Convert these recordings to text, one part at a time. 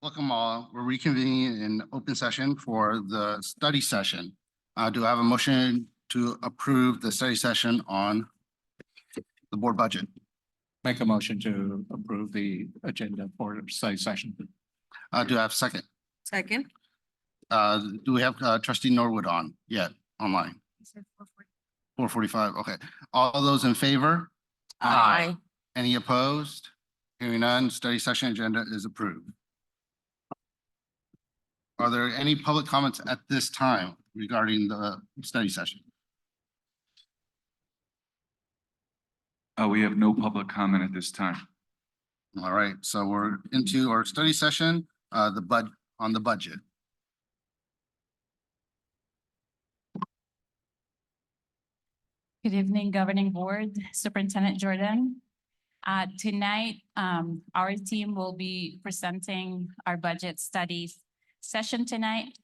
Welcome all. We're reconvening in open session for the study session. Do I have a motion to approve the study session on the board budget? Make a motion to approve the agenda for study session. Do I have a second? Second. Do we have trustee Norwood on yet online? 4:45. Okay. All those in favor? Aye. Any opposed? Hearing none, study session agenda is approved. Are there any public comments at this time regarding the study session? We have no public comment at this time. All right, so we're into our study session, on the budget. Good evening, Governing Board, Superintendent Jordan. Tonight, our team will be presenting our budget study session tonight.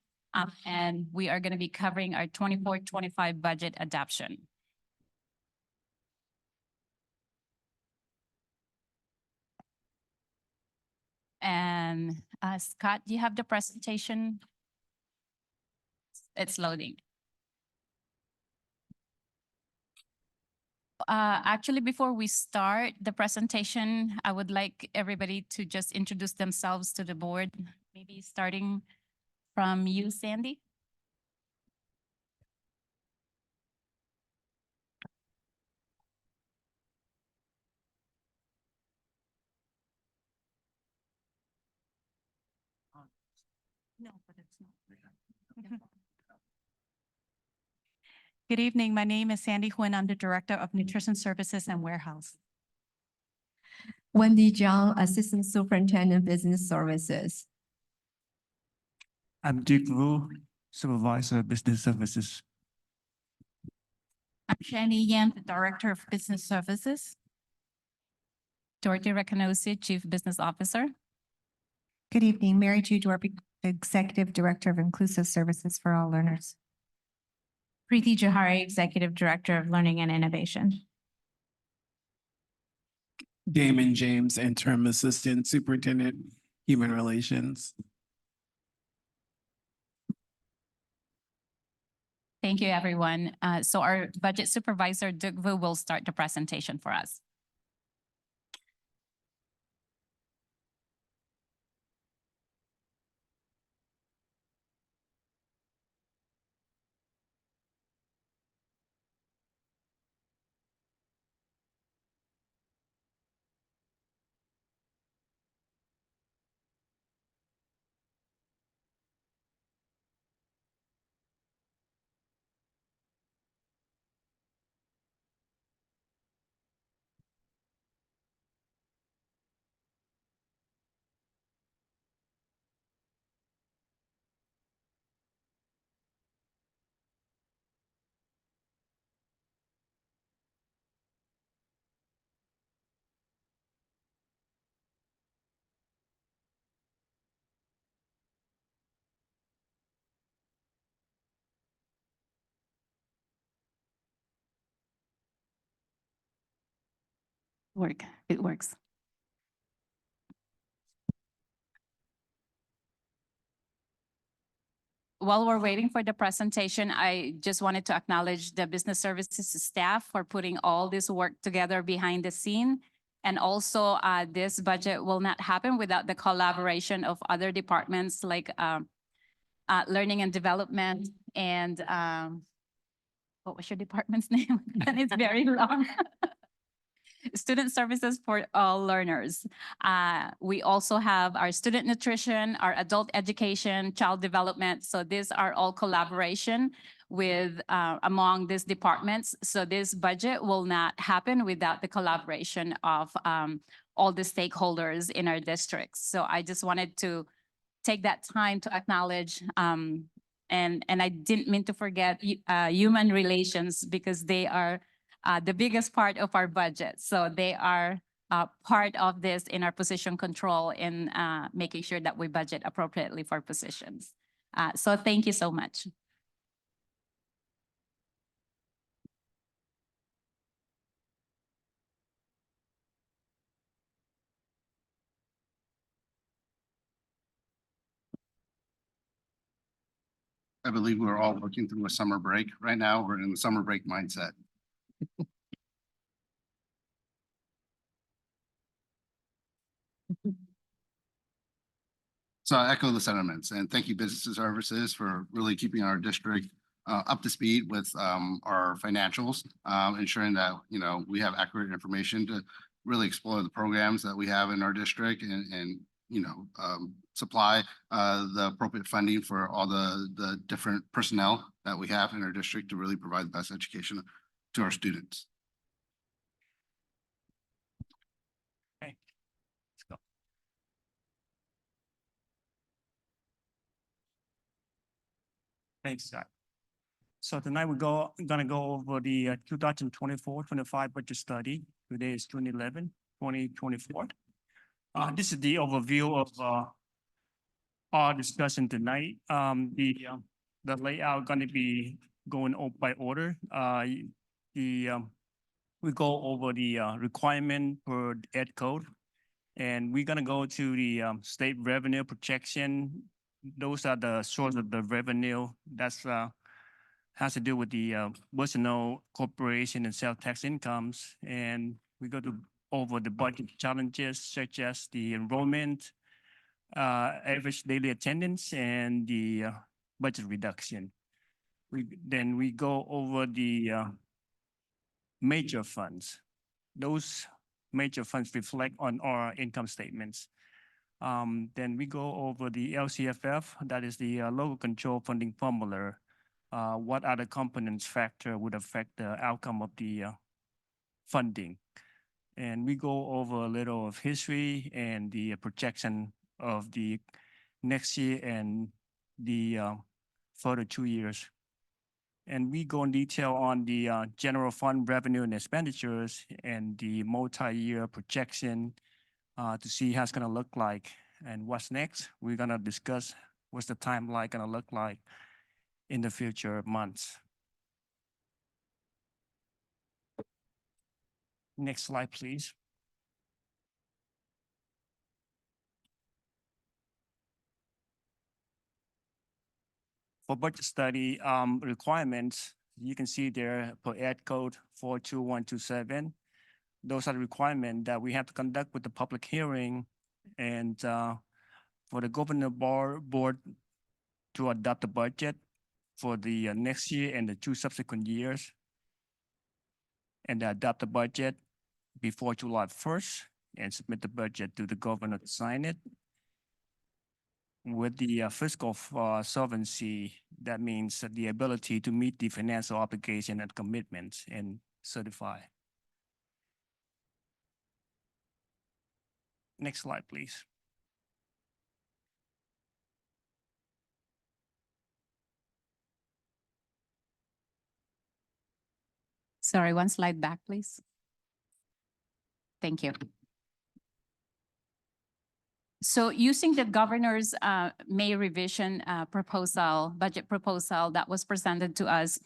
And we are going to be covering our 24-25 budget adoption. And Scott, do you have the presentation? It's loading. Actually, before we start the presentation, I would like everybody to just introduce themselves to the board, maybe starting from you, Sandy. No, but it's not. Good evening. My name is Sandy Huynh. I'm the Director of Nutrition Services and Warehouse. Wendy Zhang, Assistant Superintendent Business Services. I'm Dick Vu, Supervisor Business Services. I'm Shani Yan, the Director of Business Services. Dorothy Recanosi, Chief Business Officer. Good evening. Mary Ju Dorby, Executive Director of Inclusive Services for All Learners. Preeti Johari, Executive Director of Learning and Innovation. Damon James, Interim Assistant Superintendent, Human Relations. Thank you, everyone. So our budget supervisor, Duc Vu, will start the presentation for us. It works. While we're waiting for the presentation, I just wanted to acknowledge the business services staff for putting all this work together behind the scene. And also, this budget will not happen without the collaboration of other departments like learning and development and what was your department's name? And it's very long. Student Services for All Learners. We also have our student nutrition, our adult education, child development. So these are all collaboration with among these departments. So this budget will not happen without the collaboration of all the stakeholders in our districts. So I just wanted to take that time to acknowledge and I didn't mean to forget human relations because they are the biggest part of our budget. So they are part of this in our position control in making sure that we budget appropriately for positions. So thank you so much. I believe we're all working through a summer break right now. We're in the summer break mindset. So I echo the sentiments and thank you Business Services for really keeping our district up to speed with our financials, ensuring that, we have accurate information to really explore the programs that we have in our district and supply the appropriate funding for all the different personnel that we have in our district to really provide the best education to our students. Let's go. Thanks, Scott. So tonight gonna go over the 2024-25 budget study. Today is 2024. This is the overview of our discussion tonight. The layout gonna be going by order. We go over the requirement per ed code. And we're gonna go to the state revenue projection. Those are the source of the revenue. That's has to do with the personal corporation and sales tax incomes. And we go over the budget challenges such as the enrollment, average daily attendance, and the budget reduction. Then we go over the major funds. Those major funds reflect on our income statements. Then we go over the LCFF, that is the local control funding formula. What other components factor would affect the outcome of the funding? And we go over a little of history and the projection of the next year and the further 2 years. And we go in detail on the general fund revenue and expenditures and the multi-year projection to see how it's gonna look like and what's next. We're gonna discuss what's the timeline gonna look like in the future months. Next slide, please. For budget study requirements, you can see there per ed code 42127. Those are the requirements that we have to conduct with the public hearing and for the governor board to adopt the budget for the next year and the 2 subsequent years. And adopt the budget before July 1st and submit the budget to the governor to sign it. With the fiscal solvency, that means the ability to meet the financial obligation and commitments and certify. Next slide, please. Sorry, one slide back, please. Thank you. So using the governor's May revision budget proposal that was presented to us,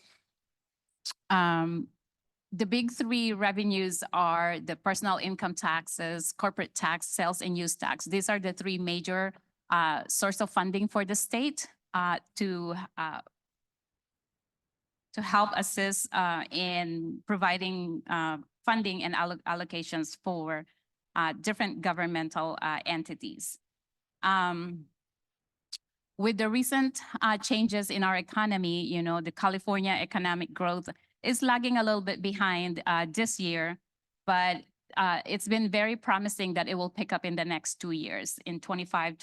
the big 3 revenues are the personal income taxes, corporate tax, sales and use tax. These are the 3 major source of funding for the state to help assist in providing funding and allocations for different governmental entities. With the recent changes in our economy, the California economic growth is lagging a little bit behind this year, but it's been very promising that it will pick up in the next 2 years, in 2025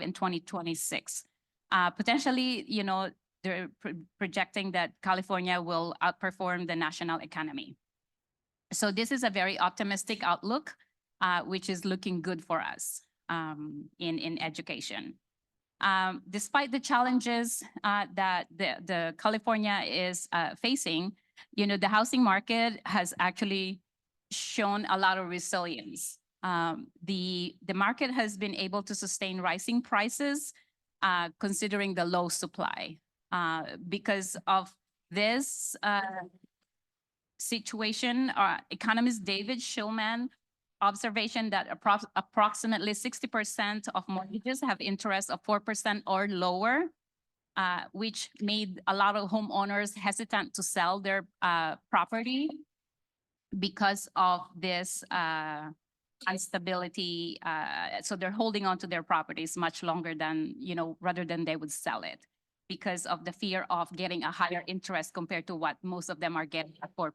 and 2026. Potentially, they're projecting that California will outperform the national economy. So this is a very optimistic outlook, which is looking good for us in education. Despite the challenges that the California is facing, the housing market has actually shown a lot of resilience. The market has been able to sustain rising prices considering the low supply. Because of this situation, economist David Shulman observation that approximately 60% of mortgages have interest of 4% or lower, which made a lot of homeowners hesitant to sell their property because of this instability. So they're holding on to their properties much longer than, rather than they would sell it because of the fear of getting a higher interest compared to what most of them are getting at 4%.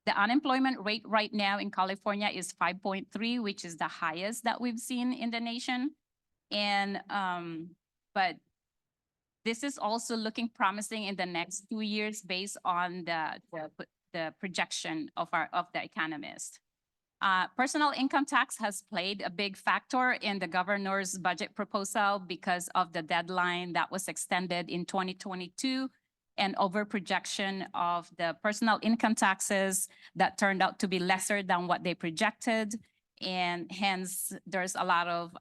The unemployment rate right now in California is 5.3, which is the highest that we've seen in the nation. And, but this is also looking promising in the next 2 years based on the projection of the economist. Personal income tax has played a big factor in the governor's budget proposal because of the deadline that was extended in 2022 and over projection of the personal income taxes that turned out to be lesser than what they projected. And hence, there's a lot of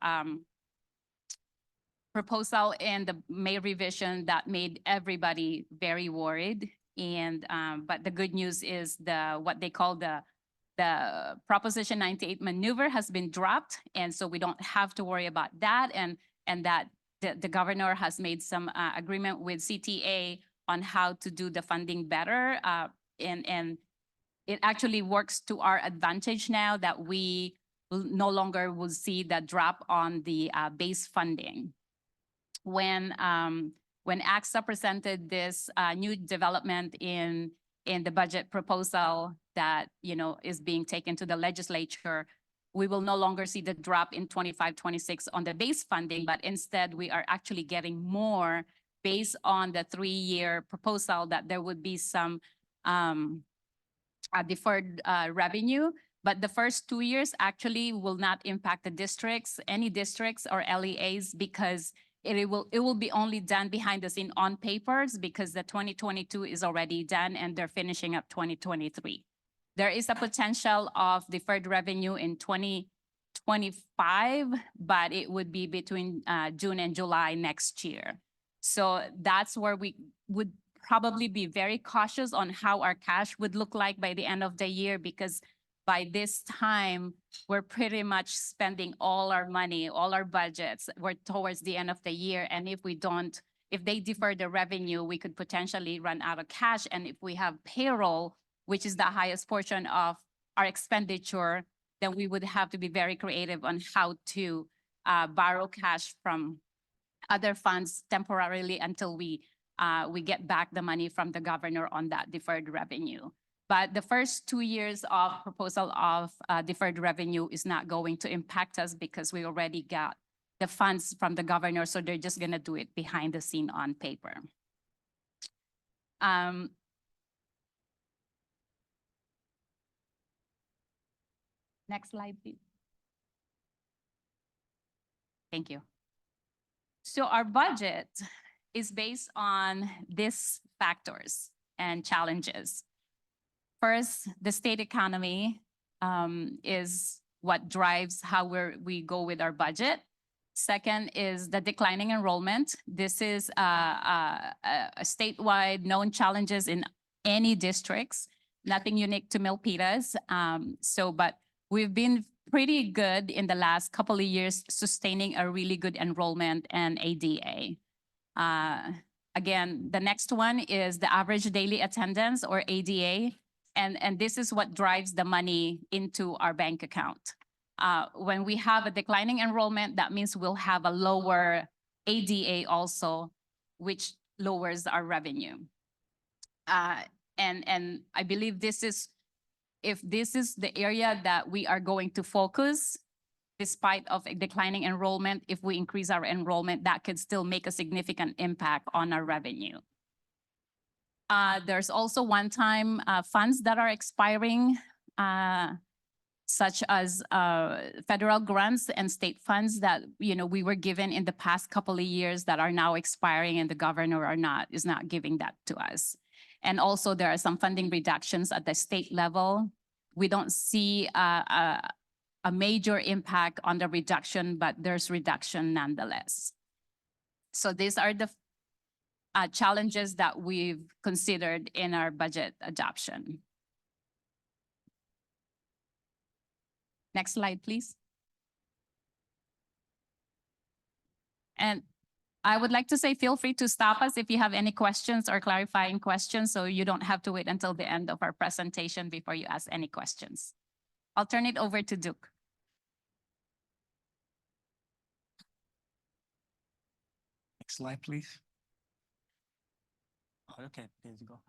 proposal in the May revision that made everybody very worried. And but the good news is what they call the Proposition 98 maneuver has been dropped, and so we don't have to worry about that. And that the governor has made some agreement with CTA on how to do the funding better. And it actually works to our advantage now that we no longer will see the drop on the base funding. When AXA presented this new development in the budget proposal that is being taken to the legislature, we will no longer see the drop in 25-26 on the base funding, but instead we are actually getting more based on the 3-year proposal that there would be some deferred revenue. But the first 2 years actually will not impact the districts, any districts or LEAs, because it will be only done behind the scene on papers because the 2022 is already done and they're finishing up 2023. There is a potential of deferred revenue in 2025, but it would be between June and July next year. So that's where we would probably be very cautious on how our cash would look like by the end of the year, because by this time, we're pretty much spending all our money, all our budgets. We're towards the end of the year. And if they defer the revenue, we could potentially run out of cash. And if we have payroll, which is the highest portion of our expenditure, then we would have to be very creative on how to borrow cash from other funds temporarily until we get back the money from the governor on that deferred revenue. But the first 2 years of proposal of deferred revenue is not going to impact us because we already got the funds from the governor, so they're just going to do it behind the scene on paper. Next slide, please. Thank you. So our budget is based on these factors and challenges. First, the state economy is what drives how we go with our budget. Second is the declining enrollment. This is a statewide known challenges in any districts, nothing unique to Milpitas. But we've been pretty good in the last couple of years sustaining a really good enrollment and ADA. Again, the next one is the average daily attendance or ADA. And this is what drives the money into our bank account. When we have a declining enrollment, that means we'll have a lower ADA also, which lowers our revenue. And I believe if this is the area that we are going to focus, despite of a declining enrollment, if we increase our enrollment, that could still make a significant impact on our revenue. There's also one-time funds that are expiring, such as federal grants and state funds that we were given in the past couple of years that are now expiring, and the governor is not giving that to us. And also there are some funding reductions at the state level. We don't see a major impact on the reduction, but there's reduction nonetheless. So these are challenges that we've considered in our budget adoption. Next slide, please. And I would like to say, feel free to stop us if you have any questions or clarifying questions, so you don't have to wait until the end of our presentation before you ask any questions. I'll turn it over to Duke. Next slide, please. Okay, there you go.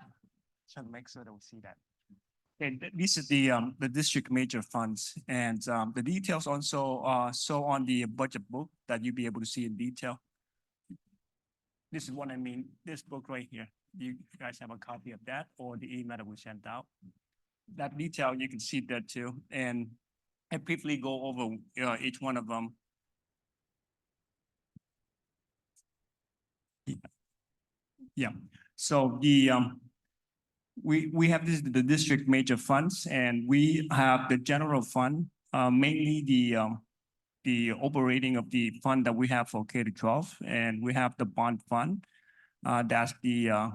Trying to make sure that we see that. And this is the district major funds, and the details also show on the budget book that you'll be able to see in detail. This is what I mean, this book right here. You guys have a copy of that or the email that we sent out. That detail, you can see that too. And I briefly go over each one of them. Yeah, so we have the district major funds, and we have the general fund, mainly the operating of the fund that we have for K-12, and we have the bond fund. That's the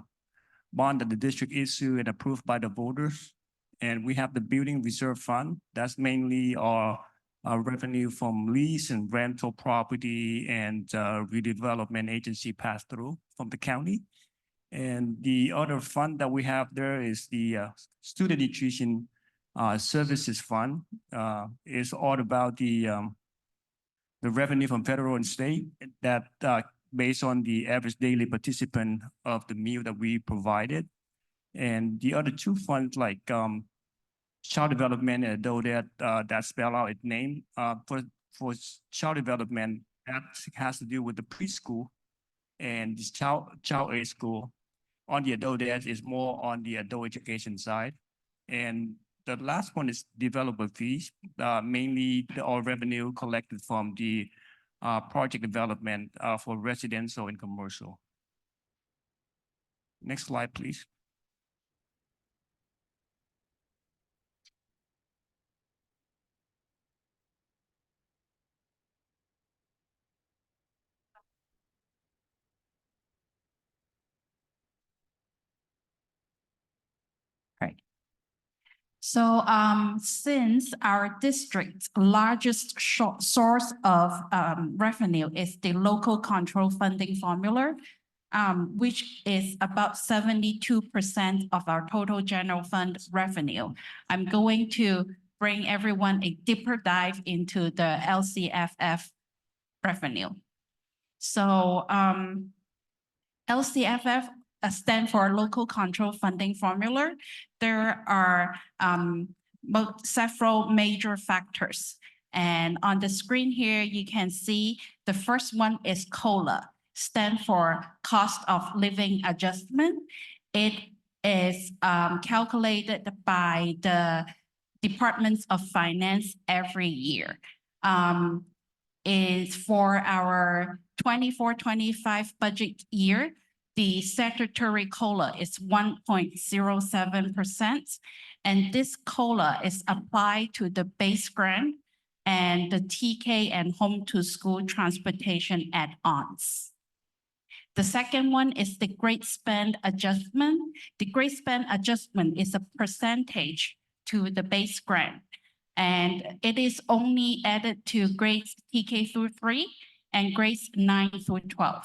bond that the district issued and approved by the voters. And we have the building reserve fund. That's mainly our revenue from lease and rental property and redevelopment agency pass through from the county. And the other fund that we have there is the student nutrition services fund. Is all about the revenue from federal and state that based on the average daily participant of the meal that we provided. And the other two funds like child development and adult ed, that spell out its name. For child development, that has to do with the preschool and this child age school. On the adult ed is more on the adult education side. And the last one is developer fees, mainly all revenue collected from the project development for residential and commercial. Next slide, please. So since our district's largest source of revenue is the local control funding formula, which is about 72% of our total general fund revenue, I'm going to bring everyone a deeper dive into the LCFF revenue. So LCFF stand for local control funding formula. There are several major factors. And on the screen here, you can see the first one is COLA, stand for cost of living adjustment. It is calculated by the Departments of Finance every year. Is for our 24-25 budget year, the statutory COLA is 1.07%. And this COLA is applied to the base grant and the TK and home to school transportation add-ons. The second one is the grade spend adjustment. The grade spend adjustment is a percentage to the base grant. And it is only added to grades TK through 3 and grades 9 through 12.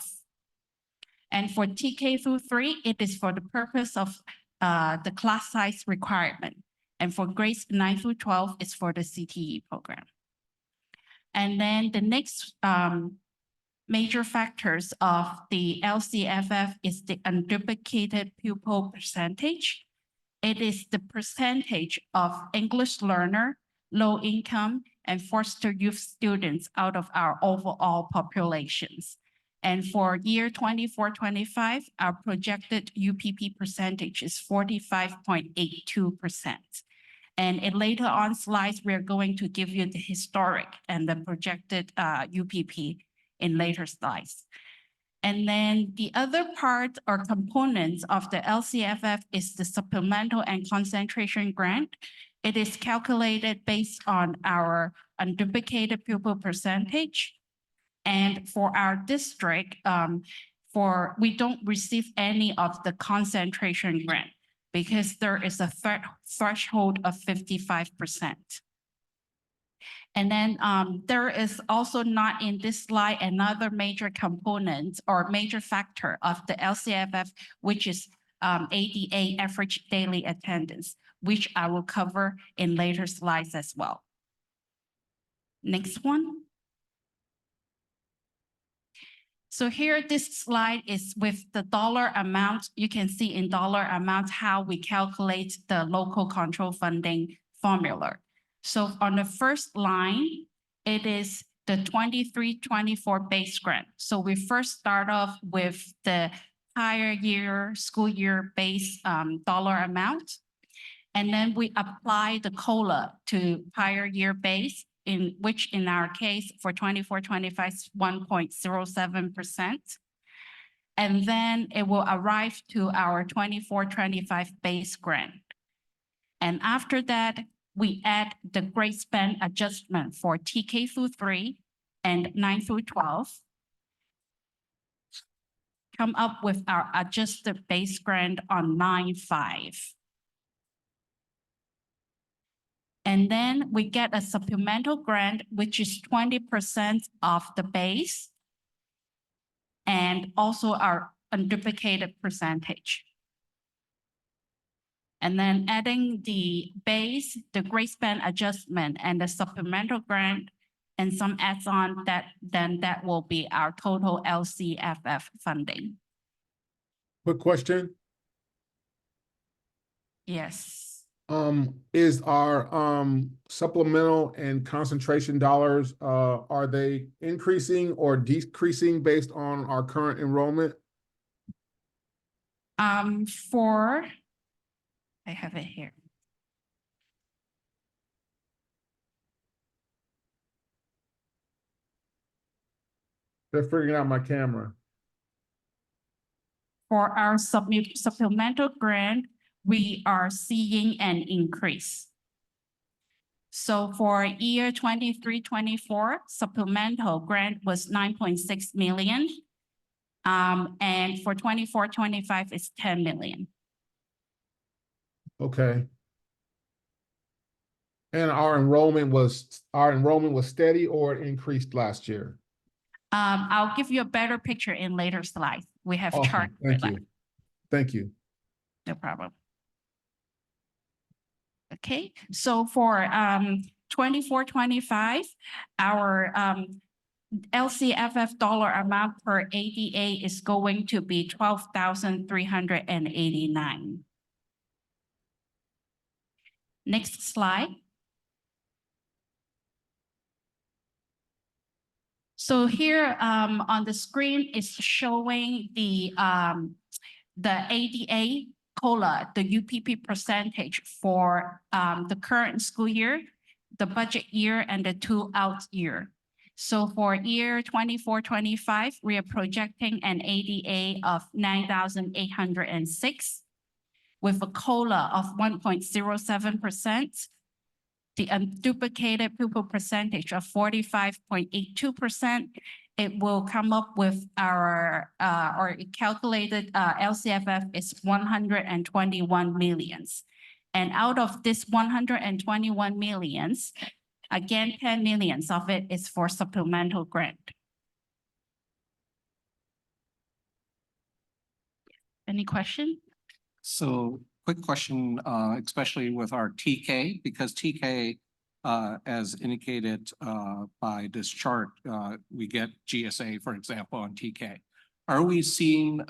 And for TK through 3, it is for the purpose of the class size requirement. And for grades 9 through 12, it's for the CTE program. And then the next major factors of the LCFF is the unduplicated pupil percentage. It is the percentage of English learner, low income, and foster youth students out of our overall populations. And for year 24-25, our projected UPP percentage is 45.82%. And in later on slides, we're going to give you the historic and the projected UPP in later slides. And then the other part or components of the LCFF is the supplemental and concentration grant. It is calculated based on our unduplicated pupil percentage. And for our district, we don't receive any of the concentration grant because there is a threshold of 55%. And then there is also not in this slide another major component or major factor of the LCFF, which is ADA, average daily attendance, which I will cover in later slides as well. Next one. So here, this slide is with the dollar amount. You can see in dollar amount how we calculate the local control funding formula. So on the first line, it is the 23-24 base grant. So we first start off with the higher year, school year base dollar amount. And then we apply the COLA to higher year base, in which in our case for 24-25 is 1.07%. And then it will arrive to our 24-25 base grant. And after that, we add the grade span adjustment for TK through 3 and 9 through 12. Come up with our adjusted base grant on 9.5. And then we get a supplemental grant, which is 20% of the base and also our unduplicated percentage. And then adding the base, the grade span adjustment and the supplemental grant and some adds-on that will be our total LCFF funding. Quick question. Yes. Is our supplemental and concentration dollars, are they increasing or decreasing based on our current enrollment? I have it here. They're figuring out my camera. For our supplemental grant, we are seeing an increase. So for year 23-24, supplemental grant was 9.6 million. And for 24-25, it's 10 million. Okay. And our enrollment was steady or it increased last year? I'll give you a better picture in later slides. We have Awesome. chart. Thank you. Thank you. No problem. Okay, so for 24-25, our LCFF dollar amount per ADA is going to be 12,389. Next slide. So here on the screen is showing the ADA COLA, the UPP percentage for the current school year, the budget year, and the 2 out year. So for year 24-25, we are projecting an ADA of 9,806 with a COLA of 1.07%. The unduplicated pupil percentage of 45.82%, it will come up with our, or calculated LCFF is 121 millions. And out of this 121 millions, again, 10 millions of it is for supplemental grant. Any question? So quick question, especially with our TK, because TK, as indicated by this chart, we get GSA, for example, on TK. Are we seeing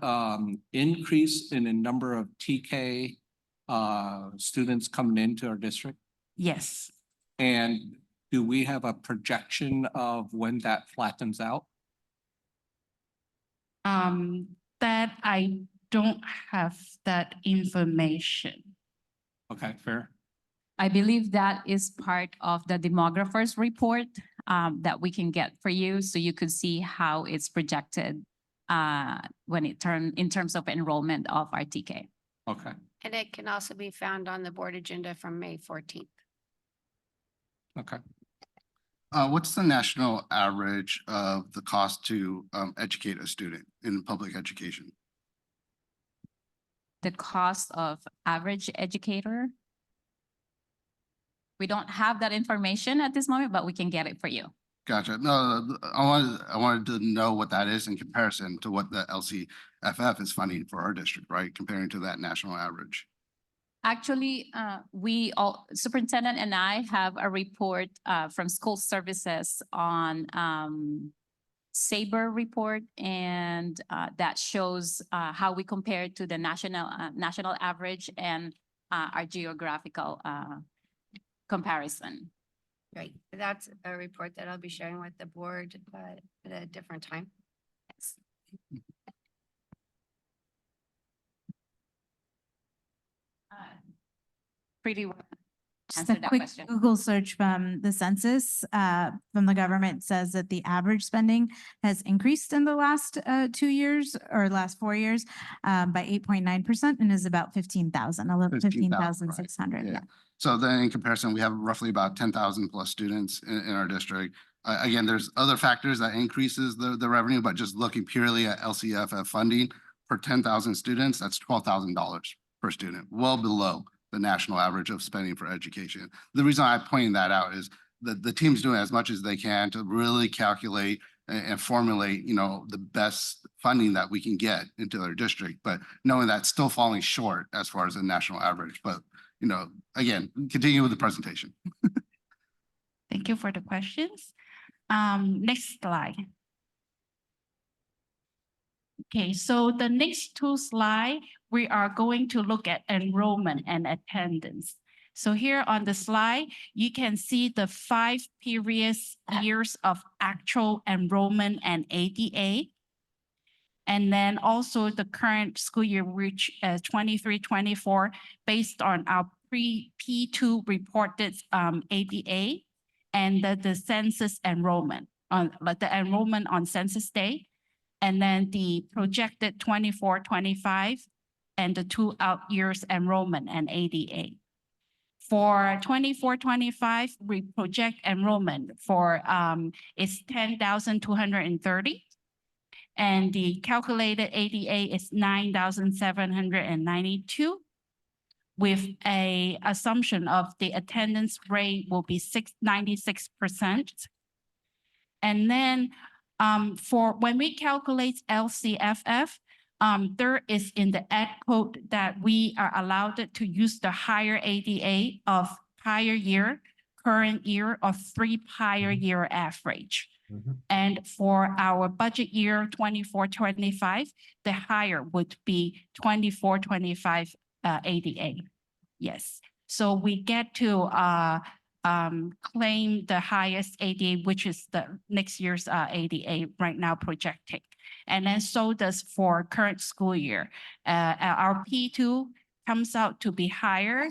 increase in the number of TK students coming into our district? Yes. And do we have a projection of when that flattens out? That I don't have that information. Okay, fair. I believe that is part of the demographer's report that we can get for you, so you could see how it's projected when it in terms of enrollment of our TK. Okay, And it can also be found on the board agenda from May 14th. okay. What's the national average of the cost to educate a student in public education? The cost of average educator. We don't have that information at this moment, but we can get it for you. Gotcha. No, I wanted to know what that is in comparison to what the LCFF is funding for our district, right? Comparing to that national average. Actually, we all, superintendent and I have a report from school services on SABRE report, and that shows how we compare to the national average and our geographical comparison. Right, that's a report that I'll be sharing with the board at a different time. Yes. Pretty well Just answered a that quick question. Google search from the census, from the government says that the average spending has increased in the last 2 years or last 4 years by 8.9% and is about 15,000, 15,600. Yeah. So then in comparison, we have roughly about 10,000 plus students in our district. Again, there's other factors that increases the revenue, but just looking purely at LCFF funding for 10,000 students, that's $12,000 per student, well below the national average of spending for education. The reason I'm pointing that out is that the team's doing as much as they can to really calculate and formulate, the best funding that we can get into their district, but knowing that's still falling short as far as the national average. But, again, continue with the presentation. Thank you for the questions. Next slide. Okay, so the next two slides, we are going to look at enrollment and attendance. So here on the slide, you can see the 5 previous years of actual enrollment and ADA. And then also the current school year, which is 23-24, based on our P2 reported ADA and the census enrollment on the enrollment on census day. And then the projected 24-25 and the 2 out years enrollment and ADA. For 24-25, we project enrollment for is 10,230. And the calculated ADA is 9,792 with a assumption of the attendance rate will be 96%. And then for when we calculate LCFF, there is in the ed code that we are allowed to use the higher ADA of prior year, current year, or 3 prior year average. And for our budget year 24-25, the higher would be 24-25 ADA. Yes, so we get to claim the highest ADA, which is the next year's ADA right now projecting. And then so does for current school year. Our P2 comes out to be higher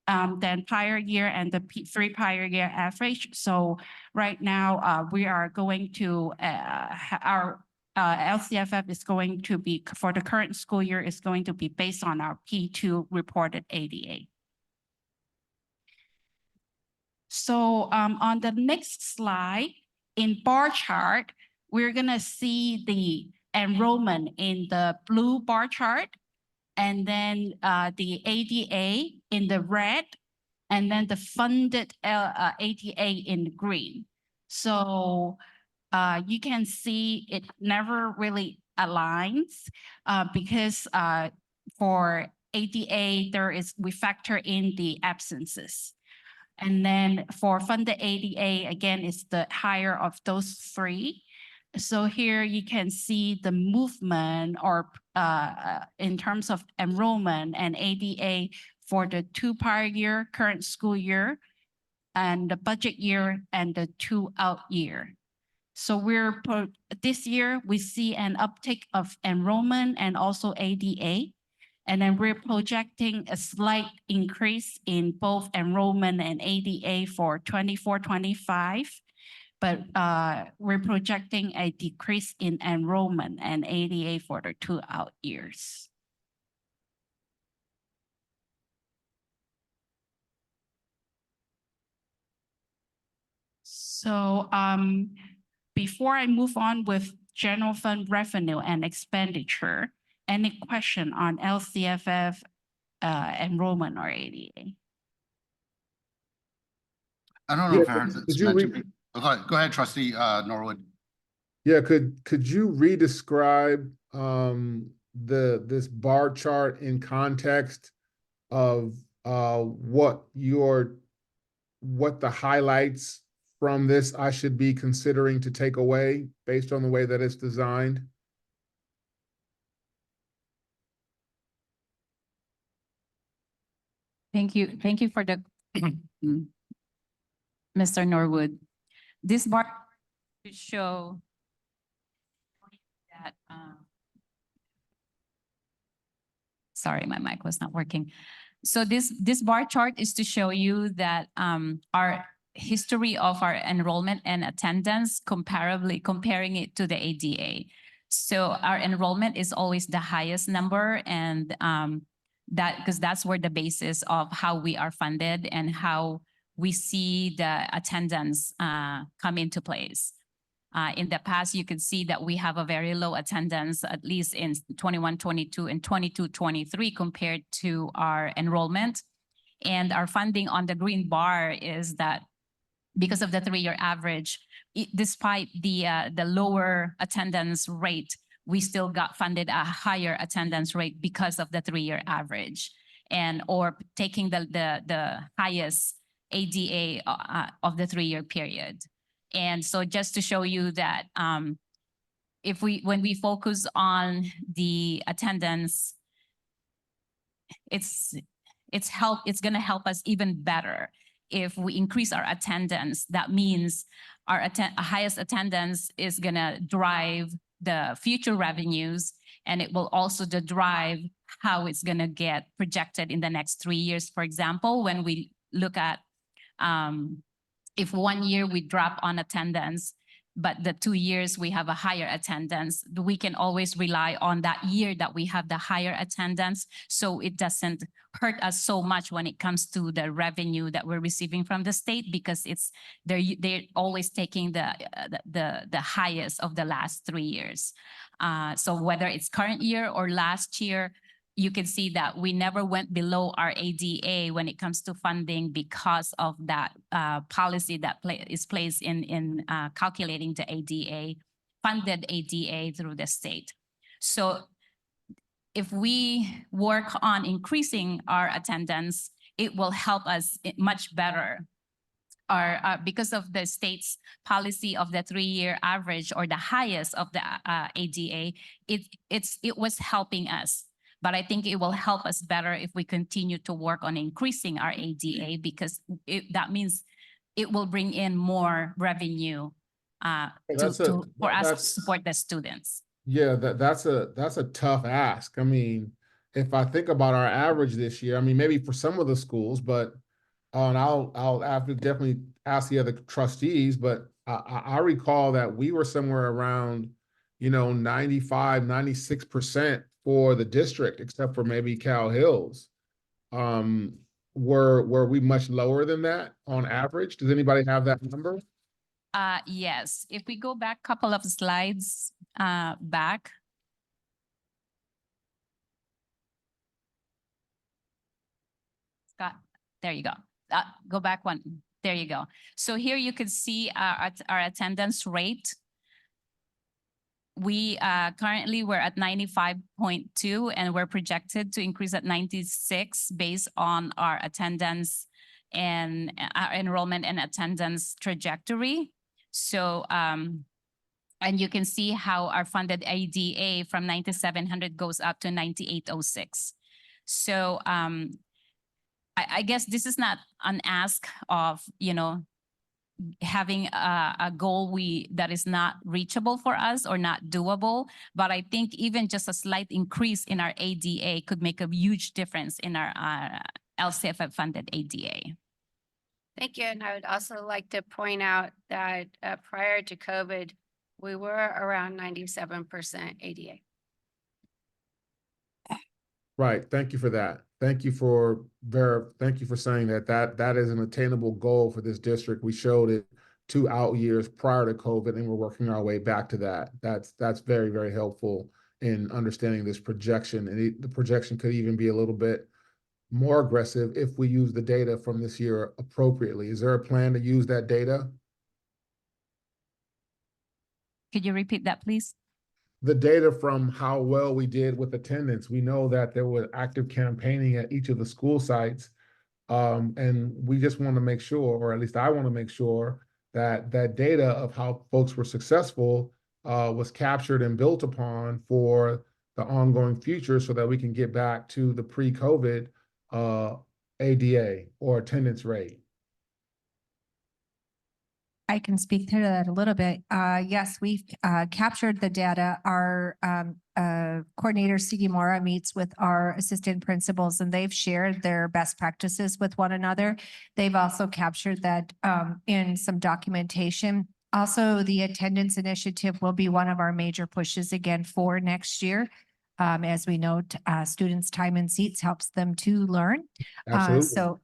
than prior year and the P3 prior year average. So right now we are going to, our LCFF is going to be, for the current school year, is going to be based on our P2 reported ADA. So on the next slide, in bar chart, we're gonna see the enrollment in the blue bar chart, and then the ADA in the red, and then the funded ADA in green. So you can see it never really aligns because for ADA, we factor in the absences. And then for funded ADA, again, is the higher of those 3. So here you can see the movement or in terms of enrollment and ADA for the 2 prior year, current school year, and the budget year and the 2 out year. So this year we see an uptick of enrollment and also ADA. And then we're projecting a slight increase in both enrollment and ADA for 24-25. But we're projecting a decrease in enrollment and ADA for the 2 out years. So before I move on with general fund revenue and expenditure, any question on LCFF enrollment or ADA? I don't know if I Yeah, heard could this you read- mentioned. Go ahead, trustee Norwood. Yeah, could you re-describe this bar chart in context of what the highlights from this I should be considering to take away based on the way that it's designed? Thank you. Thank you for the Mr. Norwood. This bar to show that sorry, my mic was not working. So this bar chart is to show you that our history of our enrollment and attendance comparing it to the ADA. So our enrollment is always the highest number, and because that's where the basis of how we are funded and how we see the attendance come into place. In the past, you could see that we have a very low attendance, at least in 21-22 and 22-23 compared to our enrollment. And our funding on the green bar is that because of the 3-year average, despite the lower attendance rate, we still got funded a higher attendance rate because of the 3-year average, or taking the highest ADA of the 3-year period. And so just to show you that when we focus on the attendance, it's going to help us even better. If we increase our attendance, that means our highest attendance is going to drive the future revenues, and it will also drive how it's going to get projected in the next 3 years. For example, when we look at if 1 year we drop on attendance, but the 2 years we have a higher attendance, we can always rely on that year that we have the higher attendance, so it doesn't hurt us so much when it comes to the revenue that we're receiving from the state, because they're always taking the highest of the last 3 years. So whether it's current year or last year, you can see that we never went below our ADA when it comes to funding because of that policy that is placed in calculating the ADA, funded ADA through the state. So if we work on increasing our attendance, it will help us much better. Because of the state's policy of the 3-year average or the highest of the ADA, it was helping us. But I think it will help us better if we continue to work on increasing our ADA, because that means it will bring in more revenue for us to support the students. Yeah, that's a tough ask. I mean, if I think about our average this year, I mean, maybe for some of the schools, but and I'll have to definitely ask the other trustees, but I recall that we were somewhere around, 95, 96% for the district, except for maybe Cal Hills. Were we much lower than that on average? Does anybody have that number? Yes, if we go back a couple of slides back. Scott, there you go. Go back one. There you go. So here you can see our attendance rate. We currently we're at 95.2, and we're projected to increase at 96 based on our attendance and our enrollment and attendance trajectory. So, and you can see how our funded ADA from 9,700 goes up to 9,806. So I guess this is not an ask of, having a goal that is not reachable for us or not doable, but I think even just a slight increase in our ADA could make a huge difference in our LCFF funded ADA. Thank you. And I would also like to point out that prior to COVID, we were around 97% ADA. Right. Thank you for that. Thank you for saying that is an attainable goal for this district. We showed it 2 out years prior to COVID, and we're working our way back to that. That's very, very helpful in understanding this projection. And the projection could even be a little bit more aggressive if we use the data from this year appropriately. Is there a plan to use that data? Could you repeat that, please? The data from how well we did with attendance. We know that there was active campaigning at each of the school sites. And we just want to make sure, or at least I want to make sure, that that data of how folks were successful was captured and built upon for the ongoing future so that we can get back to the pre-COVID ADA or attendance rate. I can speak to that a little bit. Yes, we've captured the data. Our coordinator, Sigi Mora, meets with our assistant principals, and they've shared their best practices with one another. They've also captured that in some documentation. Also, the attendance initiative will be one of our major pushes again for next year. As we know, students' time in seats helps them to learn. Absolutely.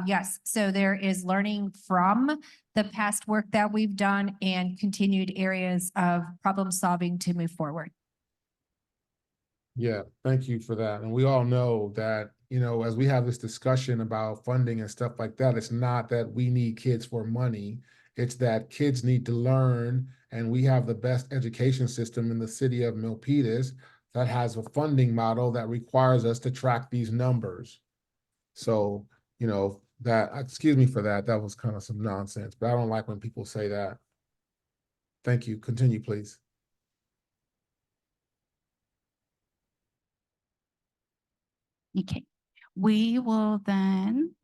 Yes, so there is learning from the past work that we've done and continued areas of problem solving to move forward. Yeah, thank you for that. And we all know that, you know, as we have this discussion about funding and stuff like that, it's not that we need kids for money. It's that kids need to learn, and we have the best education system in the city of Milpitas that has a funding model that requires us to track these numbers. So, you know, excuse me for that. That was kind of some nonsense, but I don't like when people say that. Thank you. Continue, please. Okay, we will then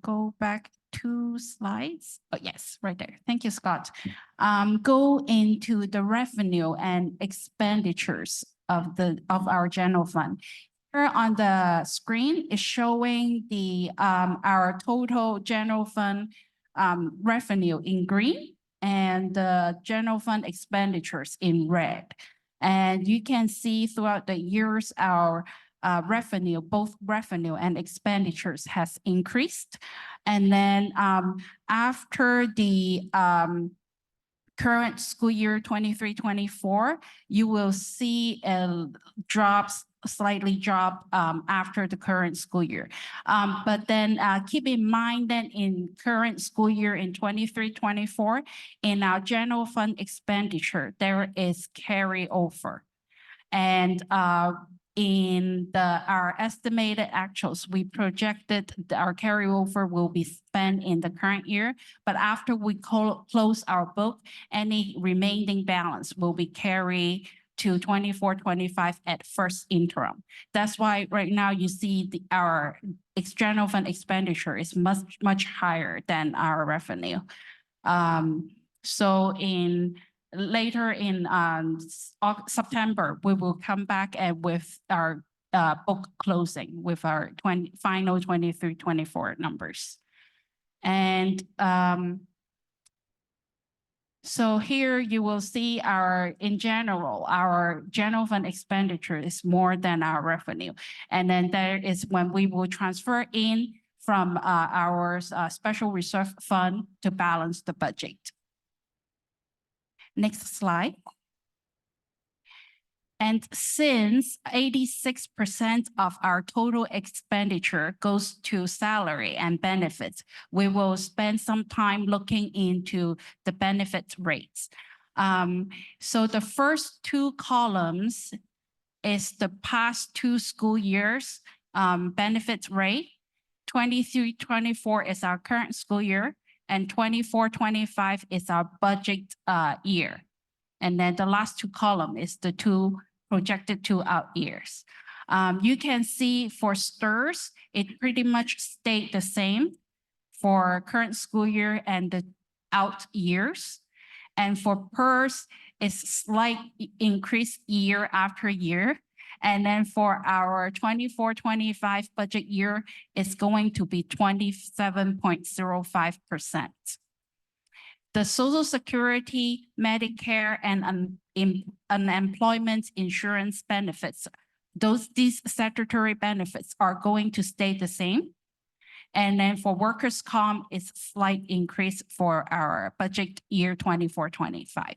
go back 2 slides. Oh, yes, right there. Thank you, Scott. Go into the revenue and expenditures of our general fund. Here on the screen is showing the our total general fund revenue in green and the general fund expenditures in red. And you can see throughout the years our revenue, both revenue and expenditures has increased. And then after the current school year 23-24, you will see a slightly drop after the current school year. But then keep in mind that in current school year in 23-24, in our general fund expenditure, there is carryover. And in our estimated actuals, we projected our carryover will be spent in the current year, but after we close our book, any remaining balance will be carried to 24-25 at first interim. That's why right now you see our general fund expenditure is much higher than our revenue. So later in September, we will come back with our book closing with our final 23-24 numbers. And so here you will see in general, our general fund expenditure is more than our revenue. And then there is when we will transfer in from our special reserve fund to balance the budget. Next slide. And since 86% of our total expenditure goes to salary and benefits, we will spend some time looking into the benefit rates. So the first 2 columns is the past 2 school years benefits rate. 23-24 is our current school year, and 24-25 is our budget year. And then the last 2 columns is the 2 projected 2 out years. You can see for STIRS, it pretty much stayed the same for current school year and the out years. And for PERS, it's slight increase year after year. And then for our 24-25 budget year, it's going to be 27.05%. The Social Security, Medicare, and unemployment insurance benefits, these statutory benefits are going to stay the same. And then for workers' comp, it's slight increase for our budget year 24-25.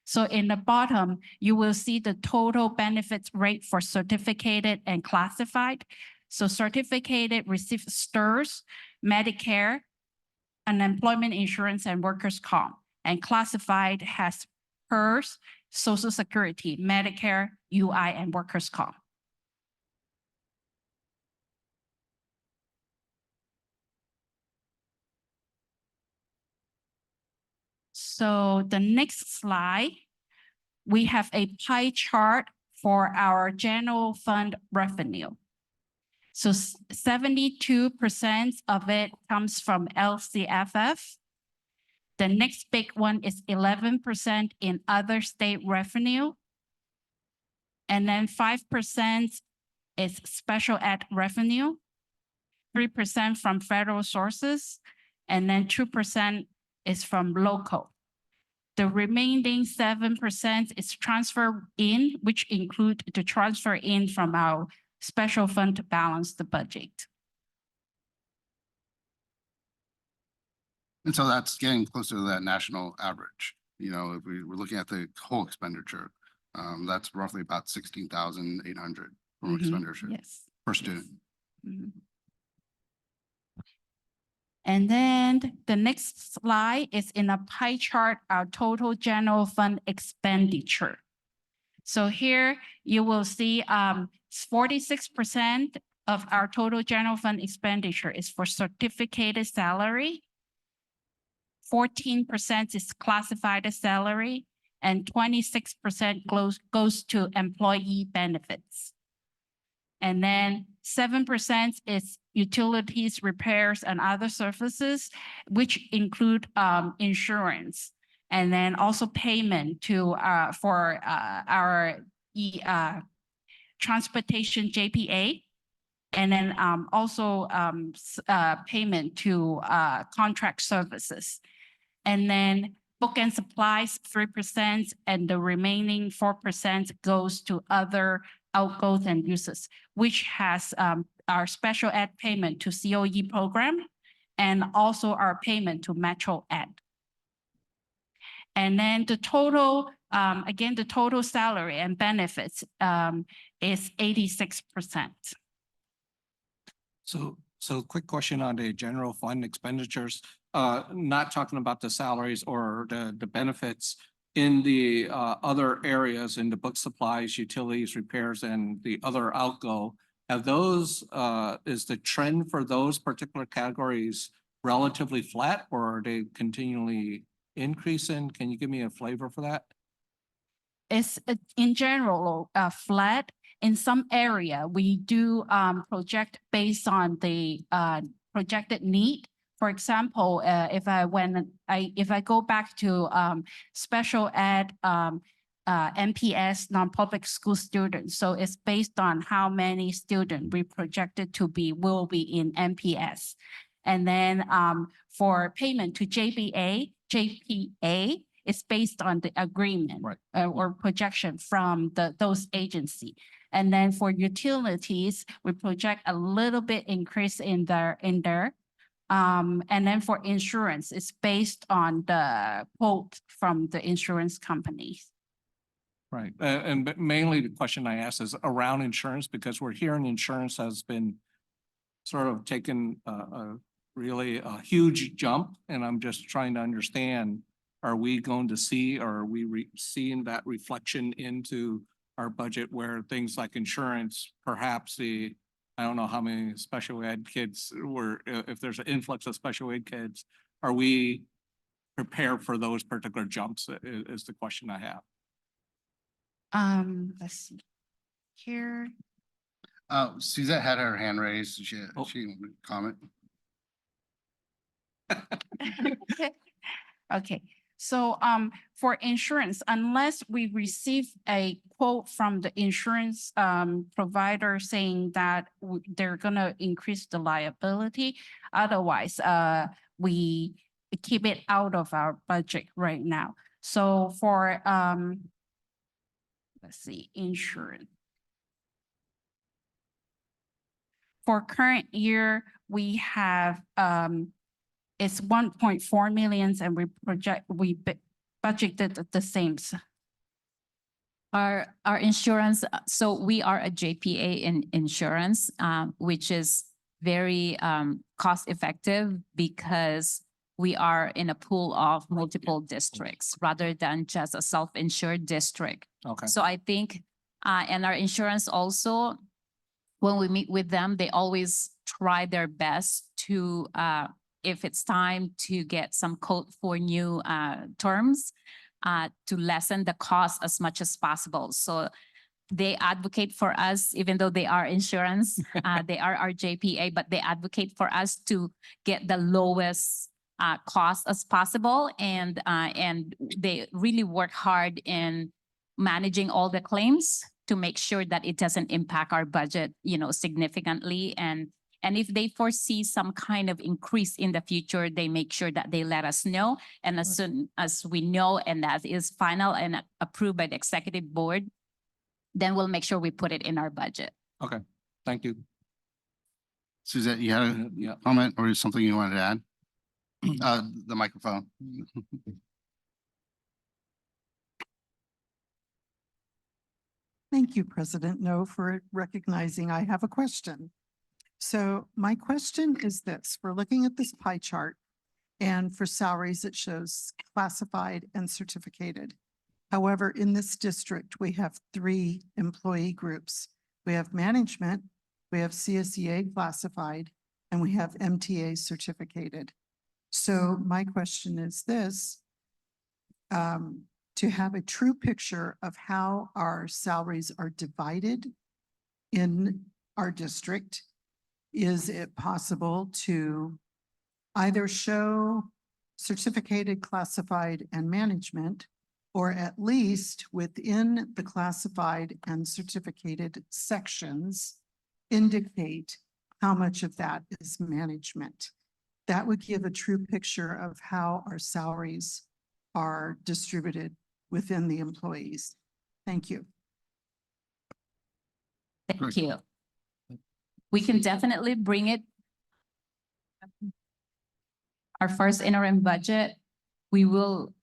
So in the bottom, you will see the total benefits rate for certificated and classified. So certificated receive STRS, Medicare, unemployment insurance, and workers' comp. And classified has PERS, Social Security, Medicare, UI, and workers' comp. So the next slide, we have a pie chart for our general fund revenue. So 72% of it comes from LCFF. The next big one is 11% in other state revenue. And then 5% is special ed revenue, 3% from federal sources, and then 2% is from local. The remaining 7% is transfer in, which include the transfer in from our special fund to balance the budget. And so that's getting closer to that national average. You know, if we were looking at the whole expenditure, that's roughly about 16,800 for expenditure Yes. per student. Mhm. And then the next slide is in a pie chart, our total general fund expenditure. So here you will see 46% of our total general fund expenditure is for certificated salary. 14% is classified salary, and 26% goes to employee benefits. And then 7% is utilities, repairs, and other services, which include insurance. And then also payment to for our transportation JPA. And then also payment to contract services. And then book and supplies, 3%, and the remaining 4% goes to other outgoes and uses, which has our special ed payment to COE program and also our payment to Metro Ed. And then the total, again, the total salary and benefits is 86%. So quick question on the general fund expenditures, not talking about the salaries or the benefits in the other areas in the book supplies, utilities, repairs, and the other outgo. Have those, is the trend for those particular categories relatively flat, or are they continually increasing? Can you give me a flavor for that? It's in general flat. In some area, we do project based on the projected need. For example, if I go back to special ed NPS, non-public school students, so it's based on how many students we projected to be will be in NPS. And then for payment to JPA, it's based on the agreement, right, or projection from those agencies. And then for utilities, we project a little bit increase in there. And then for insurance, it's based on the quote from the insurance companies. Right, and mainly the question I asked is around insurance, because we're hearing insurance has been sort of taken really a huge jump, and I'm just trying to understand, are we going to see, or are we seeing that reflection into our budget where things like insurance, perhaps I don't know how many special ed kids were, if there's an influx of special ed kids, are we prepared for those particular jumps is the question I have. Let's see here. Suzette had her hand raised. She Oh. wanted to comment. Okay, so for insurance, unless we receive a quote from the insurance provider saying that they're gonna increase the liability, otherwise we keep it out of our budget right now. So for let's see, insurance. For current year, we have, it's 1.4 millions and we budgeted the same. Our insurance, so we are a JPA in insurance, which is very cost effective because we are in a pool of multiple districts rather than just a self-insured district. Okay. So I think, and our insurance also, when we meet with them, they always try their best to, if it's time to get some code for new terms, to lessen the cost as much as possible. So they advocate for us, even though they are insurance, they are our JPA, but they advocate for us to get the lowest cost as possible. And they really work hard in managing all the claims to make sure that it doesn't impact our budget, significantly. And if they foresee some kind of increase in the future, they make sure that they let us know. And as soon as we know and that is final and approved by the executive board, then we'll make sure we put it in our budget. Okay, thank you. Suzette, you had a Yeah. comment or something you wanted to add? The microphone. Thank you, President No, for recognizing I have a question. So my question is this, we're looking at this pie chart and for salaries, it shows classified and certificated. However, in this district, we have 3 employee groups. We have management, we have CSEA classified, and we have MTA certificated. So my question is this, to have a true picture of how our salaries are divided in our district, is it possible to either show certificated, classified, and management, or at least within the classified and certificated sections, indicate how much of that is management? That would give a true picture of how our salaries are distributed within the employees. Thank you. Thank you. We can definitely bring it. Our first interim budget, we will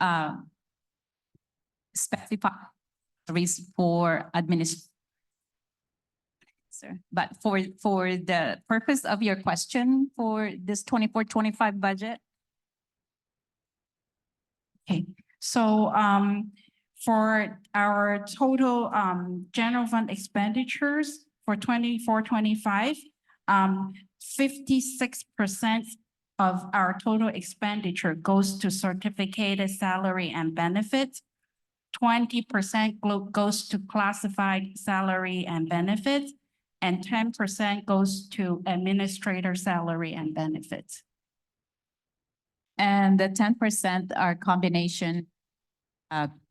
specify salaries for but for the purpose of your question for this 24-25 budget. Okay, so for our total general fund expenditures for 24-25, 56% of our total expenditure goes to certificated salary and benefits. 20% goes to classified salary and benefits, and 10% goes to administrator salary and benefits. And the 10% are combination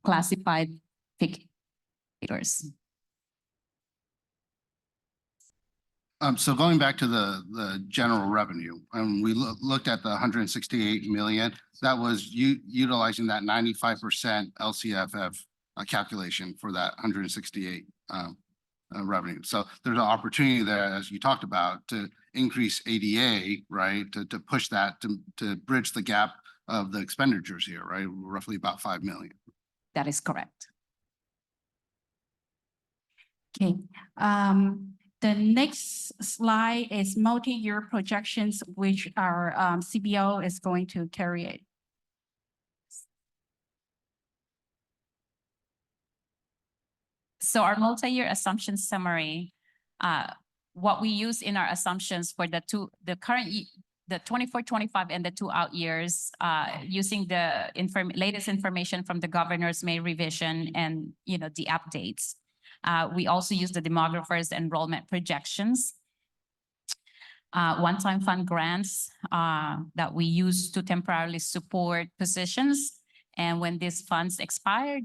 classified figures. So going back to the general revenue, and we looked at the 168 million, that was utilizing that 95% LCFF calculation for that 168 revenue. So there's an opportunity there, as you talked about, to increase ADA, right? To push that, to bridge the gap of the expenditures here, right? Roughly about 5 million. That is correct. Okay, the next slide is multi-year projections, which our CBO is going to carry it. So our multi-year assumption summary, what we use in our assumptions for the 24-25 and the 2 out years, using the latest information from the governor's May revision and the updates. We also use the demographers' enrollment projections, one-time fund grants that we use to temporarily support positions. And when these funds expired,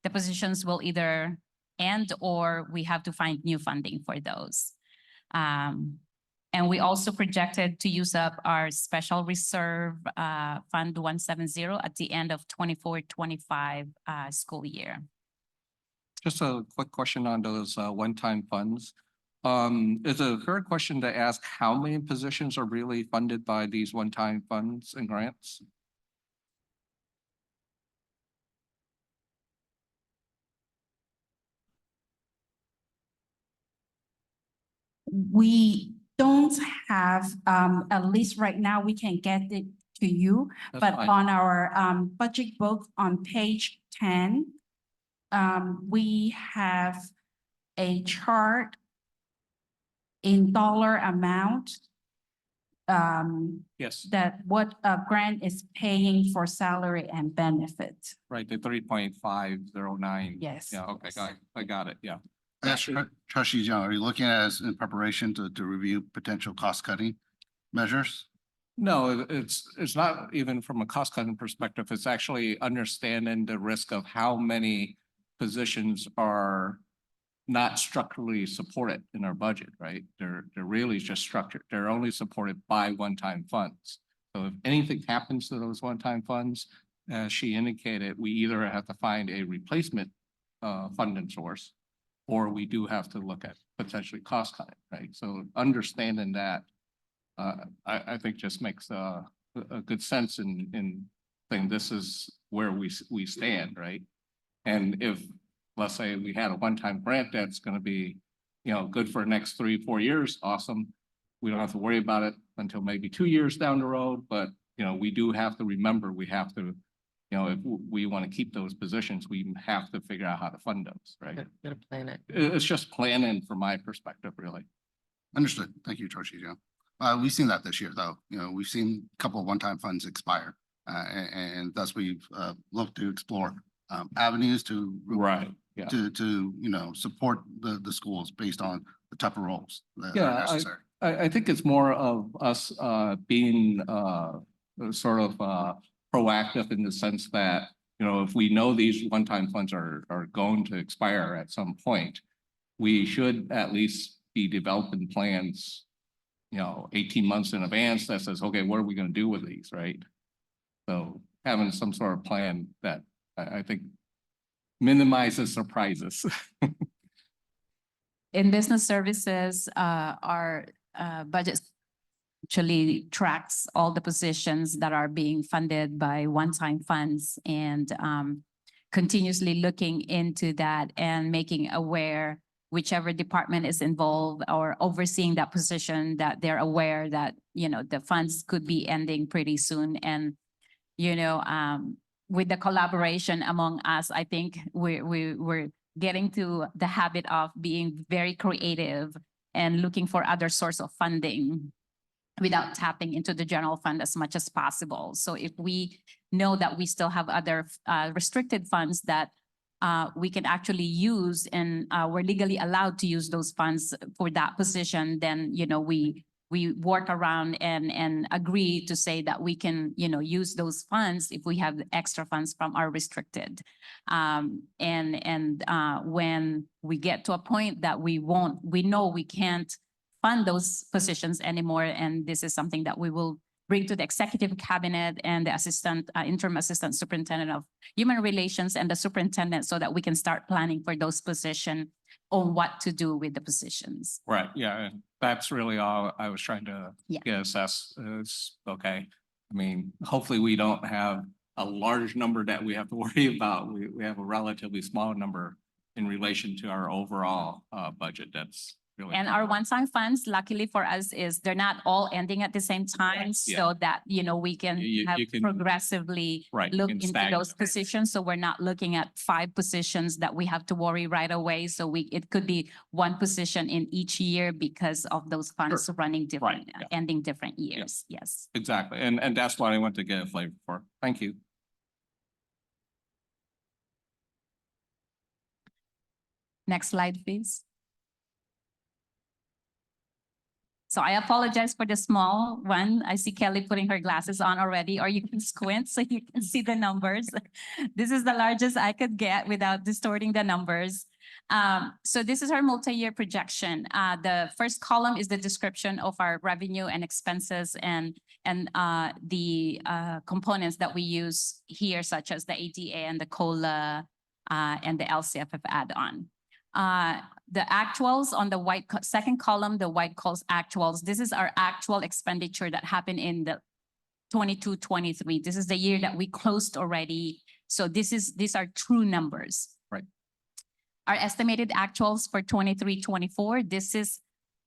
the positions will either end or we have to find new funding for those. And we also projected to use up our special reserve fund 170 at the end of 24-25 school year. Just a quick question on those one-time funds. Is it a fair question to ask how many positions are really funded by these one-time funds and grants? We don't have, at least right now, we can get it to you. That's But fine. on our budget book on page 10, we have a chart in dollar amount Yes, that what a grant is paying for salary and benefit. right, the 3.509. Yes. Yeah, okay, I got it, yeah. Yes, Trustee Young, are you looking at us in preparation to review potential cost cutting measures? No, it's not even from a cost cutting perspective. It's actually understanding the risk of how many positions are not structurally supported in our budget, right? They're really just structured. They're only supported by one-time funds. So if anything happens to those one-time funds, as she indicated, we either have to find a replacement funding source, or we do have to look at potentially cost cutting, right? So understanding that, I think just makes a good sense in saying this is where we stand, right? And if, let's say we had a one-time grant that's gonna be, good for the next 3-4 years, awesome. We don't have to worry about it until maybe 2 years down the road, but, we do have to remember, we have to, if we want to keep those positions, we have to figure out how to fund those, right? Gotta plan it. It's just planning from my perspective, really. Understood. Thank you, Trustee Young. We've seen that this year, though. We've seen a couple of one-time funds expire. And thus we've looked to explore avenues to Right, yeah. to support the schools based on the type of roles that are Yeah, necessary. I think it's more of us being sort of proactive in the sense that, if we know these one-time funds are going to expire at some point, we should at least be developing plans, 18 months in advance that says, okay, what are we going to do with these, right? So having some sort of plan that I think minimizes surprises. In business services, our budget actually tracks all the positions that are being funded by one-time funds and continuously looking into that and making aware whichever department is involved or overseeing that position, that they're aware that, the funds could be ending pretty soon. And, with the collaboration among us, I think we're getting to the habit of being very creative and looking for other source of funding without tapping into the general fund as much as possible. So if we know that we still have other restricted funds that we can actually use and we're legally allowed to use those funds for that position, then, we work around and agree to say that we can, use those funds if we have extra funds from our restricted. When we get to a point that we know we can't fund those positions anymore, and this is something that we will bring to the executive cabinet and the interim assistant superintendent of human relations and the superintendent so that we can start planning for those positions on what to do with the positions. Right, yeah, and that's really all I was trying to Yeah. get assessed. It's okay. I mean, hopefully we don't have a large number that we have to worry about. We have a relatively small number in relation to our overall budget. That's really. And our one-time funds, luckily for us, is they're not all ending at the same time, so that, we can You have can- progressively Right, you look can into stagger those them. positions. So we're not looking at 5 positions that we have to worry right away. So it could be 1 position in each year because of those funds running different, yeah. ending different years. Yes. Exactly, and that's what I want to get a flavor for. Thank you. Next slide, please. So I apologize for the small one. I see Kelly putting her glasses on already, or you can squint so you can see the numbers. This is the largest I could get without distorting the numbers. So this is our multi-year projection. The first column is the description of our revenue and expenses and the components that we use here, such as the ADA and the COLA and the LCFF add-on. The actuals on the second column, the white calls actuals. This is our actual expenditure that happened in the 22-23. This is the year that we closed already. So these are true numbers. Right. Our estimated actuals for 23-24. This is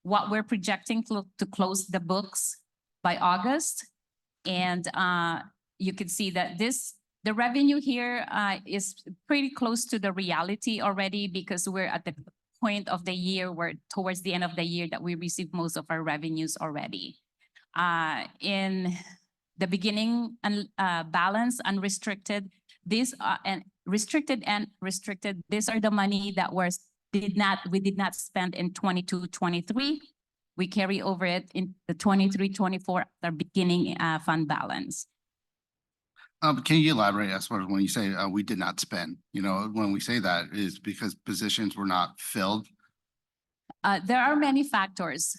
what we're projecting to close the books by August. And you can see that the revenue here is pretty close to the reality already, because we're at the point of the year where towards the end of the year that we receive most of our revenues already. In the beginning balance, unrestricted, these and restricted, these are the money that we did not spend in 22-23. We carry over it in the 23-24, the beginning fund balance. Can you elaborate as far as when you say we did not spend? You know, when we say that is because positions were not filled. There are many factors.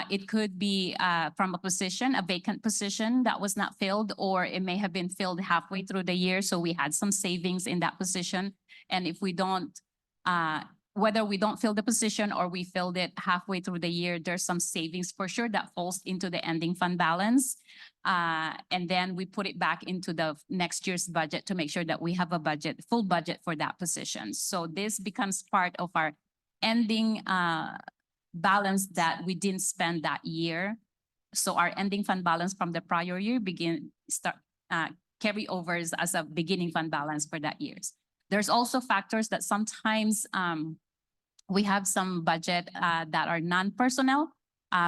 It could be from a vacant position that was not filled, or it may have been filled halfway through the year. So we had some savings in that position. And if we don't, whether we don't fill the position or we filled it halfway through the year, there's some savings for sure that falls into the ending fund balance. And then we put it back into the next year's budget to make sure that we have a full budget for that position. So this becomes part of our ending balance that we didn't spend that year. So our ending fund balance from the prior year carryovers as a beginning fund balance for that year's. There's also factors that sometimes we have some budget that are non-personnel.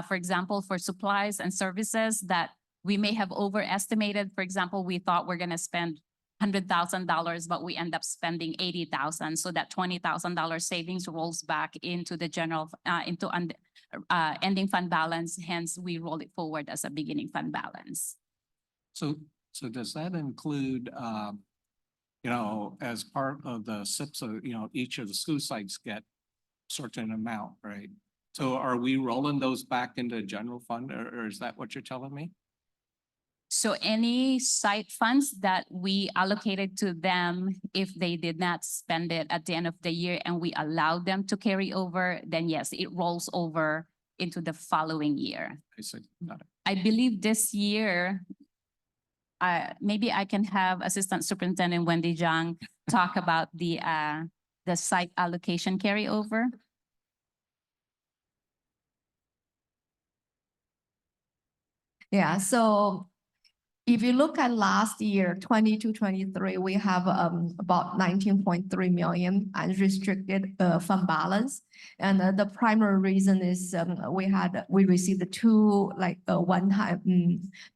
For example, for supplies and services that we may have overestimated. For example, we thought we're gonna spend $100,000, but we end up spending $80,000. So that $20,000 savings rolls back into the ending fund balance. Hence, we roll it forward as a beginning fund balance. So does that include, as part of the SIPSA, each of the school sites get certain amount, right? So are we rolling those back into general fund, or is that what you're telling me? So any site funds that we allocated to them, if they did not spend it at the end of the year and we allowed them to carry over, then yes, it rolls over into the following year. I see. Got it. I believe this year, maybe I can have Assistant Superintendent Wendy Zhang talk about the site allocation carryover. Yeah, so if you look at last year, 22-23, we have about 19.3 million unrestricted fund balance. And the primary reason is we received two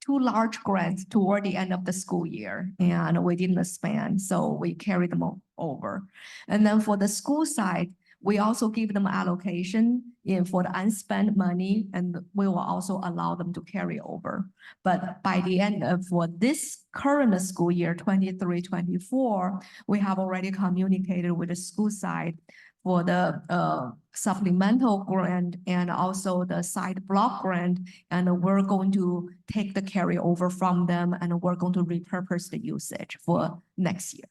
large grants toward the end of the school year, and we didn't spend, so we carried them over. And then for the school side, we also give them allocation for the unspent money, and we will also allow them to carry over. But by the end of this current school year, 23-24, we have already communicated with the school side for the supplemental grant and also the side block grant, and we're going to take the carryover from them, and we're going to repurpose the usage for next year.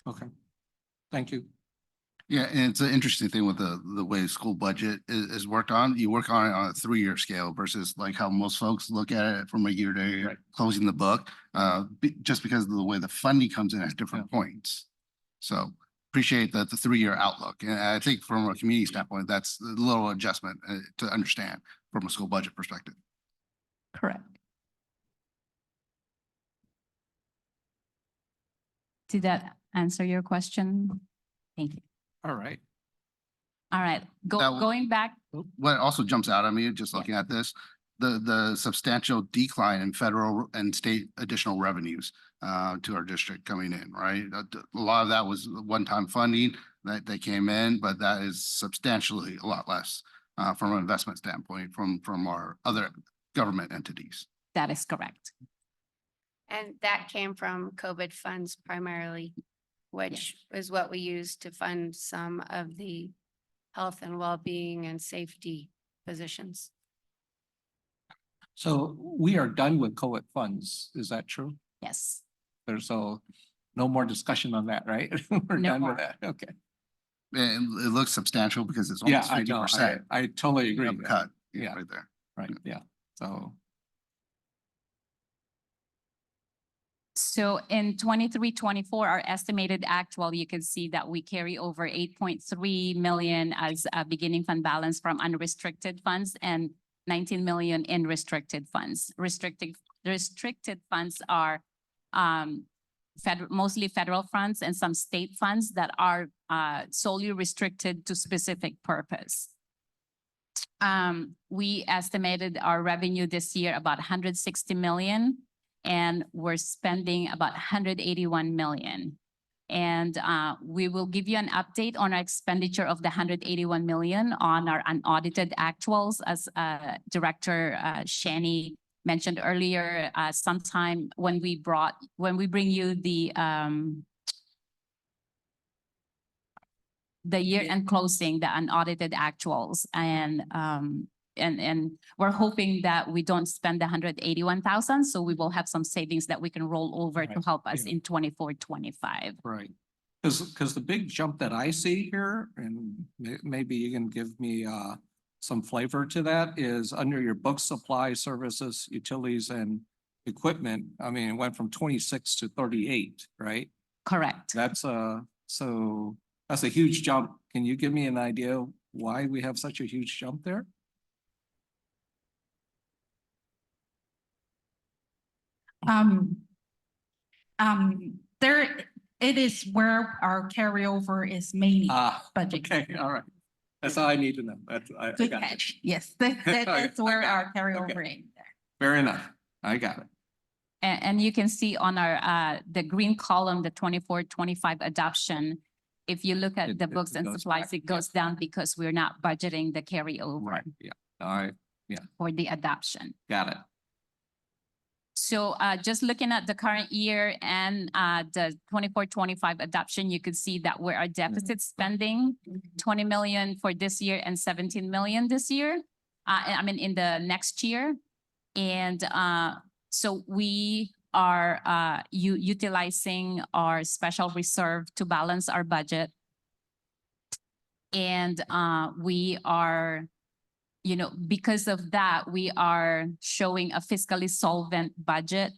Okay, thank you. Yeah, and it's an interesting thing with the way school budget is worked on. You work on it on a 3-year scale versus like how most folks look at it from a year to year, closing the book, just because of the way the funding comes in at different points. So appreciate the 3-year outlook. And I think from a community standpoint, that's a little adjustment to understand from a school budget perspective. Correct. Did that answer your question? Thank you. All right. All right, That- going back. What also jumps out at me, just looking at this, the substantial decline in federal and state additional revenues to our district coming in, right? A lot of that was one-time funding that they came in, but that is substantially a lot less from an investment standpoint from our other government entities. That is correct. And that came from COVID funds primarily, which is what we used to fund some of the health and well-being and safety positions. So we are done with COVID funds. Is that true? Yes. There's no more discussion on that, right? We're No done more. with that. Okay. And it looks substantial because it's Yeah, almost I 50%. know. I totally agree. Cut, Yeah. right there. Right, yeah. So, So in 23-24, our estimated actual, you can see that we carry over 8.3 million as a beginning fund balance from unrestricted funds and 19 million in restricted funds. Restricted funds are mostly federal funds and some state funds that are solely restricted to specific purpose. We estimated our revenue this year about 160 million, and we're spending about 181 million. And we will give you an update on our expenditure of the 181 million on our unaudited actuals, as Director Shani mentioned earlier, sometime when we bring you the year-end closing, the unaudited actuals, and we're hoping that we don't spend the 181,000, so we will have some savings that we can roll over to Right, help us yeah. in 24-25. right. Because the big jump that I see here, and maybe you can give me some flavor to that, is under your book, supply, services, utilities, and equipment. I mean, it went from 26 to 38, right? Correct. That's that's a huge jump. Can you give me an idea why we have such a huge jump there? There, it is where our carryover is mainly budget. Okay, all right. That's all I need to know. I Good got it. catch. Yes, that's where our carryover is there. Fair enough. I got it. And you can see on our the green column, the 24-25 adoption. If you look at the books and goes supplies, back, it goes down because we're not budgeting the carryover Right, yeah. All right, for the adoption. got it. So just looking at the current year and the 24-25 adoption, you could see that we're our deficit spending 20 million for this year and 17 million this year. I mean, in the next year. And so we are utilizing our special reserve to balance our budget. And we are, you know, because of that, we are showing a fiscally solvent budget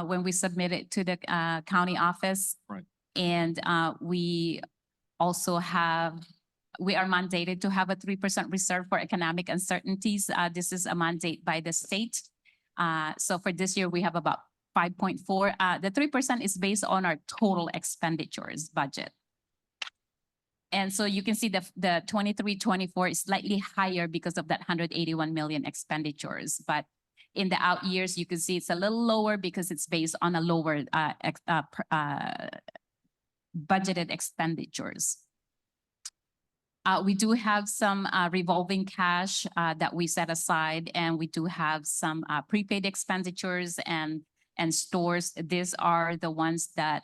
when we submit it to the county office. Right. And we also we are mandated to have a 3% reserve for economic uncertainties. This is a mandate by the state. So for this year, we have about 5.4. The 3% is based on our total expenditures budget. And so you can see the 23-24 is slightly higher because of that 181 million expenditures. But in the out years, you can see it's a little lower because it's based on a lower budgeted expenditures. We do have some revolving cash that we set aside, and we do have some prepaid expenditures and stores. These are the ones that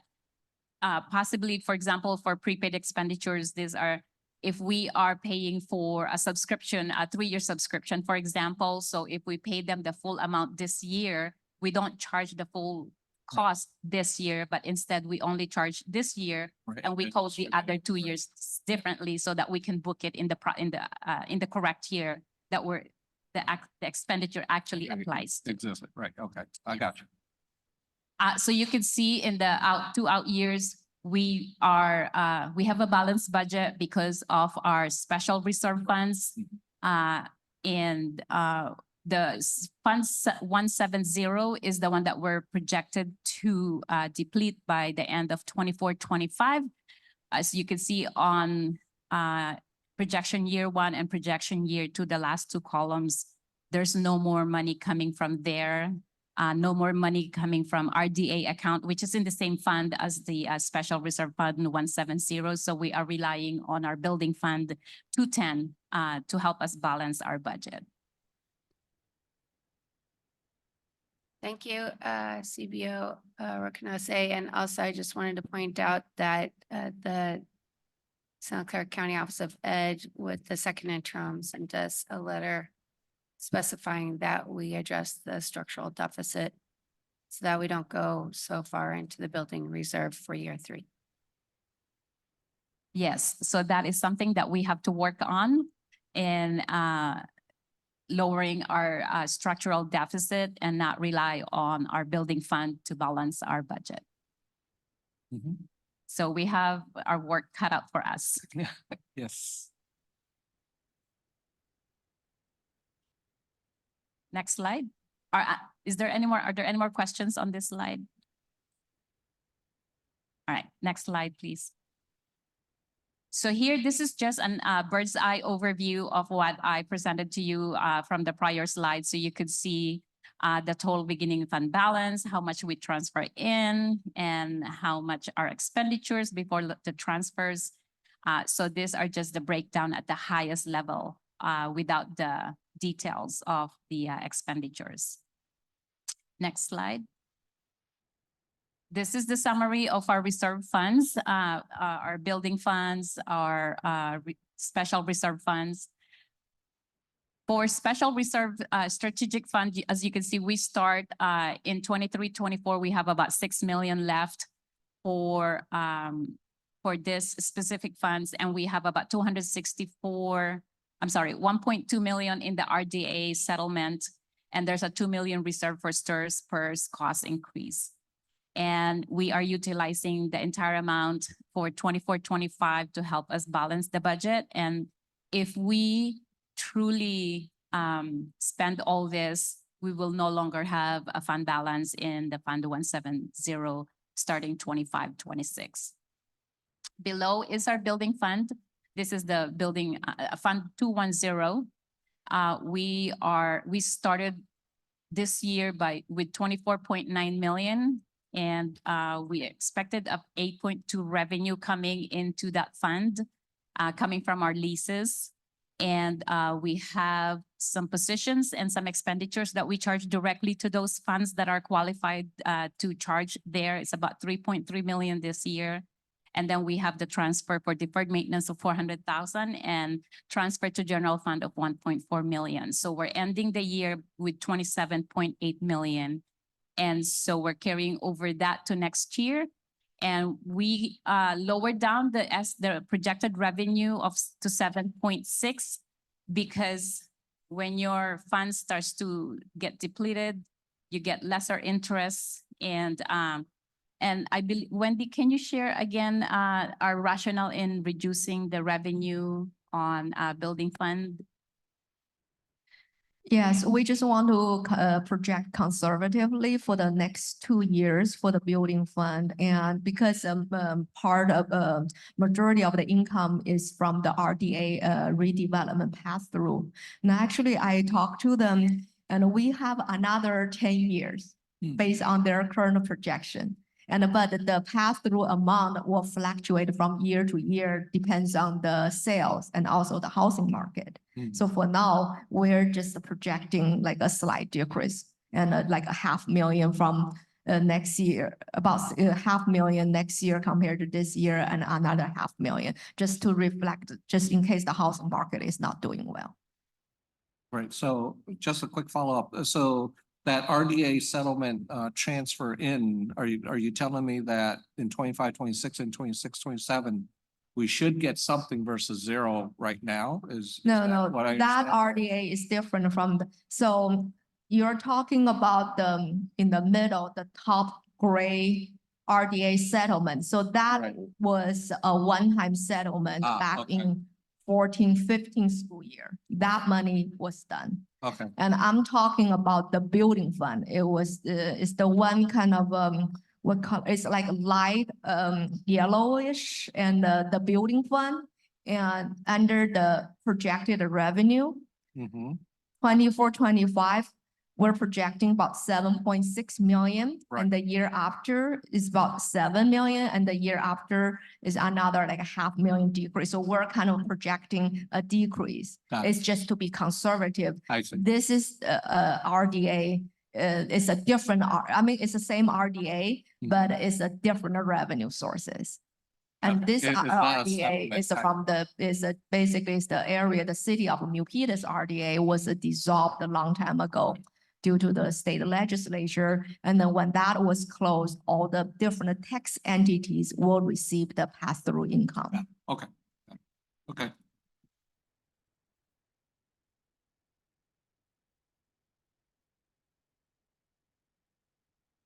possibly, for example, for prepaid expenditures, these are if we are paying for a subscription, a 3-year subscription, for example. So if we pay them the full amount this year, we don't charge the full cost this year, but instead we only charge this year, Right. and we code the other 2 years differently so that we can book it in the correct year that the expenditure actually applies to. Existed, right, okay, I got you. So you can see in the two out years, we have a balanced budget because of our special reserve funds. And the funds 170 is the one that we're projected to deplete by the end of 24-25. As you can see on projection year 1 and projection year 2, the last 2 columns, there's no more money coming from there. No more money coming from RDA account, which is in the same fund as the Special Reserve Fund 170. So we are relying on our building fund 210 to help us balance our budget. Thank you, CBO Rocanose. And also, I just wanted to point out that the Santa Clara County Office of Ed with the second interim sent us a letter specifying that we address the structural deficit so that we don't go so far into the building reserve for year 3. Yes, so that is something that we have to work on in lowering our structural deficit and not rely on our building fund to balance our budget. Mhm. So we have our work cut out for us. Yes. Next slide. Are there any more questions on this slide? All right, next slide, please. So here, this is just an bird's eye overview of what I presented to you from the prior slide. So you could see the total beginning fund balance, how much we transfer in, and how much our expenditures before the transfers. So these are just the breakdown at the highest level without the details of the expenditures. Next slide. This is the summary of our reserve funds, our building funds, our special reserve funds. For special reserve strategic fund, as you can see, we start in 23-24, we have about 6 million left for this specific funds, and we have about 1.2 million in the RDA settlement, and there's a 2 million reserve for STIRS PERS cost increase. And we are utilizing the entire amount for 24-25 to help us balance the budget. And if we truly spend all this, we will no longer have a fund balance in the Fund 170 starting 25-26. Below is our building fund. This is the building Fund 210. We started this year with 24.9 million. And we expected 8.2 revenue coming into that fund, coming from our leases. And we have some positions and some expenditures that we charge directly to those funds that are qualified to charge there. It's about 3.3 million this year. And then we have the transfer for deferred maintenance of 400,000 and transfer to general fund of 1.4 million. So we're ending the year with 27.8 million. And so we're carrying over that to next year. And we lowered down the projected revenue to 7.6 because when your fund starts to get depleted, you get lesser interest. And I believe, Wendy, can you share again our rationale in reducing the revenue on building fund? Yes, we just want to project conservatively for the next 2 years for the building fund. And because part of majority of the income is from the RDA redevelopment pass-through. And actually, I talked to them and we have another 10 years based on their current projection. But the pass-through amount will fluctuate from year to year, depends on the sales and also the housing market. So for now, we're just projecting like a slight decrease and like 500,000 from next year, about 500,000 next year compared to this year, and another 500,000, just to reflect, just in case the housing market is not doing well. Right, so just a quick follow-up. So that RDA settlement transfer in, are you telling me that in 25, 26 and 26, 27, we should get something versus zero right now? No, what I that understand? RDA is different from so you're talking about in the middle, the top gray RDA settlement. So that Right. was a one-time settlement back okay. in 14-15 school year. That money was done. Okay, And I'm talking about the building fund. It's the one kind of it's like light yellowish, and the building fund, and under the projected revenue, 24-25, we're projecting about 7.6 million. Right. And the year after is about 7 million, and the year after is another like 500,000 decrease. So we're kind of projecting a decrease. Got it. It's just to be conservative. I see. This is RDA. It's a different, it's the same RDA, but it's a different revenue sources. And Okay. this It's not a RDA settlement is type. from basically it's the area, the city of Milpitas RDA was dissolved a long time ago. due to the state legislature. And then when that was closed, all the different tax entities will receive the pass-through income. Okay. Okay.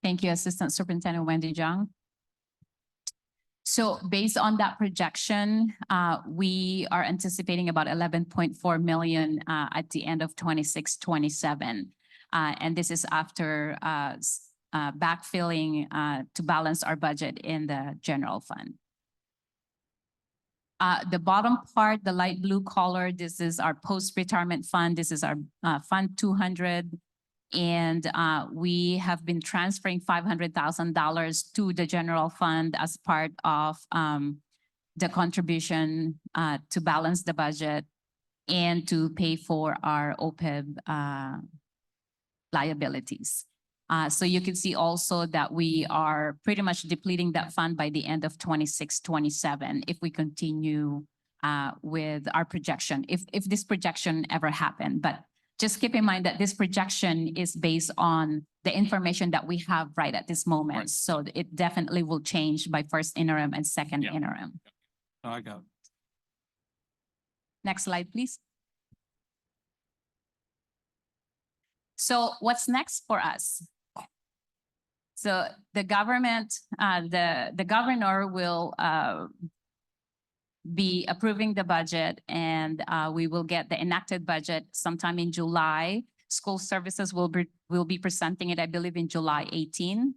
Thank you, Assistant Superintendent Wendy Zhang. So based on that projection, we are anticipating about 11.4 million at the end of 26-27. And this is after backfilling to balance our budget in the general fund. The bottom part, the light blue color, this is our post-retirement fund. This is our Fund 200. And we have been transferring $500,000 to the general fund as part of the contribution to balance the budget and to pay for our OPEB liabilities. So you can see also that we are pretty much depleting that fund by the end of 26-27 if we continue with our projection, if this projection ever happened. But just keep in mind that this projection is based on the information that we have right at this moment. Right. So it definitely will change by first interim and second Yeah. interim. Oh, I got it. Next slide, please. So what's next for us? So the government, the governor will be approving the budget, and we will get the enacted budget sometime in July. School services will be presenting it, I believe, in July 18.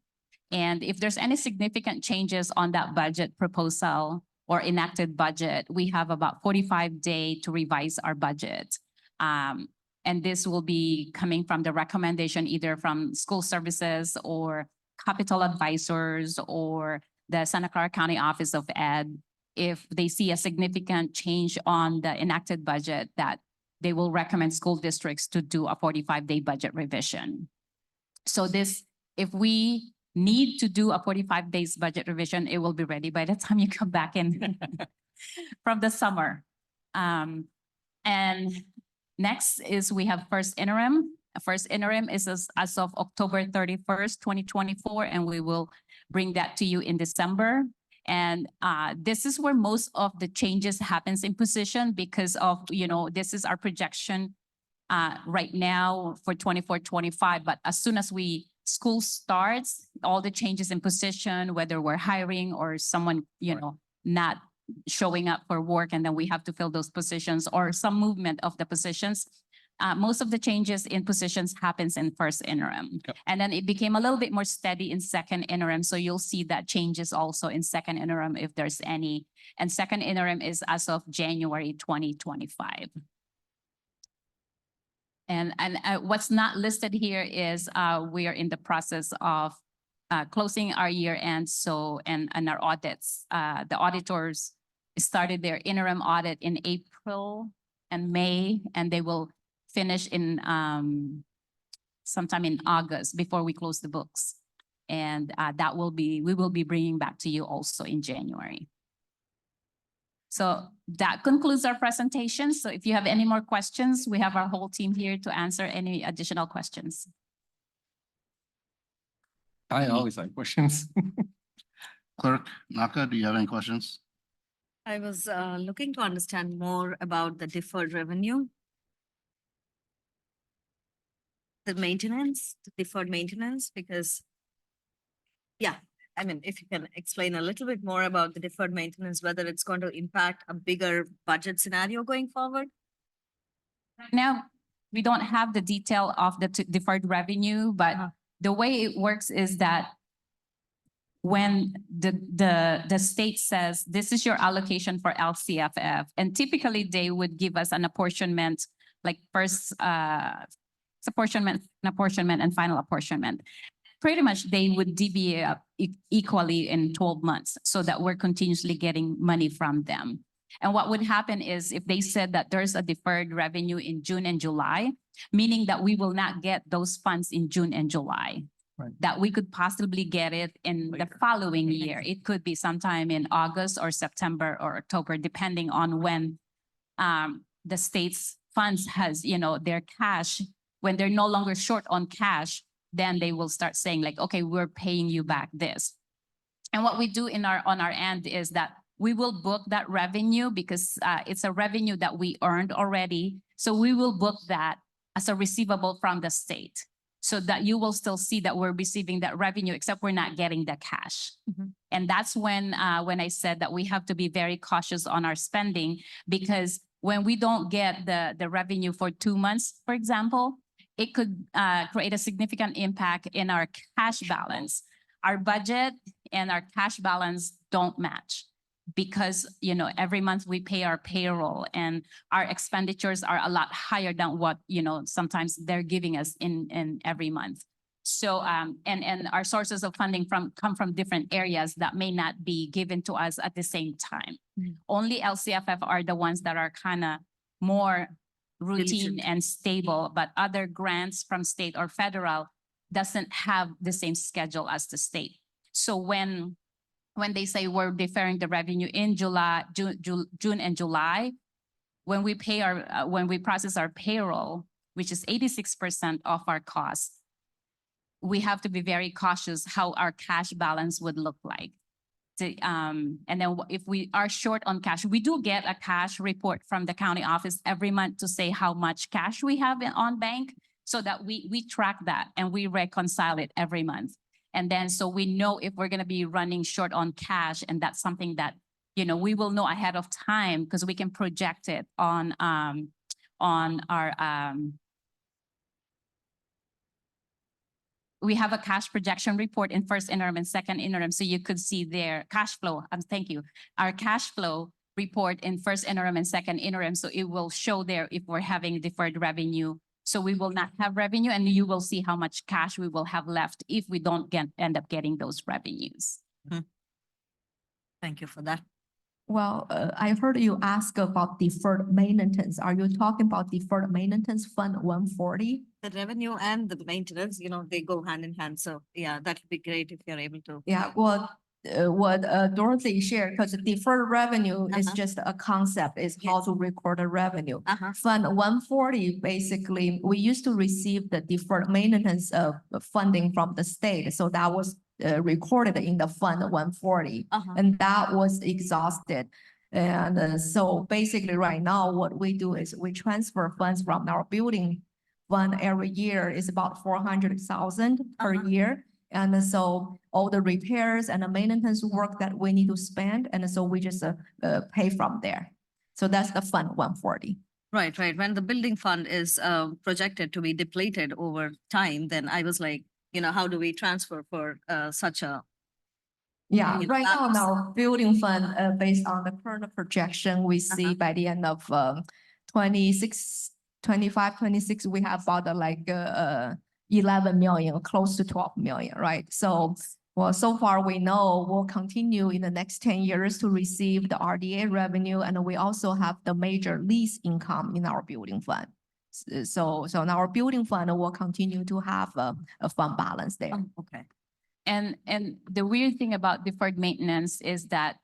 And if there's any significant changes on that budget proposal or enacted budget, we have about 45 days to revise our budget. And this will be coming from the recommendation either from school services or capital advisors or the Santa Clara County Office of Ed. If they see a significant change on the enacted budget, that they will recommend school districts to do a 45-day budget revision. So this, if we need to do a 45 days budget revision, it will be ready by the time you come back in from the summer. And next is we have first interim. First interim is as of October 31st, 2024, and we will bring that to you in December. And this is where most of the changes happens in position because of, this is our projection right now for 24-25. But as soon as school starts, all the changes in position, whether we're hiring or someone, not showing up for work, and then we have to fill those positions or some movement of the positions. Most of the changes in positions happens in first interim. Yep. And then it became a little bit more steady in second interim. So you'll see that changes also in second interim if there's any. And second interim is as of January 2025. And what's not listed here is we are in the process of closing our year end. So, and our audits, the auditors started their interim audit in April and May, and they will finish in sometime in August before we close the books. And we will be bringing back to you also in January. So that concludes our presentation. So if you have any more questions, we have our whole team here to answer any additional questions. I always like questions. Clerk Naka, do you have any questions? I was looking to understand more about the deferred revenue. The maintenance, the deferred maintenance, because, yeah, I mean, if you can explain a little bit more about the deferred maintenance, whether it's going to impact a bigger budget scenario going forward? Now, we don't have the detail of the deferred revenue, but the way it works is that when the state says, this is your allocation for LCFF, and typically they would give us an apportionment, like first apportionment, and final apportionment. Pretty much they would deviate up equally in 12 months so that we're continuously getting money from them. And what would happen is if they said that there's a deferred revenue in June and July, meaning that we will not get those funds in June and July, Right. that we could possibly get it in the following year. It could be sometime in August or September or October, depending on when the state's funds has, their cash when they're no longer short on cash, then they will start saying like, okay, we're paying you back this. And what we do on our end is that we will book that revenue because it's a revenue that we earned already. So we will book that as a receivable from the state so that you will still see that we're receiving that revenue, except we're not getting the cash. And that's when I said that we have to be very cautious on our spending, because when we don't get the revenue for 2 months, for example, it could create a significant impact in our cash balance. Our budget and our cash balance don't match because, you know, every month we pay our payroll and our expenditures are a lot higher than what, you know, sometimes they're giving us in every month. So, and our sources of funding come from different areas that may not be given to us at the same time. Only LCFF are the ones that are kind of more routine Diligent. and stable, but other grants from state or federal doesn't have the same schedule as the state. So when they say we're deferring the revenue in June and July, when we pay when we process our payroll, which is 86% of our costs, we have to be very cautious how our cash balance would look like. And then if we are short on cash, we do get a cash report from the county office every month to say how much cash we have on bank, so that we track that and we reconcile it every month. And then so we know if we're going to be running short on cash, and that's something that, you know, we will know ahead of time because we can project it on our we have a cash projection report in first interim and second interim. So you could see their cash flow. Thank you. Our cash flow report in first interim and second interim. So it will show there if we're having deferred revenue. So we will not have revenue, and you will see how much cash we will have left if we don't end up getting those revenues. Thank you for that. Well, I heard you ask about deferred maintenance. Are you talking about deferred maintenance fund 140? The revenue and the maintenance, you know, they go hand in hand. So yeah, that would be great if you're able to. Yeah, well, what Dorothy shared, because deferred revenue is just a concept, is how to record the revenue. Fund 140, basically, we used to receive the deferred maintenance of funding from the state. So that was recorded in the fund 140, and that was exhausted. And so basically right now, what we do is we transfer funds from our building fund every year is about 400,000 per year. And so all the repairs and the maintenance work that we need to spend, and so we just pay from there. So that's the fund 140. Right, right. When the building fund is projected to be depleted over time, then I was like, you know, how do we transfer for such a? Yeah, You know, right now in that's- our building fund, based on the current projection, we see by the end of 25, 26, we have about like 11 million, close to 12 million, right? So, well, so far we know we'll continue in the next 10 years to receive the RDA revenue, and we also have the major lease income in our building fund. So in our building fund, we'll continue to have a fund balance there. Okay. And the weird thing about deferred maintenance is that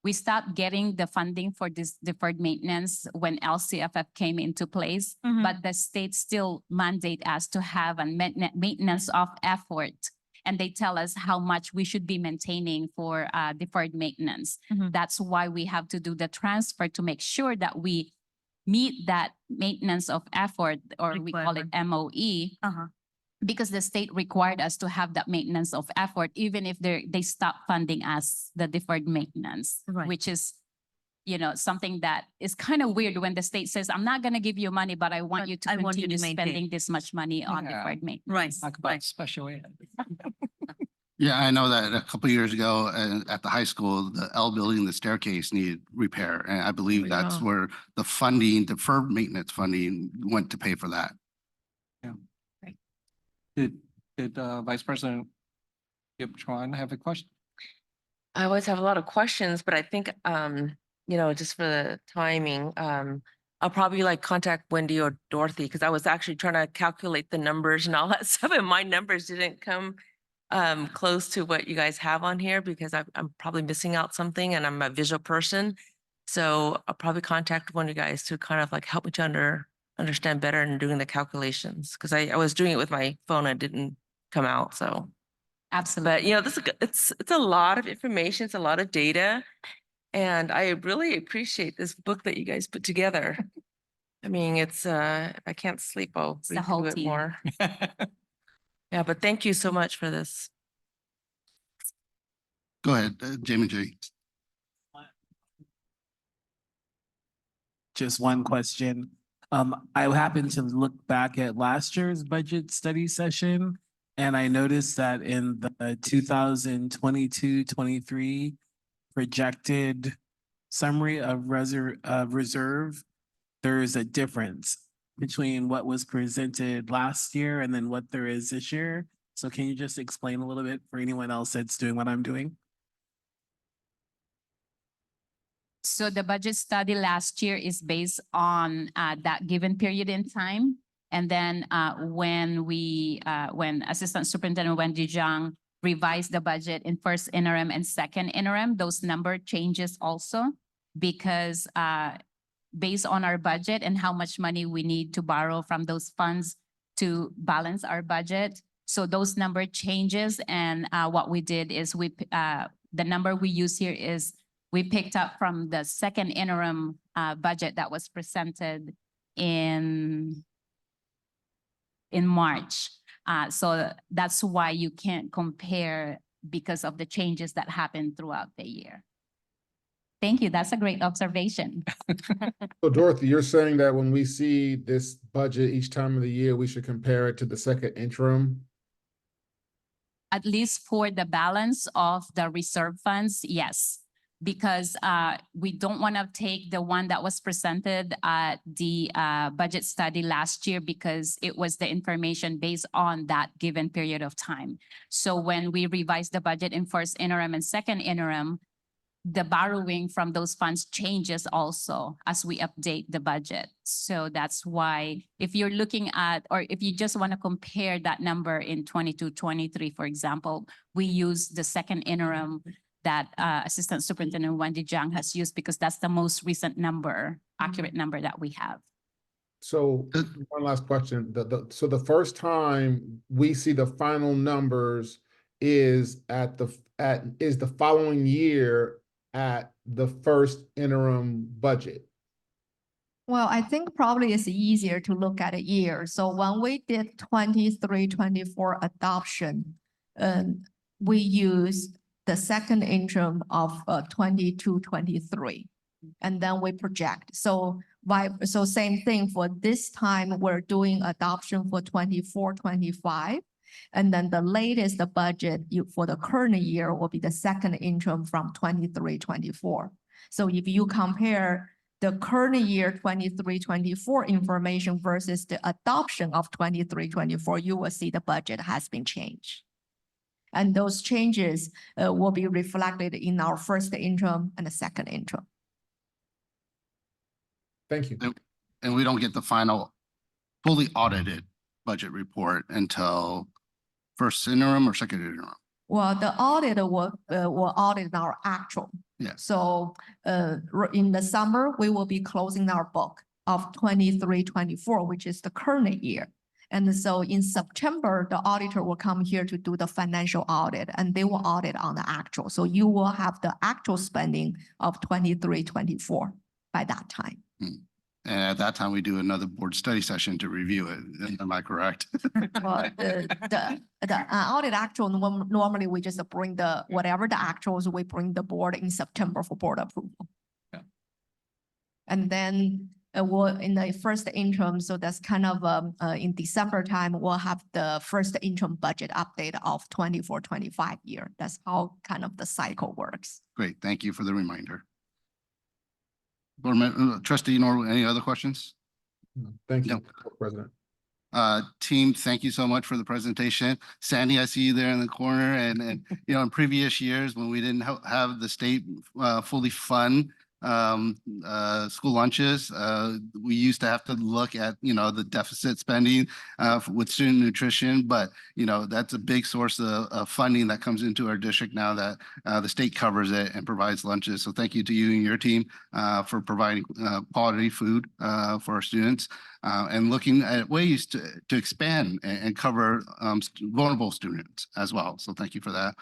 we stopped getting the funding for this deferred maintenance when LCFF came into place, but the state still mandate us to have a maintenance of effort. And they tell us how much we should be maintaining for deferred maintenance. That's why we have to do the transfer to make sure that we meet that maintenance of effort, or we call it MOE, because the state required us to have that maintenance of effort, even if they stop funding us the deferred maintenance, which is, you know, something that is kind of weird when the state says, I'm not going to give you money, but I want you to continue spending this much money on deferred maintenance. Right. Talk about special ed. Yeah, I know that a couple of years ago at the high school, the L building, the staircase needed repair. And I believe that's where the funding, deferred maintenance funding went to pay for that. Did Vice President Yip Chuan have a question? I always have a lot of questions, but I think, you know, just for the timing, I'll probably like contact Wendy or Dorothy, because I was actually trying to calculate the numbers and all that stuff, and my numbers didn't come close to what you guys have on here, because I'm probably missing out something, and I'm a visual person. So I'll probably contact one of you guys to kind of like help me to understand better in doing the calculations, because I was doing it with my phone and it didn't come out, so. Absolutely. But you know, this is, it's a lot of information, it's a lot of data. And I really appreciate this book that you guys put together. I mean, it's if I can't sleep, I'll the read whole through it team. more. Yeah, but thank you so much for this. Go ahead, Jamie J. Just one question. I happened to look back at last year's budget study session, and I noticed that in the 2022-23 projected summary of reserve, there is a difference between what was presented last year and then what there is this year. So can you just explain a little bit for anyone else that's doing what I'm doing? So the budget study last year is based on that given period in time. And then when Assistant Superintendent Wendy Zhang revised the budget in first interim and second interim, those number changes also because based on our budget and how much money we need to borrow from those funds to balance our budget. So those number changes, and what we did is the number we use here is we picked up from the second interim budget that was presented in March. So that's why you can't compare because of the changes that happened throughout the year. Thank you. That's a great observation. So Dorothy, you're saying that when we see this budget each time of the year, we should compare it to the second interim? At least for the balance of the reserve funds, yes. Because we don't want to take the one that was presented at the budget study last year because it was the information based on that given period of time. So when we revised the budget in first interim and second interim, the borrowing from those funds changes also as we update the budget. So that's why if you're looking at, or if you just want to compare that number in 22-23, for example, we use the second interim that Assistant Superintendent Wendy Zhang has used because that's the most recent number, accurate number that we have. So one last question. So the first time we see the final numbers is is the following year at the first interim budget. Well, I think probably it's easier to look at a year. So when we did 23-24 adoption, we used the second interim of 22-23, and then we project. So same thing for this time, we're doing adoption for 24-25. And then the latest budget for the current year will be the second interim from 23-24. So if you compare the current year 23-24 information versus the adoption of 23-24, you will see the budget has been changed. And those changes will be reflected in our first interim and the second interim. Thank you. And we don't get the final fully audited budget report until first interim or second interim. Well, the audit will audit our actual. Yeah. So in the summer, we will be closing our book of 23-24, which is the current year. And so in September, the auditor will come here to do the financial audit, and they will audit on the actual. So you will have the actual spending of 23-24 by that time. And at that time, we do another board study session to review it. Am I correct? Well, the audit actual, normally we just bring whatever the actuals, we bring the board in September for board approval. Yeah. And then in the first interim, so that's kind of in December time, we'll have the first interim budget update of 24-25 year. That's how kind of the cycle works. Great. Thank you for the reminder. Trustee Norwood, any other questions? Thank you, No. President. Team, thank you so much for the presentation. Sandy, I see you there in the corner, and you know, in previous years when we didn't have the state fully fund school lunches. We used to have to look at, the deficit spending with student nutrition, but, that's a big source of funding that comes into our district now that the state covers it and provides lunches. So thank you to you and your team for providing quality food for our students and looking at ways to expand and cover vulnerable students as well. So thank you for that.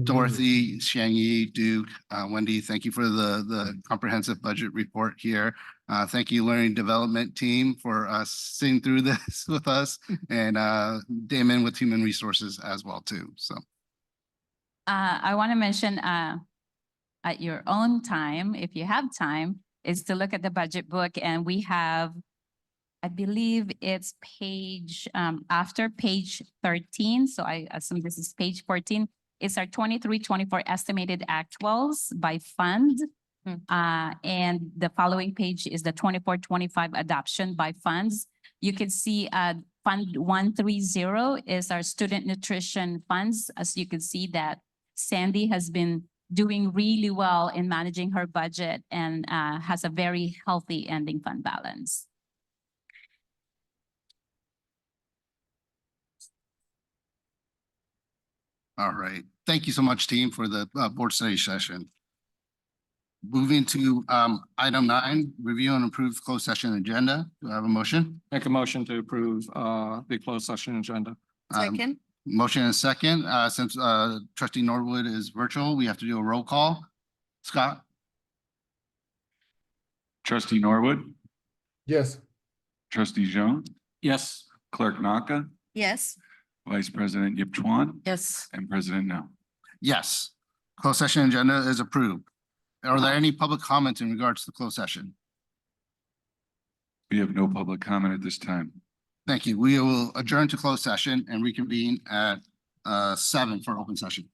Dorothy, Shang-Yi, Duke, Wendy, thank you for the comprehensive budget report here. Thank you, Learning Development Team, for sitting through this with us, and Damon with Human Resources as well too. So I want to mention at your own time, if you have time, is to look at the budget book, and we have, I believe it's page after page 13. So I assume this is page 14. It's our 23-24 estimated actuals by fund. And the following page is the 24-25 adoption by funds. You can see Fund 130 is our student nutrition funds. As you can see that Sandy has been doing really well in managing her budget and has a very healthy ending fund balance. all right. Thank you so much, team, for the board study session. Moving to item 9, review and approve closed session agenda. Do I have a motion? Make a motion to approve the closed session agenda. Second, Motion and a second. Since trustee Norwood is virtual, we have to do a roll call. Scott? Trustee Norwood, Yes. trustee Zhang, Yes. clerk Naka, yes. vice president Yip Chuan, Yes. and president No. Yes. Closed session agenda is approved. Are there any public comments in regards to the closed session? We have no public comment at this time. Thank you. We will adjourn to closed session and reconvene at 7 for open session.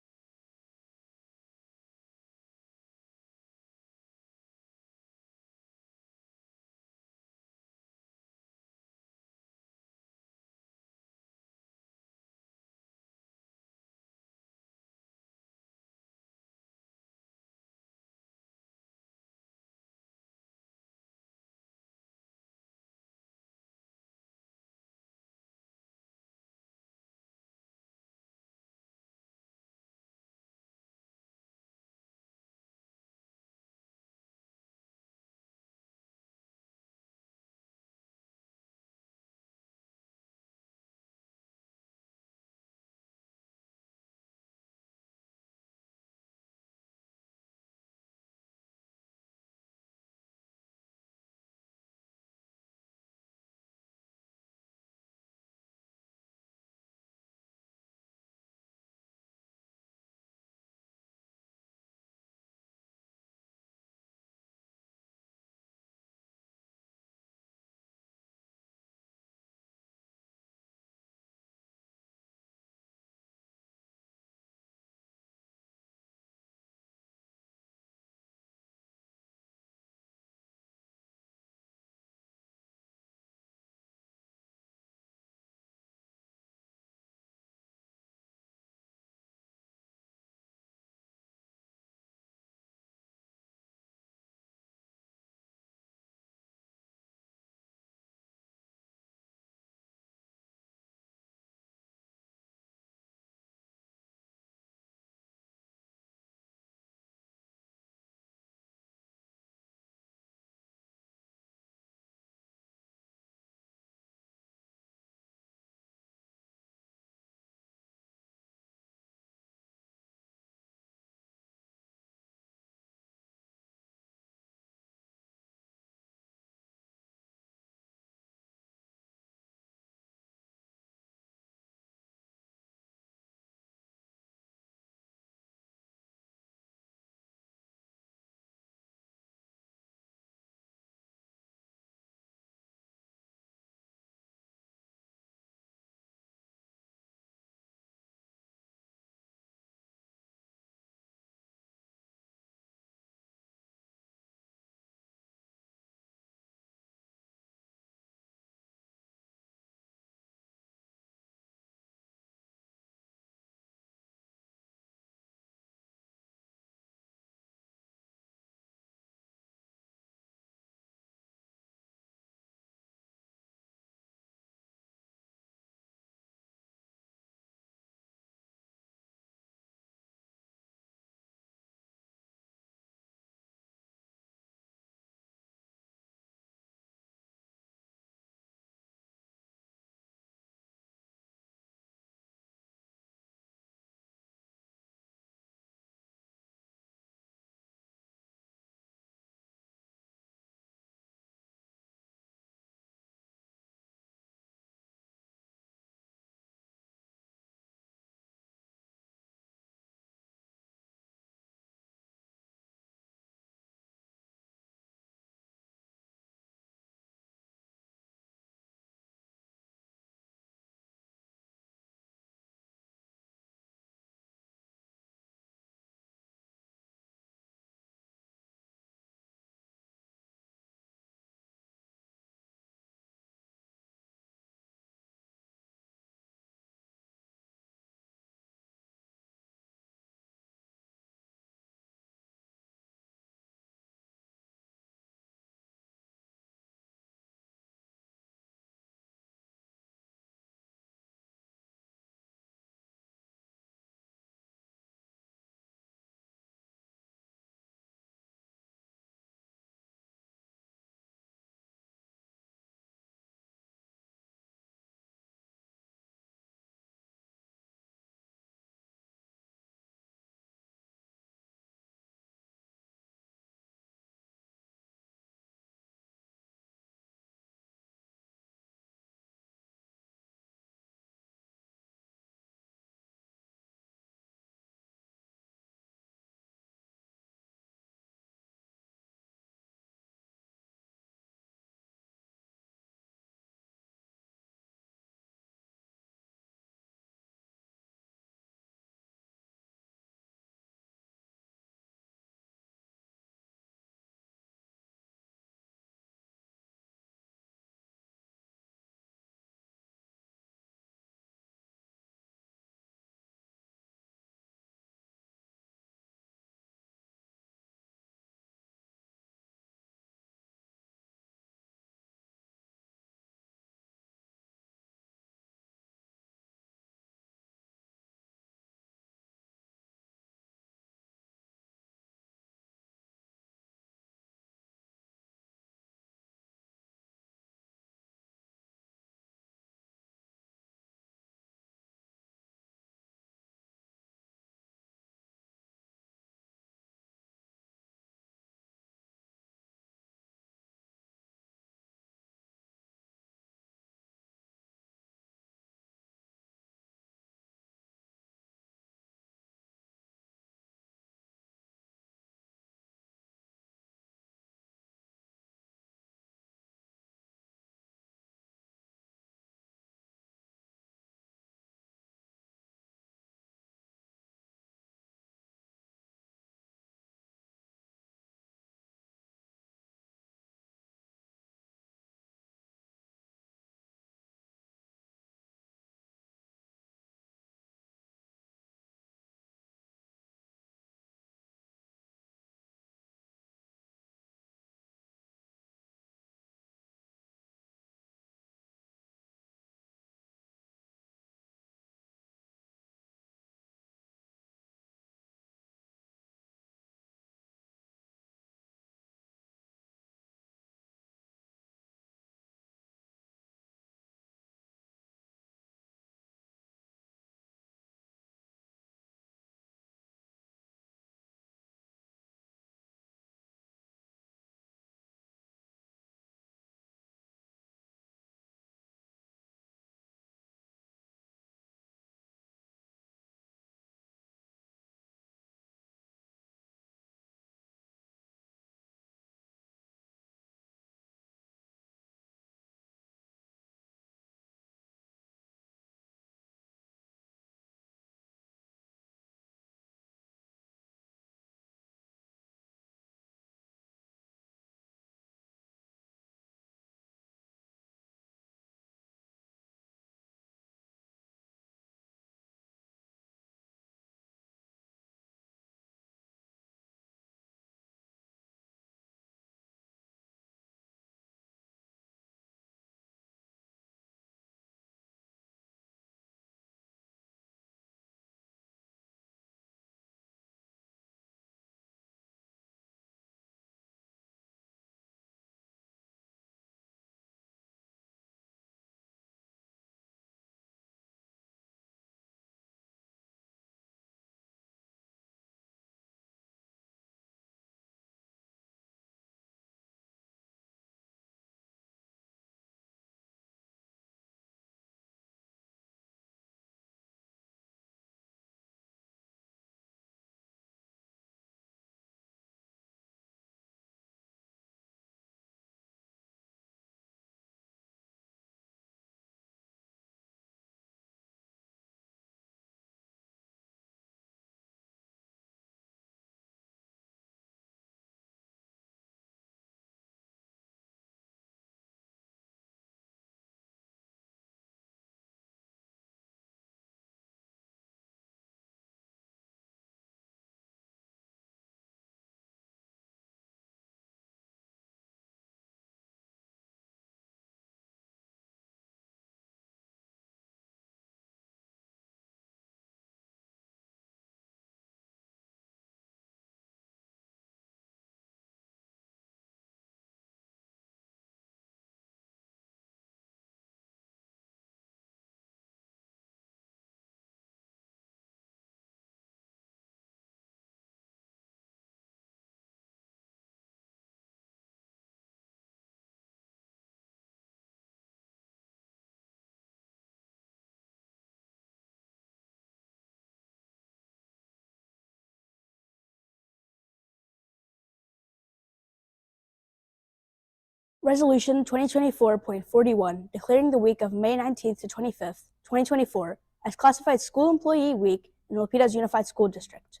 Resolution 2024.41, declaring the week of May 19th to 25th, 2024 as Classified School Employee Week in Milpitas Unified School District.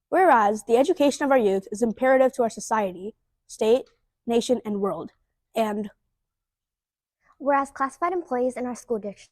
Whereas the education of our youth is imperative to our society, state, nation, and world. And whereas classified employees in our school district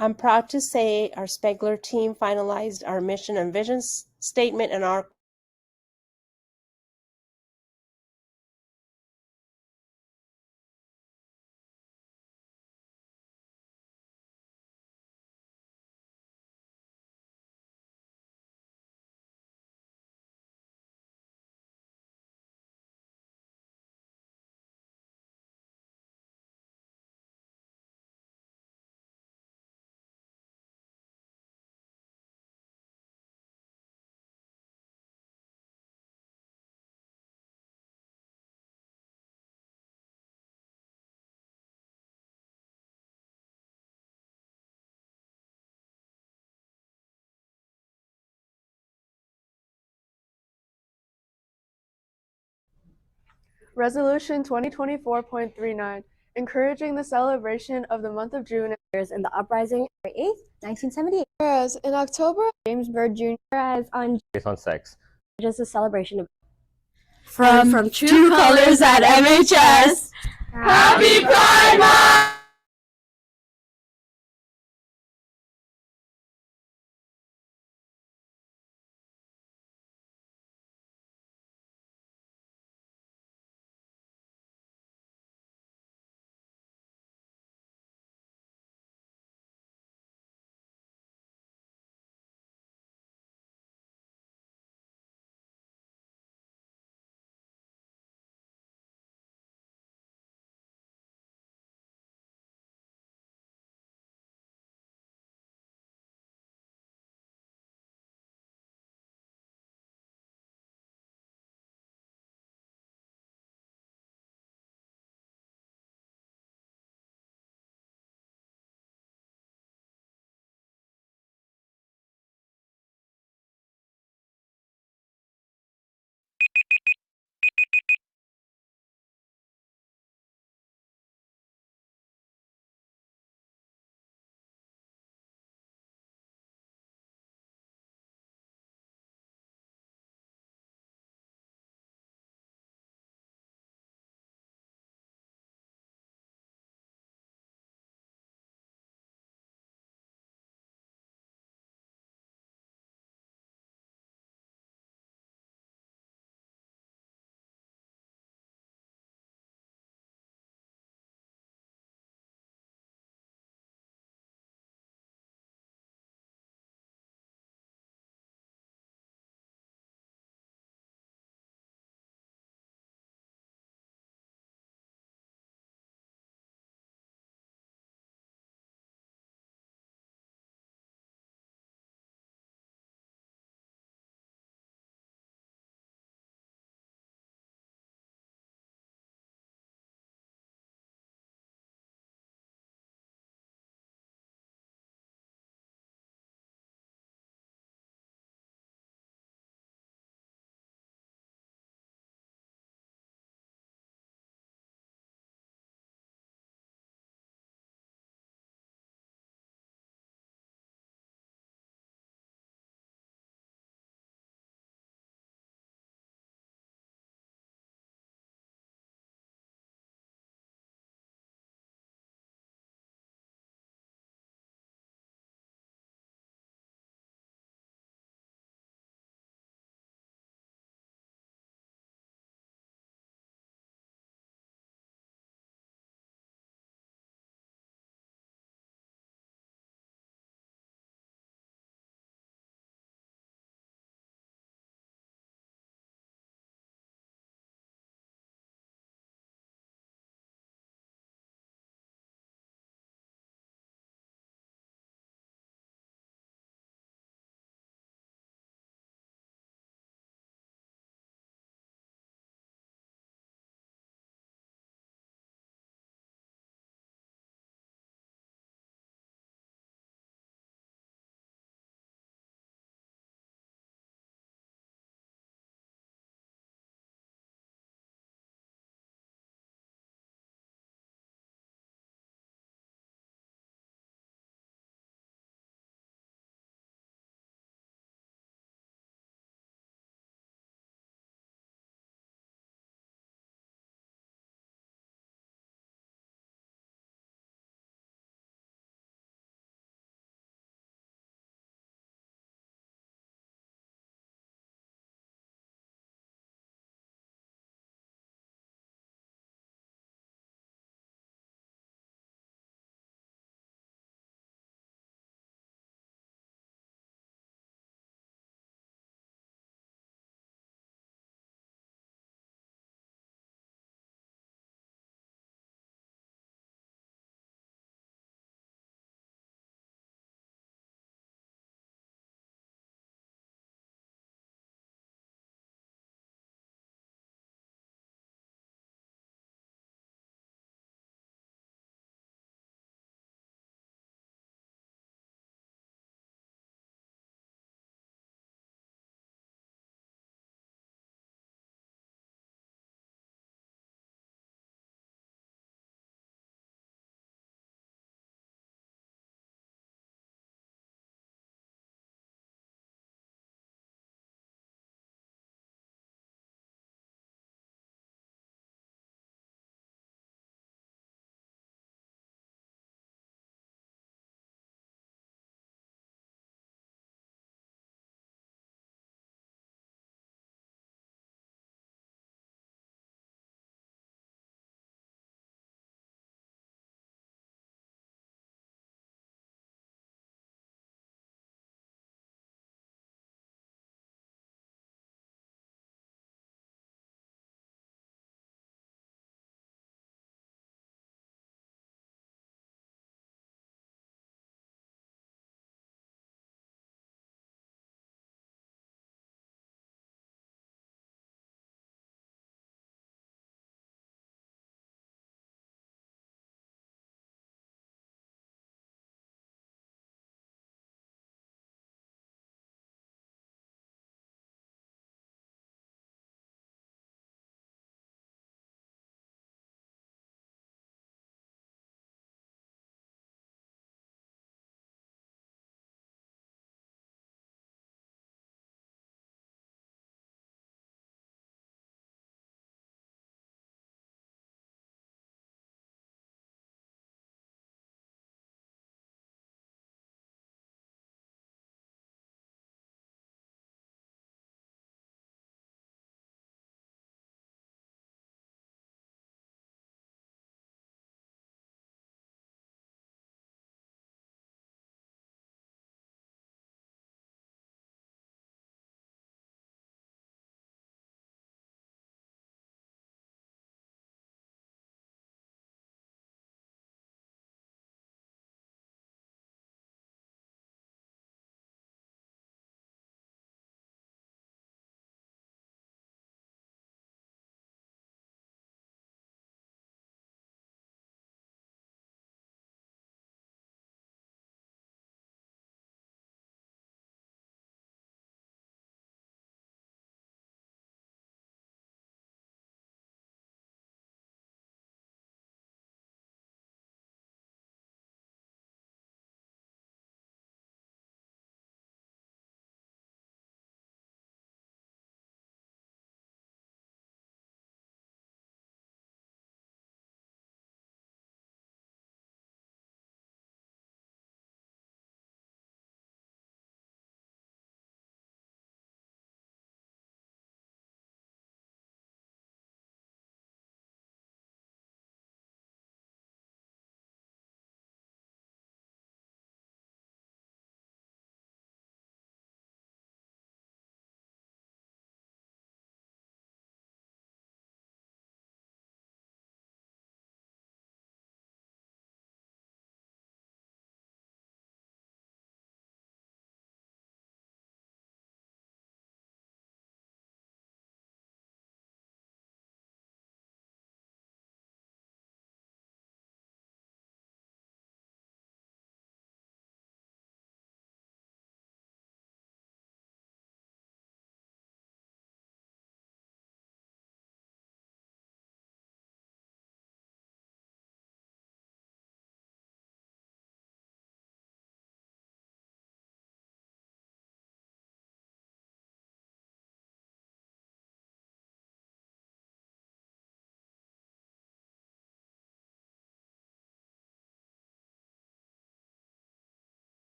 I'm proud to say our Spegler team finalized our mission and vision statement and our Resolution 2024.39, encouraging the celebration of the month of June in the uprising of 8th, 1978. Whereas in October, James Byrd Jr. Whereas on on 6. just a celebration of From True Colors at MHS, Happy Pride Month!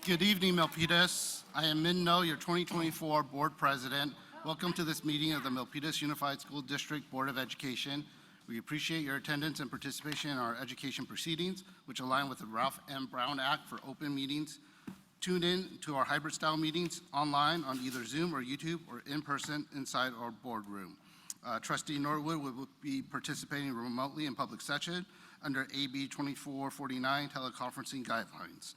Good evening, Milpitas. I am Min No, your 2024 Board President. Welcome to this meeting of the Milpitas Unified School District Board of Education. We appreciate your attendance and participation in our education proceedings, which align with the Ralph M. Brown Act for open meetings. Tune in to our hybrid style meetings online on either Zoom or YouTube or in person inside our boardroom. Trustee Norwood will be participating remotely in public session under AB 2449 teleconferencing guidelines.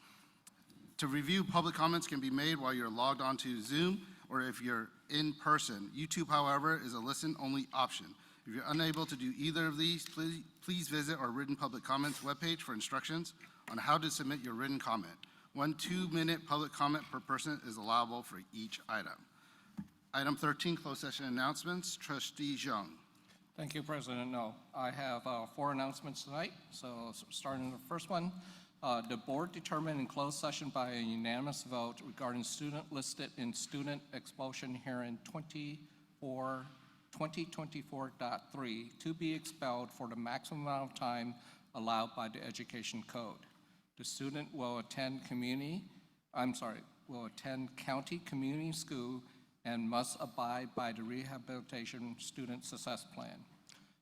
To review, public comments can be made while you're logged onto Zoom or if you're in person. YouTube, however, is a listen-only option. If you're unable to do either of these, please visit our written public comments webpage for instructions on how to submit your written comment. 1 2-minute public comment per person is allowable for each item. Item 13, closed session announcements. Trustee Zhang. Thank you, President No. I have 4 announcements tonight. So starting with the first one, the board determined in closed session by a unanimous vote regarding student listed in student expulsion hearing 2024.3 to be expelled for the maximum amount of time allowed by the Education Code. The student will attend county community school and must abide by the Rehabilitation Student Success Plan.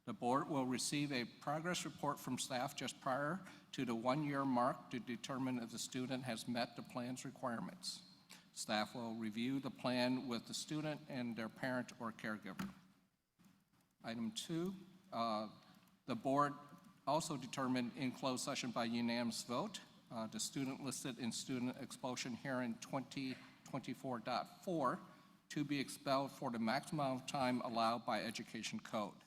The board will receive a progress report from staff just prior to the 1-year mark to determine if the student has met the plan's requirements. Staff will review the plan with the student and their parent or caregiver. Item 2, the board also determined in closed session by unanimous vote, the student listed in student expulsion hearing 2024.4 to be expelled for the maximum amount of time allowed by Education Code.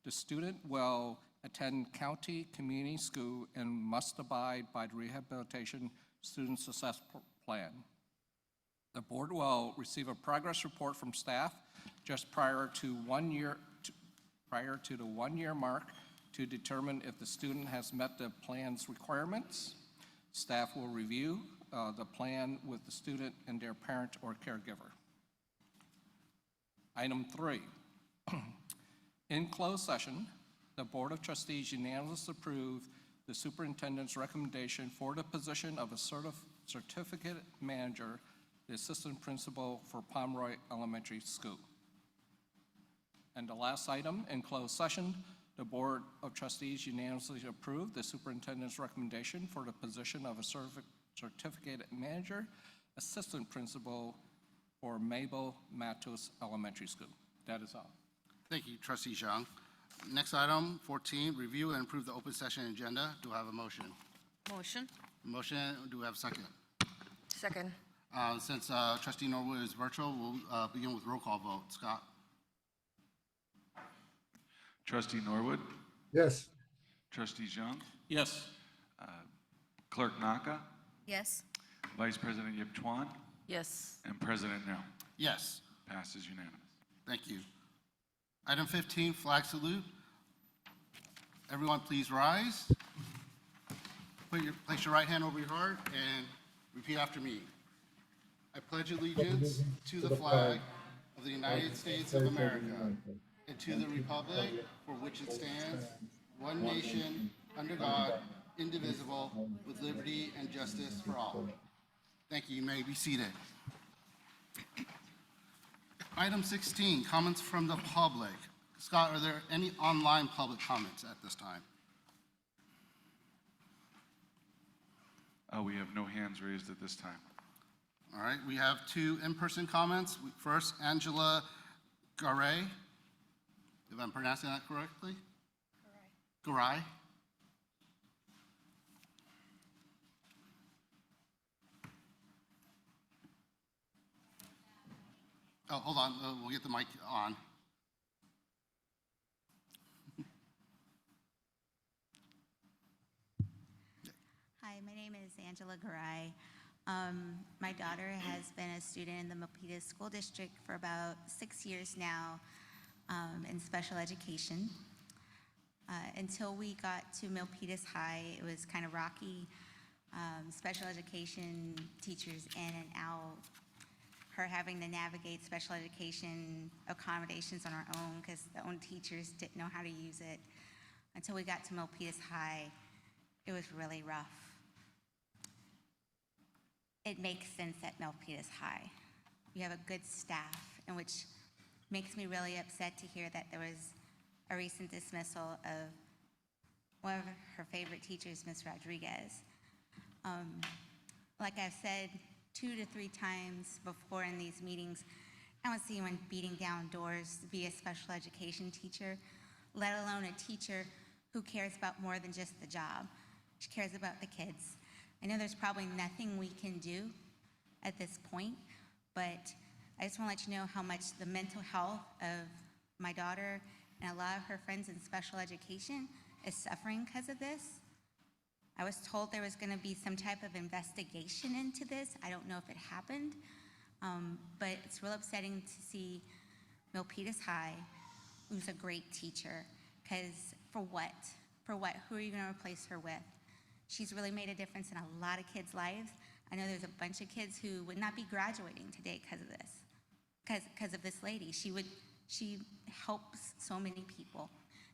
The student will attend county community school and must abide by the Rehabilitation Student Success Plan. The board will receive a progress report from staff just prior to the 1-year mark to determine if the student has met the plan's requirements. Staff will review the plan with the student and their parent or caregiver. Item 3. In closed session, the Board of Trustees unanimously approved the superintendent's recommendation for the position of a certificate manager, the assistant principal for Pomeroy Elementary School. And the last item, in closed session, the Board of Trustees unanimously approved the superintendent's recommendation for the position of a certificate manager, assistant principal for Mabel Matos Elementary School. That is all. Thank you, Trustee Zhang. Next item, 14, review and approve the open session agenda. Do I have a motion? Motion. Motion, do we have a second? Second. Since Trustee Norwood is virtual, we'll begin with roll call vote. Scott? Trustee Norwood, Yes. Trustee Zhang, Yes. Clerk Naka, Yes. Vice President Yip Tuan, Yes. and President No. Yes. Passes unanimous. Thank you. Item 15, flag salute. Everyone please rise. Place your right hand over your heart and repeat after me. I pledge allegiance to the flag of the United States of America and to the republic for which it stands, one nation, under God, indivisible, with liberty and justice for all. Thank you. You may be seated. Item 16, comments from the public. Scott, are there any online public comments at this time? We have no hands raised at this time. All right, we have 2 in-person comments. First, Angela Garay, if I'm pronouncing that correctly? Garay. Oh, hold on, we'll get the mic on. Hi, my name is Angela Garay. My daughter has been a student in the Milpitas School District for about 6 years now in special education. Until we got to Milpitas High, it was kind of rocky. Special education teachers in and out, her having to navigate special education accommodations on her own because the own teachers didn't know how to use it. Until we got to Milpitas High, it was really rough. it makes sense at Milpitas High. We have a good staff, and which makes me really upset to hear that there was a recent dismissal of one of her favorite teachers, Ms. Rodriguez. Like I've said 2 to 3 times before in these meetings, I don't see anyone beating down doors to be a special education teacher, let alone a teacher who cares about more than just the job. She cares about the kids. I know there's probably nothing we can do at this point, but I just want to let you know how much the mental health of my daughter and a lot of her friends in special education is suffering because of this. I was told there was going to be some type of investigation into this. I don't know if it happened, but it's real upsetting to see Milpitas High lose a great teacher, because for what? For what? Who are you going to replace her with? She's really made a difference in a lot of kids' lives. I know there's a bunch of kids who would not be graduating today because of this, because of this lady. She helps so many people,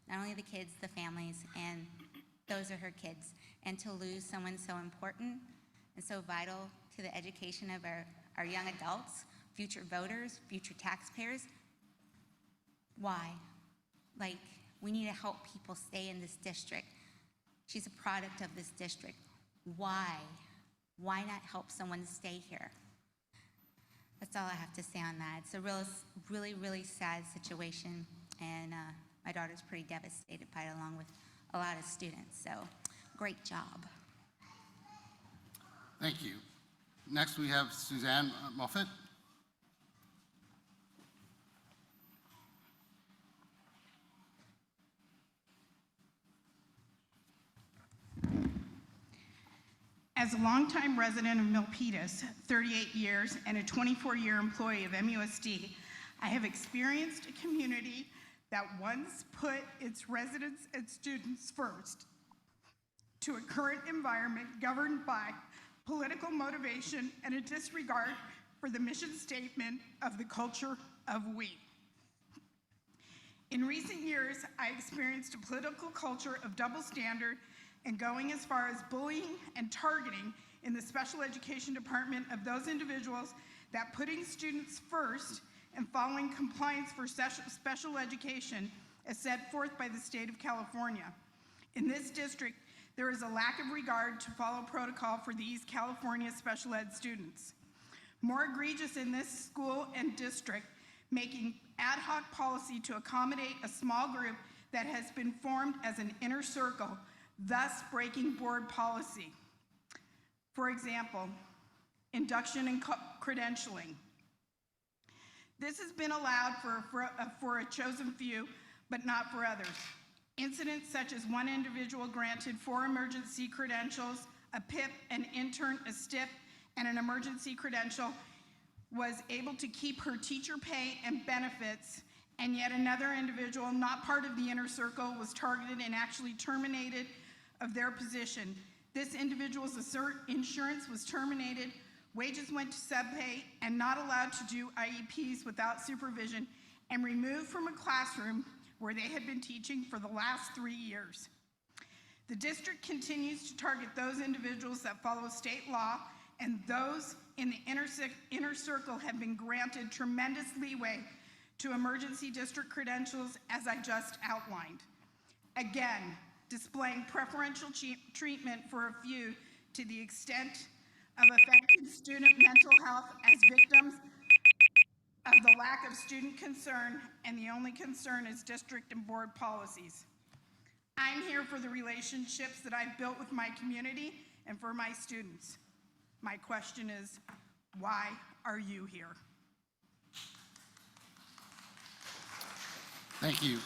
not only the kids, the families, and those are her kids. And to lose someone so important and so vital to the education of our young adults, future voters, future taxpayers, why? Like, we need to help people stay in this district. She's a product of this district. Why? Why not help someone stay here? That's all I have to say on that. It's a really, really sad situation, and my daughter's pretty devastated by it, along with a lot of students. So, great job. Thank you. Next, we have Suzanne Moffett. As a longtime resident of Milpitas, 38 years, and a 24-year employee of MUSD, I have experienced a community that once put its residents and students first to a current environment governed by political motivation and a disregard for the mission statement of the culture of we. In recent years, I experienced a political culture of double standard and going as far as bullying and targeting in the special education department of those individuals that putting students first and following compliance for special education as set forth by the state of California. In this district, there is a lack of regard to follow protocol for these California special ed students. More egregious in this school and district, making ad hoc policy to accommodate a small group that has been formed as an inner circle, thus breaking board policy. For example, induction and credentialing. This has been allowed for a chosen few, but not for others. Incidents such as one individual granted 4 emergency credentials, a PIP, an intern, a STIP, and an emergency credential, was able to keep her teacher pay and benefits, and yet another individual, not part of the inner circle, was targeted and actually terminated of their position. This individual's insurance was terminated, wages went to subpay, and not allowed to do IEPs without supervision, and removed from a classroom where they had been teaching for the last 3 years. The district continues to target those individuals that follow state law, and those in the inner circle have been granted tremendous leeway to emergency district credentials, as I just outlined. Again, displaying preferential treatment for a few to the extent of affecting student mental health as victims of the lack of student concern, and the only concern is district and board policies. I'm here for the relationships that I've built with my community and for my students. My question is, why are you here? Thank you.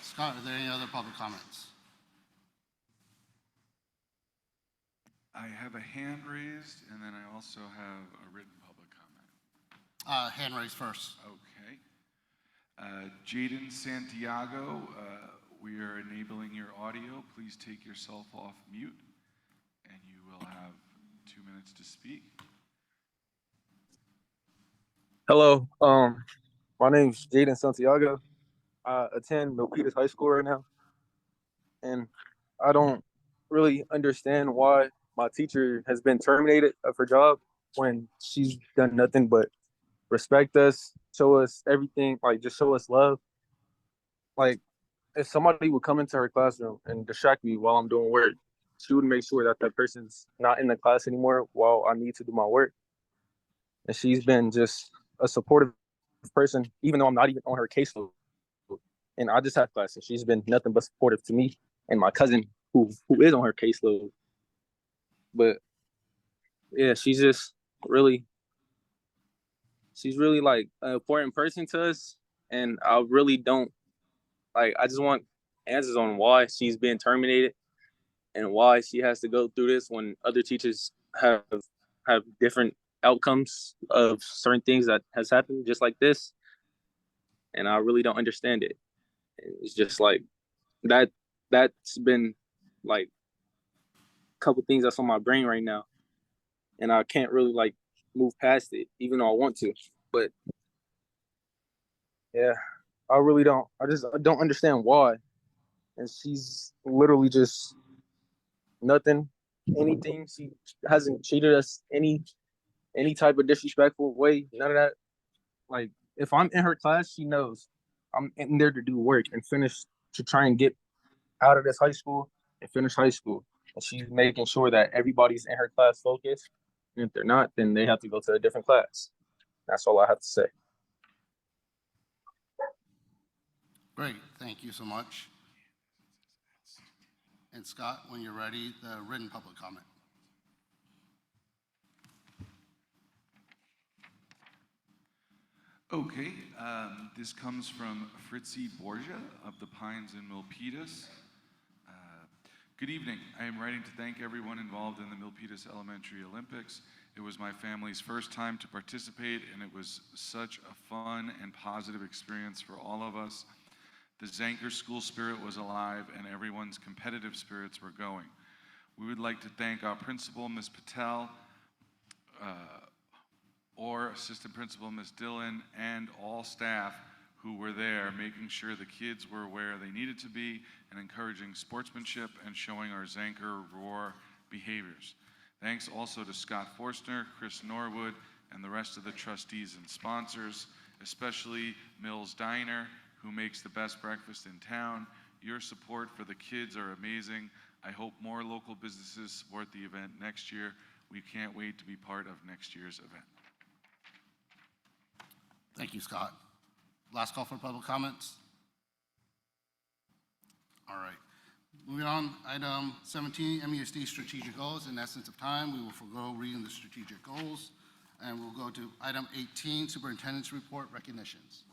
Scott, are there any other public comments? I have a hand raised, and then I also have a written public comment. Hand raised first. Okay. Jaden Santiago, we are enabling your audio. Please take yourself off mute, and you will have 2 minutes to speak. Hello, my name's Jaden Santiago. I attend Milpitas High School right now, and I don't really understand why my teacher has been terminated of her job. when she's done nothing but respect us, show us everything, like just show us love. Like if somebody would come into her classroom and distract me while I'm doing work, she would make sure that that person's not in the class anymore while I need to do my work. And she's been just a supportive person, even though I'm not even on her caseload. And I just have class, and she's been nothing but supportive to me and my cousin who is on her caseload. But yeah, she's really like an important person to us. And I really don't like, I just want answers on why she's been terminated and why she has to go through this when other teachers have different outcomes of certain things that has happened just like this. And I really don't understand it. It's just like that's been like a couple things that's on my brain right now. And I can't really like move past it, even though I want to. But yeah, I don't understand why. And she's literally just nothing, anything. She hasn't treated us any type of disrespectful way. None of that. Like if I'm in her class, she knows I'm in there to do work and finish to try and get out of this high school and finish high school. And she's making sure that everybody's in her class focused. And if they're not, then they have to go to a different class. That's all I have to say. Great, thank you so much. And Scott, when you're ready, the written public comment. Okay, this comes from Fritzy Borgia of the Pines in Milpitas. Good evening. I am writing to thank everyone involved in the Milpitas Elementary Olympics. It was my family's first time to participate, and it was such a fun and positive experience for all of us. The Zanker school spirit was alive, and everyone's competitive spirits were going. We would like to thank our principal, Ms. Patel, or Assistant Principal, Ms. Dillon, and all staff who were there, making sure the kids were where they needed to be and encouraging sportsmanship and showing our Zanker Roar behaviors. Thanks also to Scott Forstner, Chris Norwood, and the rest of the trustees and sponsors, especially Mills Diner, who makes the best breakfast in town. Your support for the kids are amazing. I hope more local businesses support the event next year. We can't wait to be part of next year's event. Thank you, Scott. Last call for public comments. All right. Moving on, item 17, MUSD strategic goals. In essence of time, we will forego reading the strategic goals, and we'll go to item 18, superintendent's report recognitions.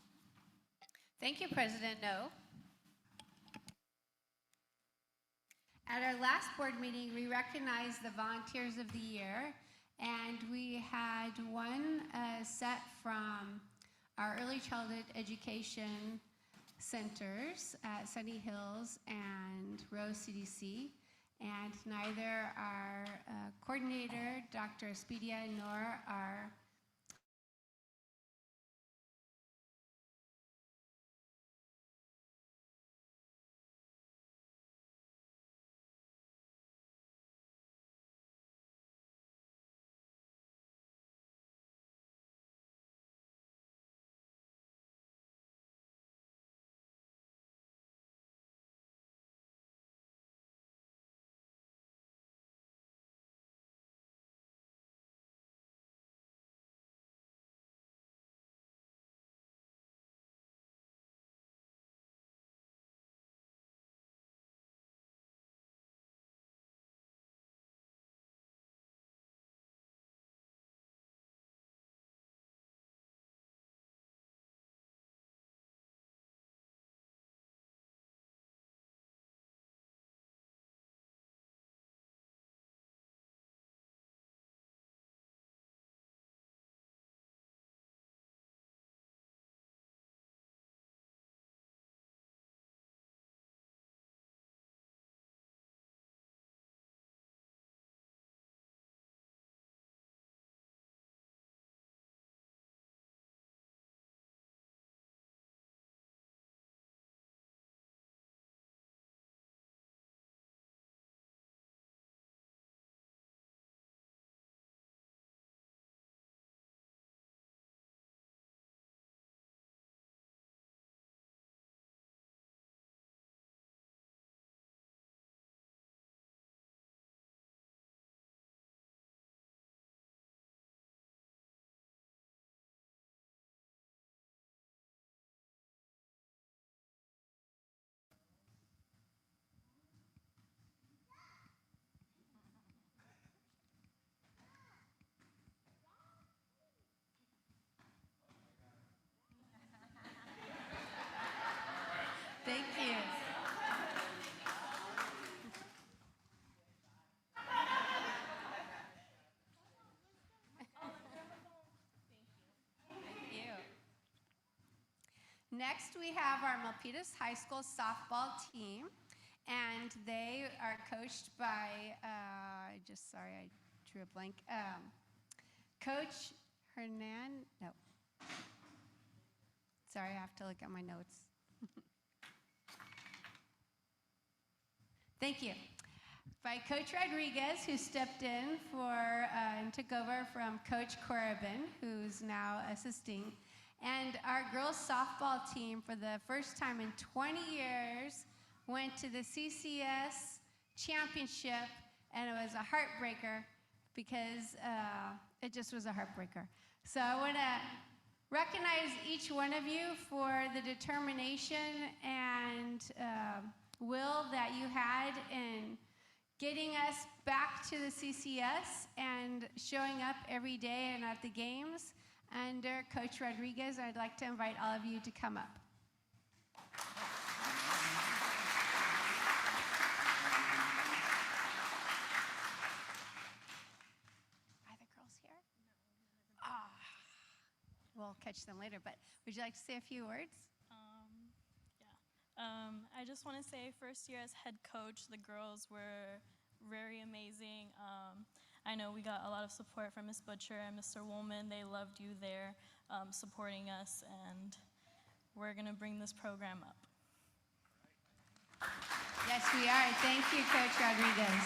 Thank you, President No. At our last board meeting, we recognized the volunteers of the year, and we had one set from our early childhood education centers at Sunny Hills and Rose CDC. And neither our coordinator, Dr. Espedia, nor our Next, we have our Milpitas High School softball team, and they are coached by, I drew a blank. Coach Hernan, no. Sorry, I have to look at my notes. Thank you. By Coach Rodriguez, who stepped in for and took over from Coach Corbin, who's now assisting. And our girls softball team, for the first time in 20 years, went to the CCS championship, and it was a heartbreaker because it just was a heartbreaker. So I want to recognize each one of you for the determination and will that you had in getting us back to the CCS and showing up every day and at the games. Under Coach Rodriguez, I'd like to invite all of you to come up. Are the girls here? Ah, we'll catch them later, but would you like to say a few words? I just want to say, first year as head coach, the girls were very amazing. I know we got a lot of support from Ms. Butcher and Mr. Woolman. They loved you there, supporting us, and we're going to bring this program up. Yes, we are. Thank you, Coach Rodriguez.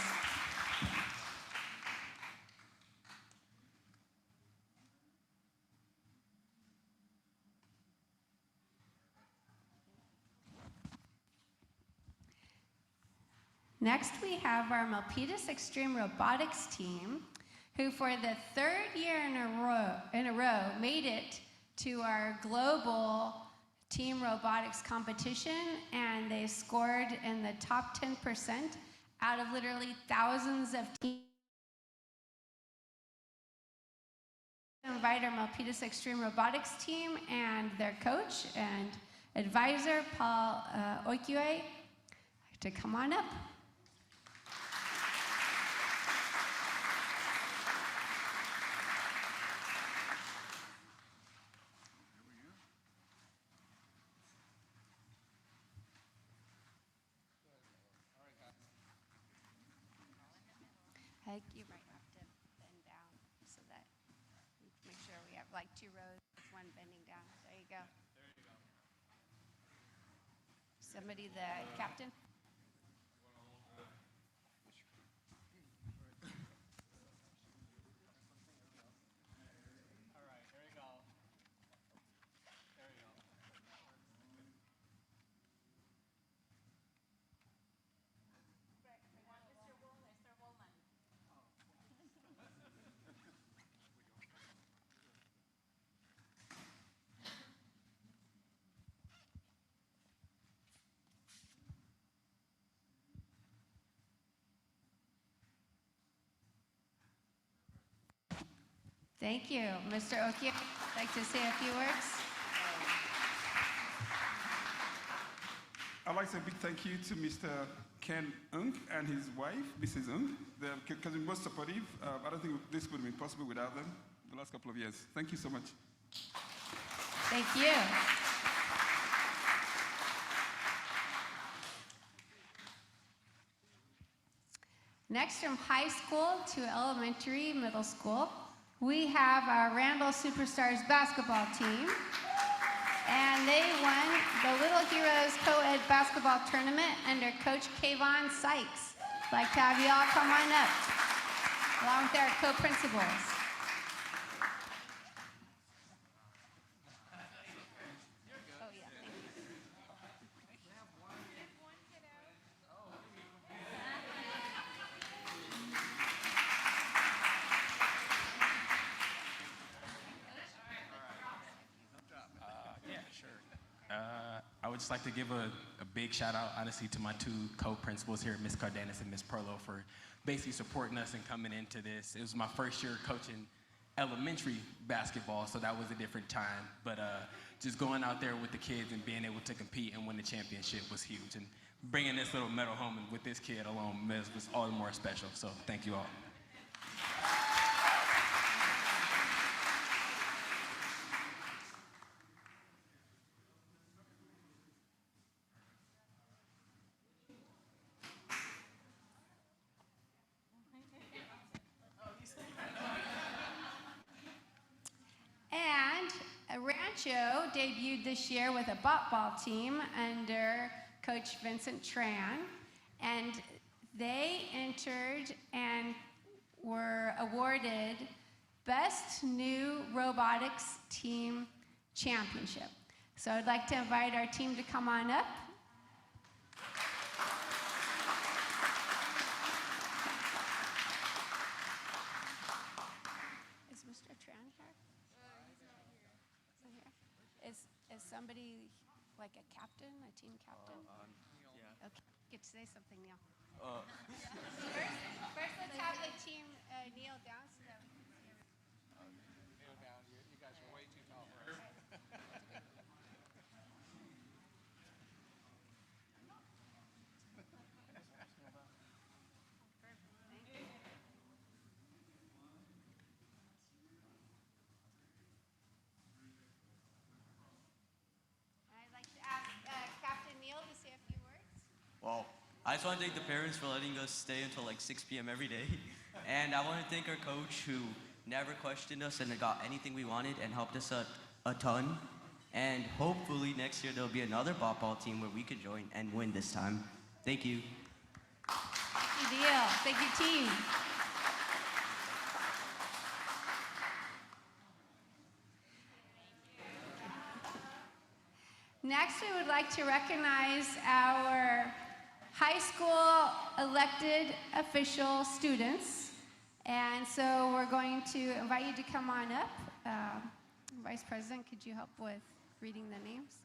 Next, we have our Milpitas Extreme Robotics team, who for the third year in a row made it to our global team robotics competition, and they scored in the top 10% out of literally thousands of teams. I invite our Milpitas Extreme Robotics team and their coach and advisor, Paul Okyue, to come on up. You might have to bend down so that we can make sure we have like 2 rows with one bending down. There you go. Somebody, the captain? Thank you. Mr. Okyue, like to say a few words? I'd like to say a big thank you to Mr. Ken Ung and his wife, Mrs. Ung. They've been most supportive. I don't think this would have been possible without them the last couple of years. Thank you so much. Thank you. Next, from high school to elementary, middle school, we have our Randall Superstars basketball team. And they won the Little Heroes Co-Ed basketball tournament under Coach Kayvon Sykes. I'd like to have you all come on up, along with our co-principals. I would just like to give a big shout out, honestly, to my 2 co-principals here, Ms. Cardenas and Ms. Perlo, for basically supporting us and coming into this. It was my first year coaching elementary basketball, so that was a different time. But just going out there with the kids and being able to compete and win the championship was huge. And bringing this little medal home and with this kid alone was all the more special. So thank you all. Cho debuted this year with a ball team under Coach Vincent Tran, and they entered and were awarded Best New Robotics Team Championship. So I'd like to invite our team to come on up. Is Mr. Tran here? He's not here. Is somebody like a captain, a team captain? Yeah. Okay, get to say something, Neil. First, let's have the team kneel down so that we can see everything. Kneel down, you guys are way too tall for us. I'd like to ask Captain Neil to say a few words. Well, I just want to thank the parents for letting us stay until like 6 p.m. every day. And I want to thank our coach who never questioned us and got anything we wanted and helped us a ton. And hopefully next year there'll be another ball team where we could join and win this time. Thank you. Thank you, Neil. Thank you, team. Next, we would like to recognize our high school elected official students. And so we're going to invite you to come on up. Vice President, could you help with reading the names?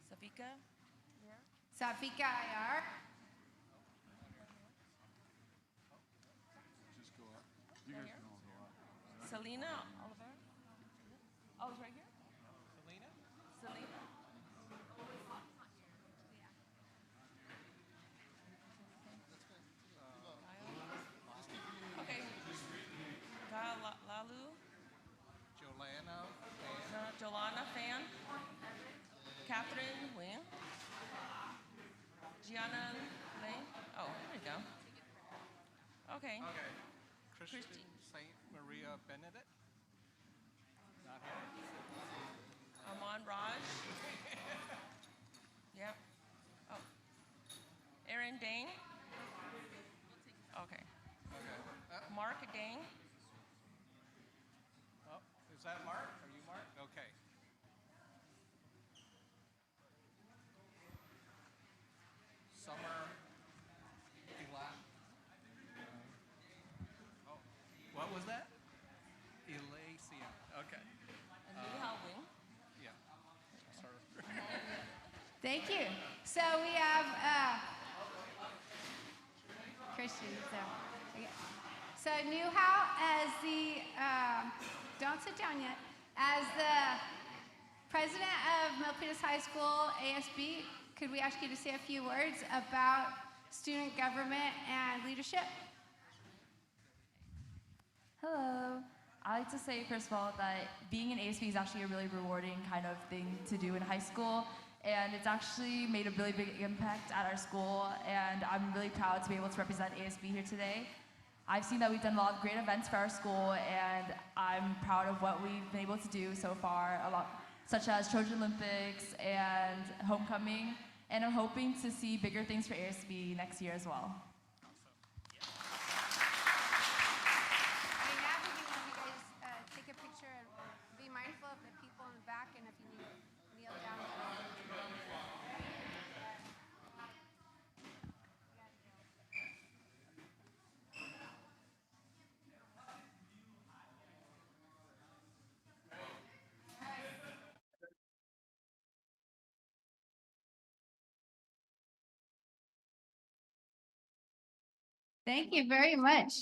Safika? Safika Ayar. Just go up. You guys can all go up. Selena Oliver? Oh, it's right here? Selena? Selena? Okay. Lalu? Jolana Fan? Catherine Wing? Gianna Lane? Oh, there you go. Okay. Okay. Christine Saint Maria Benedict? Not here. Aman Raj? Yep. Oh. Aaron Dane? Okay. Okay. Mark Dane? Oh, is that Mark? Are you Mark? Okay. Summer Ela. Oh, what was that? Elacia. Okay. And Neha Wing? Yeah. Sorry. Thank you. So we have Christian. So Newhow as the, don't sit down yet, as the president of Milpitas High School ASB, could we ask you to say a few words about student government and leadership? Hello. I like to say, first of all, that being an ASB is actually a really rewarding kind of thing to do in high school. And it's actually made a really big impact at our school. And I'm really proud to be able to represent ASB here today. I've seen that we've done a lot of great events for our school, and I'm proud of what we've been able to do so far, such as Trojan Olympics and homecoming. And I'm hoping to see bigger things for ASB next year as well. Take a picture and be mindful of the people in the back, and if you need to kneel down. Thank you very much.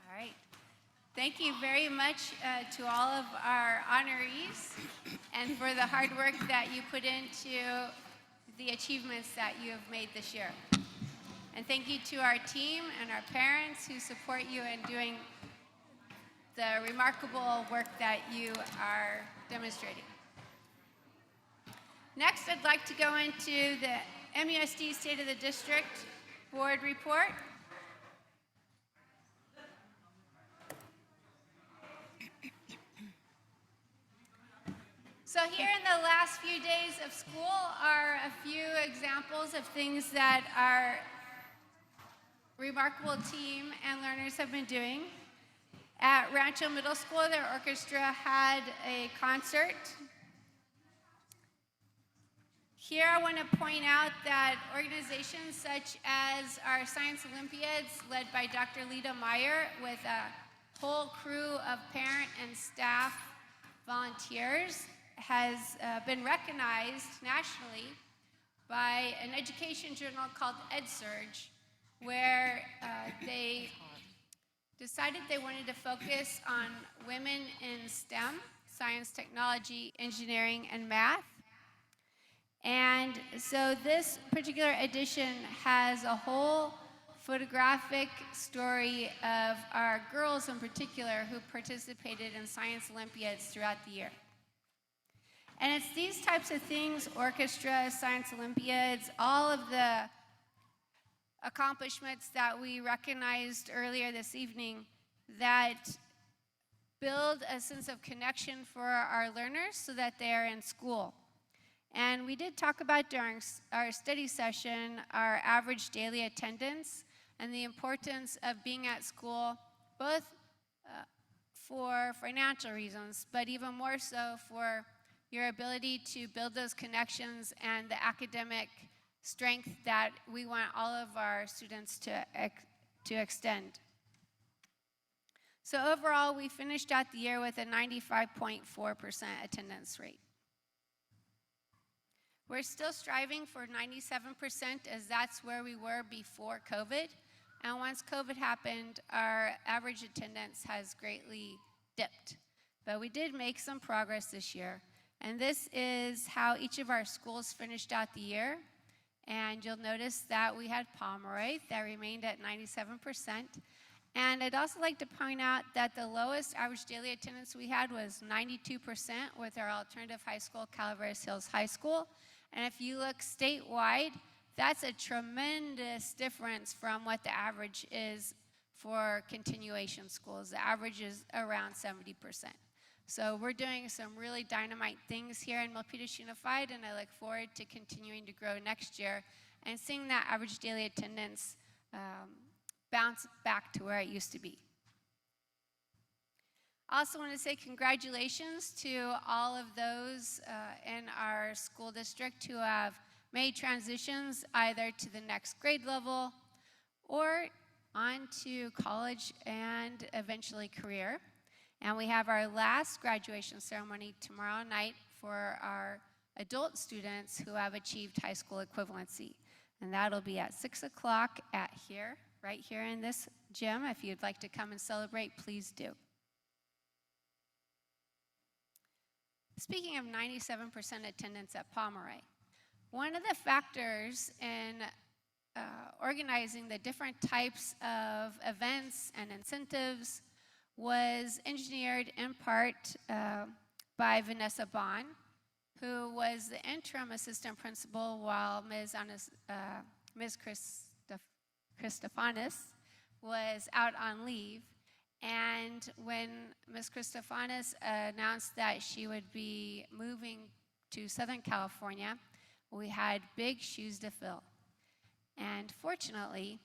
All right. Thank you very much to all of our honorees and for the hard work that you put into the achievements that you have made this year. And thank you to our team and our parents who support you in doing the remarkable work that you are demonstrating. Next, I'd like to go into the MUSD State of the District Board Report. So here in the last few days of school are a few examples of things that our remarkable team and learners have been doing. At Rancho Middle School, their orchestra had a concert. Here I want to point out that organizations such as our Science Olympiads, led by Dr. Lita Meyer, with a whole crew of parent and staff volunteers, has been recognized nationally by an education journal called EdSurge, where they decided they wanted to focus on women in STEM, science, technology, engineering, and math. And so this particular edition has a whole photographic story of our girls in particular who participated in Science Olympiads throughout the year. And it's these types of things, orchestra, Science Olympiads, all of the accomplishments that we recognized earlier this evening that build a sense of connection for our learners so that they are in school. And we did talk about during our study session our average daily attendance and the importance of being at school, both for financial reasons, but even more so for your ability to build those connections and the academic strength that we want all of our students to extend. So overall, we finished out the year with a 95.4% attendance rate. We're still striving for 97%, as that's where we were before COVID. And once COVID happened, our average attendance has greatly dipped. But we did make some progress this year. And this is how each of our schools finished out the year. And you'll notice that we had Pomeroy that remained at 97%. And I'd also like to point out that the lowest average daily attendance we had was 92% with our alternative high school, Calaveras Hills High School. And if you look statewide, that's a tremendous difference from what the average is for continuation schools. The average is around 70%. So we're doing some really dynamite things here in Milpitas Unified, and I look forward to continuing to grow next year and seeing that average daily attendance bounce back to where it used to be. I also want to say congratulations to all of those in our school district who have made transitions either to the next grade level or on to college and eventually career. And we have our last graduation ceremony tomorrow night for our adult students who have achieved high school equivalency. And that'll be at 6 o'clock right here in this gym. If you'd like to come and celebrate, please do. Speaking of 97% attendance at Pomeroy, one of the factors in organizing the different types of events and incentives was engineered in part by Vanessa Bond, who was the interim assistant principal while Ms. Christofanis was out on leave. And when Ms. Christofanis announced that she would be moving to Southern California, we had big shoes to fill. And fortunately,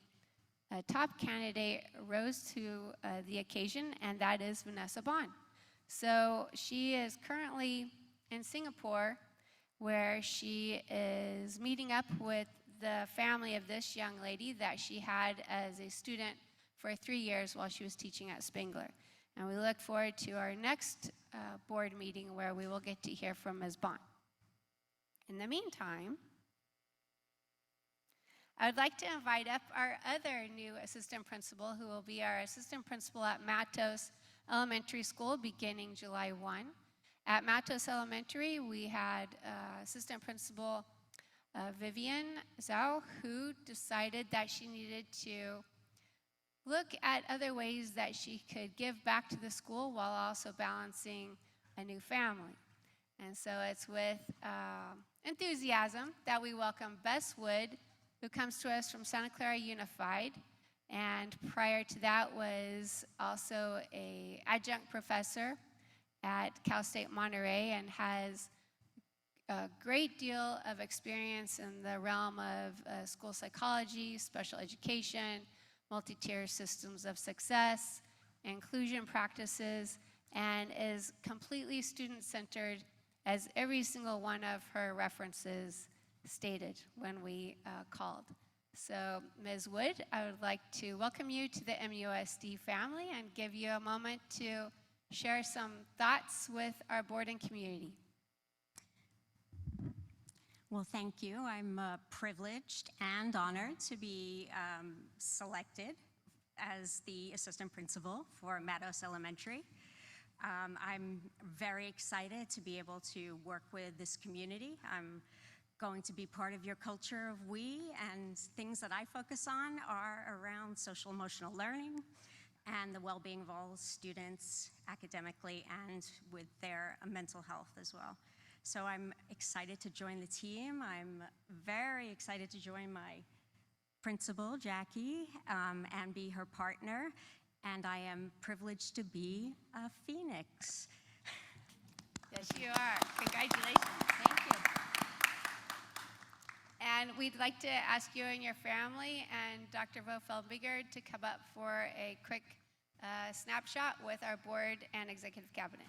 a top candidate rose to the occasion, and that is Vanessa Bond. So she is currently in Singapore, where she is meeting up with the family of this young lady that she had as a student for 3 years while she was teaching at Spangler. And we look forward to our next board meeting where we will get to hear from Ms. Bond. In the meantime, I would like to invite up our other new assistant principal, who will be our assistant principal at Matos Elementary School beginning July 1. At Matos Elementary, we had assistant principal Vivian Zhao, who decided that she needed to look at other ways that she could give back to the school while also balancing a new family. And so it's with enthusiasm that we welcome Bess Wood, who comes to us from Santa Clara Unified. And prior to that was also an adjunct professor at Cal State Monterey and has a great deal of experience in the realm of school psychology, special education, multi-tier systems of success, inclusion practices, and is completely student-centered, as every single one of her references stated when we called. So, Ms. Wood, I would like to welcome you to the MUSD family and give you a moment to share some thoughts with our board and community. Well, thank you. I'm privileged and honored to be selected as the assistant principal for Meadows Elementary. I'm very excited to be able to work with this community. I'm going to be part of your culture of we, and things that I focus on are around social emotional learning and the well-being of all students academically and with their mental health as well. So I'm excited to join the team. I'm very excited to join my principal, Jackie, and be her partner. And I am privileged to be a Phoenix. Yes, you are. Congratulations. Thank you. And we'd like to ask you and your family and Dr. Vofeld-Bigard to come up for a quick snapshot with our board and executive cabinet.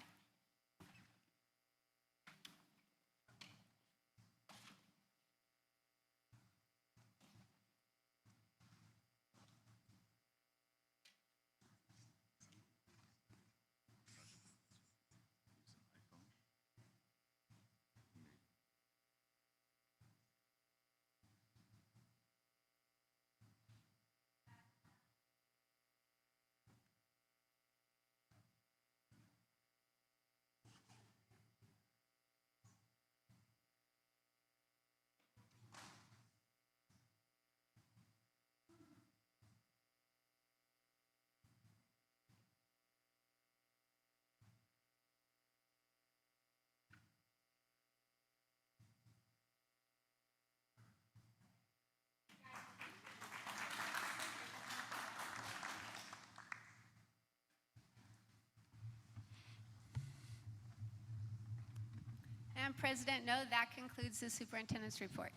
And President No, that concludes the superintendent's report.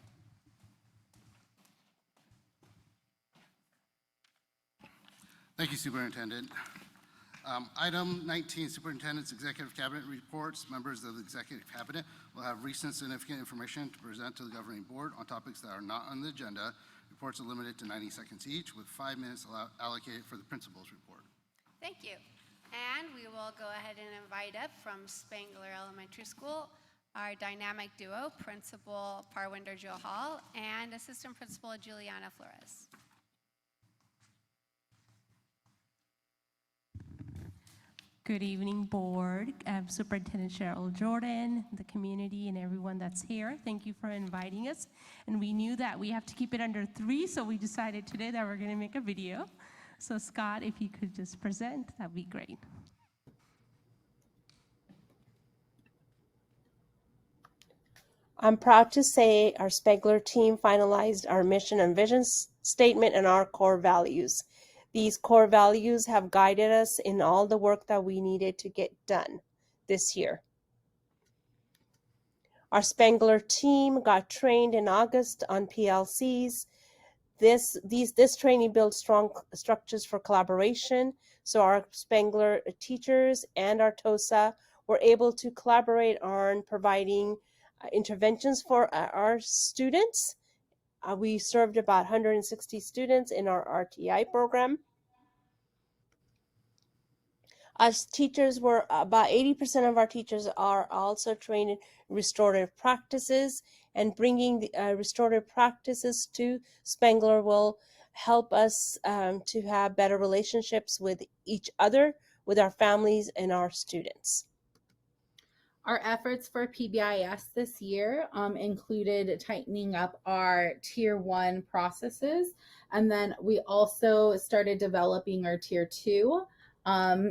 Thank you, Superintendent. Item 19, Superintendent's Executive Cabinet Reports. Members of the Executive Cabinet will have recent significant information to present to the Governing Board on topics that are not on the agenda. Reports are limited to 90 seconds each, with 5 minutes allocated for the principal's report. Thank you. And we will go ahead and invite up from Spangler Elementary School our dynamic duo, Principal Parwinder Johal and Assistant Principal Juliana Flores. Good evening, board. Superintendent Cheryl Jordan, the community, and everyone that's here. Thank you for inviting us. And we knew that we have to keep it under 3, so we decided today that we're going to make a video. So Scott, if you could just present, that'd be great. I'm proud to say our Spangler team finalized our mission and vision statement and our core values. These core values have guided us in all the work that we needed to get done this year. Our Spangler team got trained in August on PLCs. This training builds strong structures for collaboration, so our Spangler teachers and our TOSA were able to collaborate on providing interventions for our students. We served about 160 students in our RTI program. As teachers, about 80% of our teachers are also trained in restorative practices, and bringing the restorative practices to Spangler will help us to have better relationships with each other, with our families, and our students. Our efforts for PBIS this year included tightening up our tier 1 processes. And then we also started developing our tier 2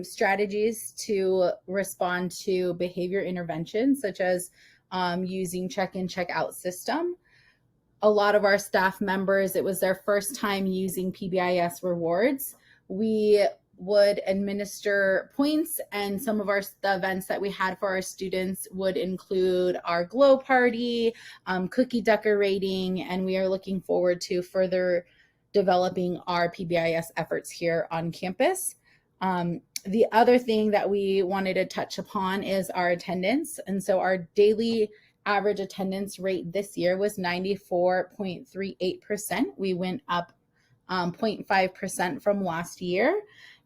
strategies to respond to behavior interventions, such as using check-in, check-out system. A lot of our staff members, it was their first time using PBIS rewards. We would administer points, and some of the events that we had for our students would include our glow party, cookie decorating, and we are looking forward to further developing our PBIS efforts here on campus. The other thing that we wanted to touch upon is our attendance. And so our daily average attendance rate this year was 94.38%. We went up 0.5% from last year.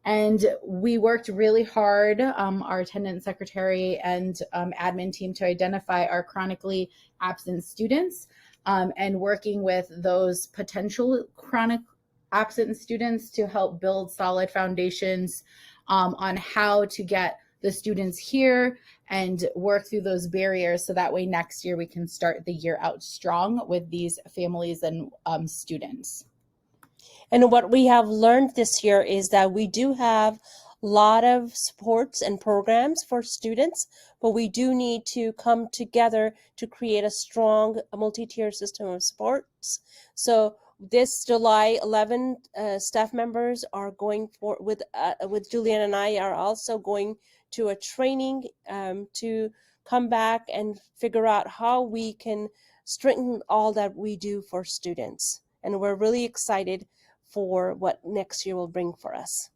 And we worked really hard, our attendance secretary and admin team, to identify our chronically absent students and working with those potential chronic absent students to help build solid foundations on how to get the students here and work through those barriers so that way next year we can start the year out strong with these families and students. And what we have learned this year is that we do have a lot of supports and programs for students, but we do need to come together to create a strong multi-tier system of supports. So this July, 11 staff members are going for, with Julian and I are also going to a training to come back and figure out how we can strengthen all that we do for students. And we're really excited for what next year will bring for us.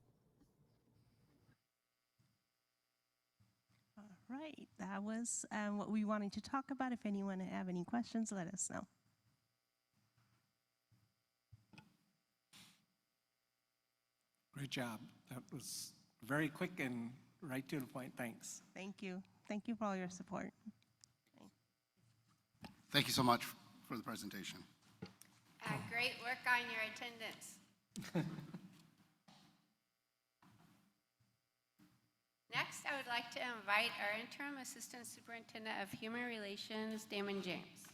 All right, that was what we wanted to talk about. If anyone have any questions, let us know. Great job. That was very quick and right to the point. Thanks. Thank you. Thank you for all your support. Thank you so much for the presentation. Great work on your attendance. Next, I would like to invite our interim assistant superintendent of human relations, Damon James.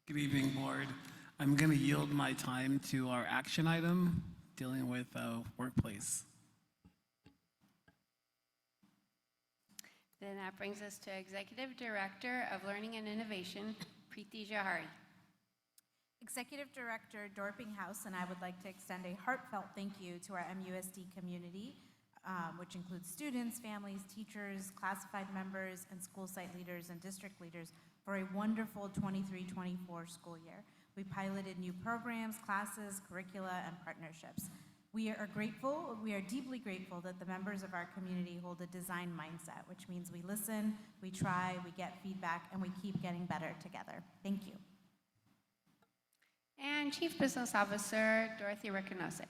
Good evening, board. I'm going to yield my time to our action item dealing with workplace. Then that brings us to Executive Director of Learning and Innovation, Preeti Jahari. Executive Director Dorping House and I would like to extend a heartfelt thank you to our MUSD community, which includes students, families, teachers, classified members, and school site leaders and district leaders for a wonderful 23-24 school year. We piloted new programs, classes, curricula, and partnerships. We are deeply grateful that the members of our community hold a design mindset, which means we listen, we try, we get feedback, and we keep getting better together. Thank you. And Chief Business Officer, Dorothy Recanose.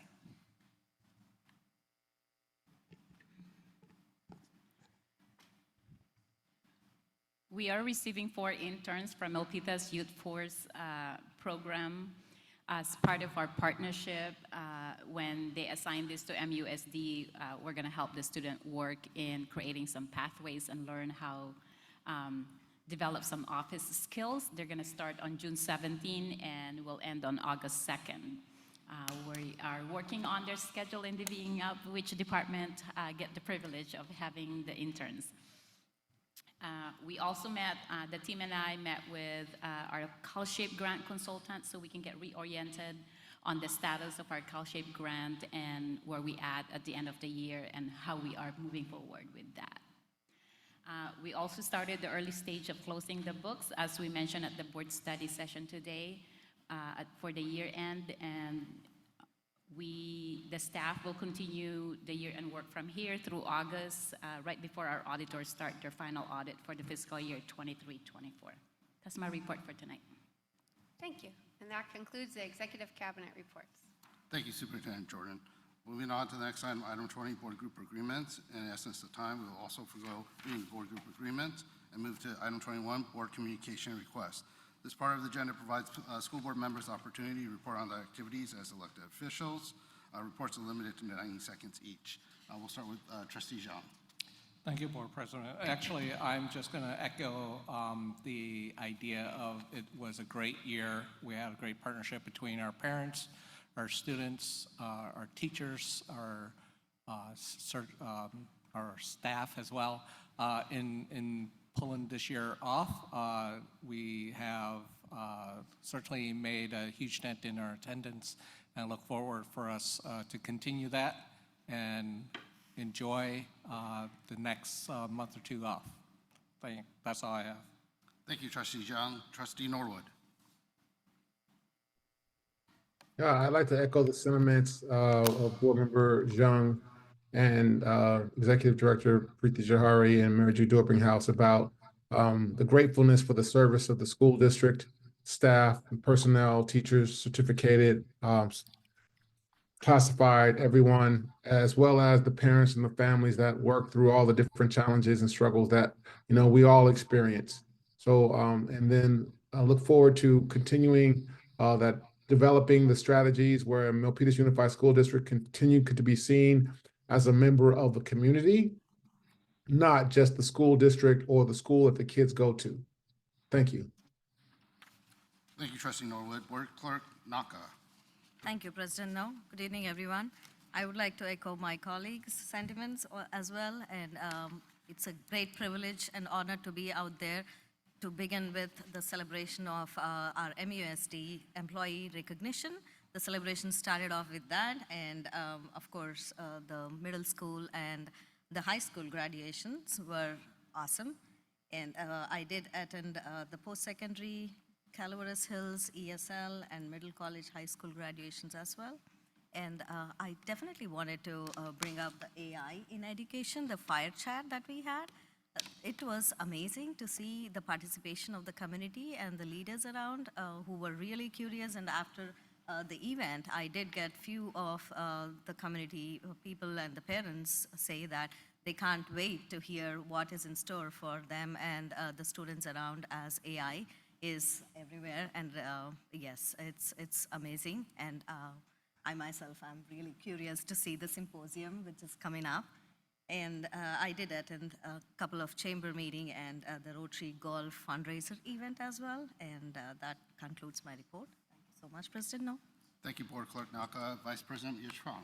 We are receiving 4 interns from Milpitas Youth Force program as part of our partnership. When they assign this to MUSD, we're going to help the student work in creating some pathways and learn how develop some office skills. They're going to start on June 17 and will end on August 2nd. We are working on their schedule and divvying up which department get the privilege of having the interns. We also met, the team and I met with our CalShape grant consultant so we can get reoriented on the status of our CalShape grant and where we at the end of the year and how we are moving forward with that. We also started the early stage of closing the books, as we mentioned at the board study session today for the year end, and the staff will continue the year and work from here through August, right before our auditors start their final audit for the fiscal year 23-24. That's my report for tonight. Thank you. And that concludes the Executive Cabinet reports. Thank you, Superintendent Jordan. Moving on to the next item, item 20, board group agreements. In essence of time, we will also forgo reading the board group agreements and move to item 21, board communication request. This part of the agenda provides school board members the opportunity to report on their activities as elected officials. Reports are limited to 90 seconds each. We'll start with Trustee Zhang. Thank you, Board President. Actually, I'm just going to echo the idea of it was a great year. We had a great partnership between our parents, our students, our teachers, our staff as well. In pulling this year off, we have certainly made a huge dent in our attendance, and look forward for us to continue that and enjoy the next month or two off. That's all I have. Thank you, Trustee Young. Trustee Norwood. Yeah, I'd like to echo the sentiments of Board Member Jung and Executive Director Preeti Jahari and Mary Ju Dorpinghouse about the gratefulness for the service of the school district, staff, and personnel, teachers, certificated, classified, everyone, as well as the parents and the families that work through all the different challenges and struggles that, you know, we all experience. So, and then I look forward to continuing that developing the strategies where Milpitas Unified School District continue to be seen as a member of the community, not just the school district or the school that the kids go to. Thank you. Thank you, Trustee Norwood. Board Clerk Naka. Thank you, President No. Good evening, everyone. I would like to echo my colleagues' sentiments as well, and it's a great privilege and honor to be out there to begin with the celebration of our MUSD employee recognition. The celebration started off with that, and of course, the middle school and the high school graduations were awesome. And I did attend the post-secondary Calaveras Hills, ESL, and middle college high school graduations as well. And I definitely wanted to bring up the AI in education, the fire chat that we had. It was amazing to see the participation of the community and the leaders around who were really curious. And after the event, I did get few of the community people and the parents say that they can't wait to hear what is in store for them and the students around as AI is everywhere. And yes, it's amazing. And I myself am really curious to see the symposium which is coming up. And I did attend a couple of chamber meeting and the Rotary Golf fundraiser event as well. And that concludes my report. Thank you so much, President No. Thank you, Board Clerk Naka. Vice President Yashwan.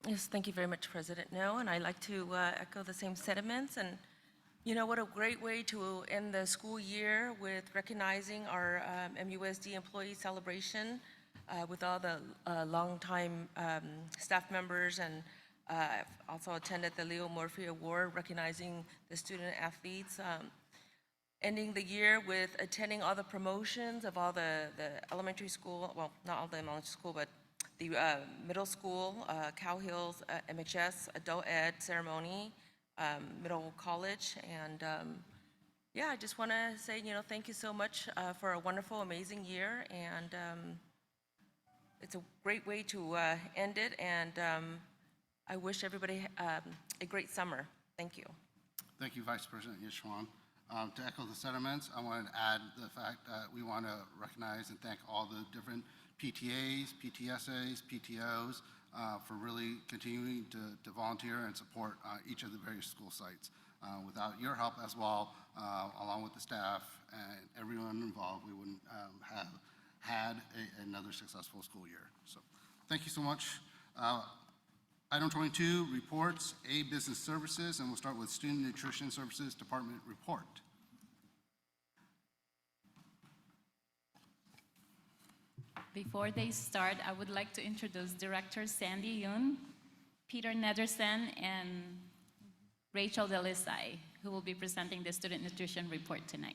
Yes, thank you very much, President No, and I'd like to echo the same sentiments. And you know, what a great way to end the school year with recognizing our MUSD employee celebration with all the longtime staff members. And I've also attended the Leo Murphy Award, recognizing the student athletes. Ending the year with attending all the promotions of all the elementary school, well, not all the elementary school, but the middle school, Cow Hills, MHS, adult ed ceremony, middle college. And yeah, I just want to say, you know, thank you so much for a wonderful, amazing year. And it's a great way to end it. And I wish everybody a great summer. Thank you. Thank you, Vice President Yashwan. To echo the sentiments, I wanted to add the fact that we want to recognize and thank all the different PTAs, PTSAs, PTOs for really continuing to volunteer and support each of the various school sites. Without your help as well, along with the staff and everyone involved, we wouldn't have had another successful school year. So thank you so much. Item 22, reports, A, business services, and we'll start with Student Nutrition Services Department report. Before they start, I would like to introduce Director Sandy Yoon, Peter Nederson, and Rachel Delisai, who will be presenting the Student Nutrition report tonight.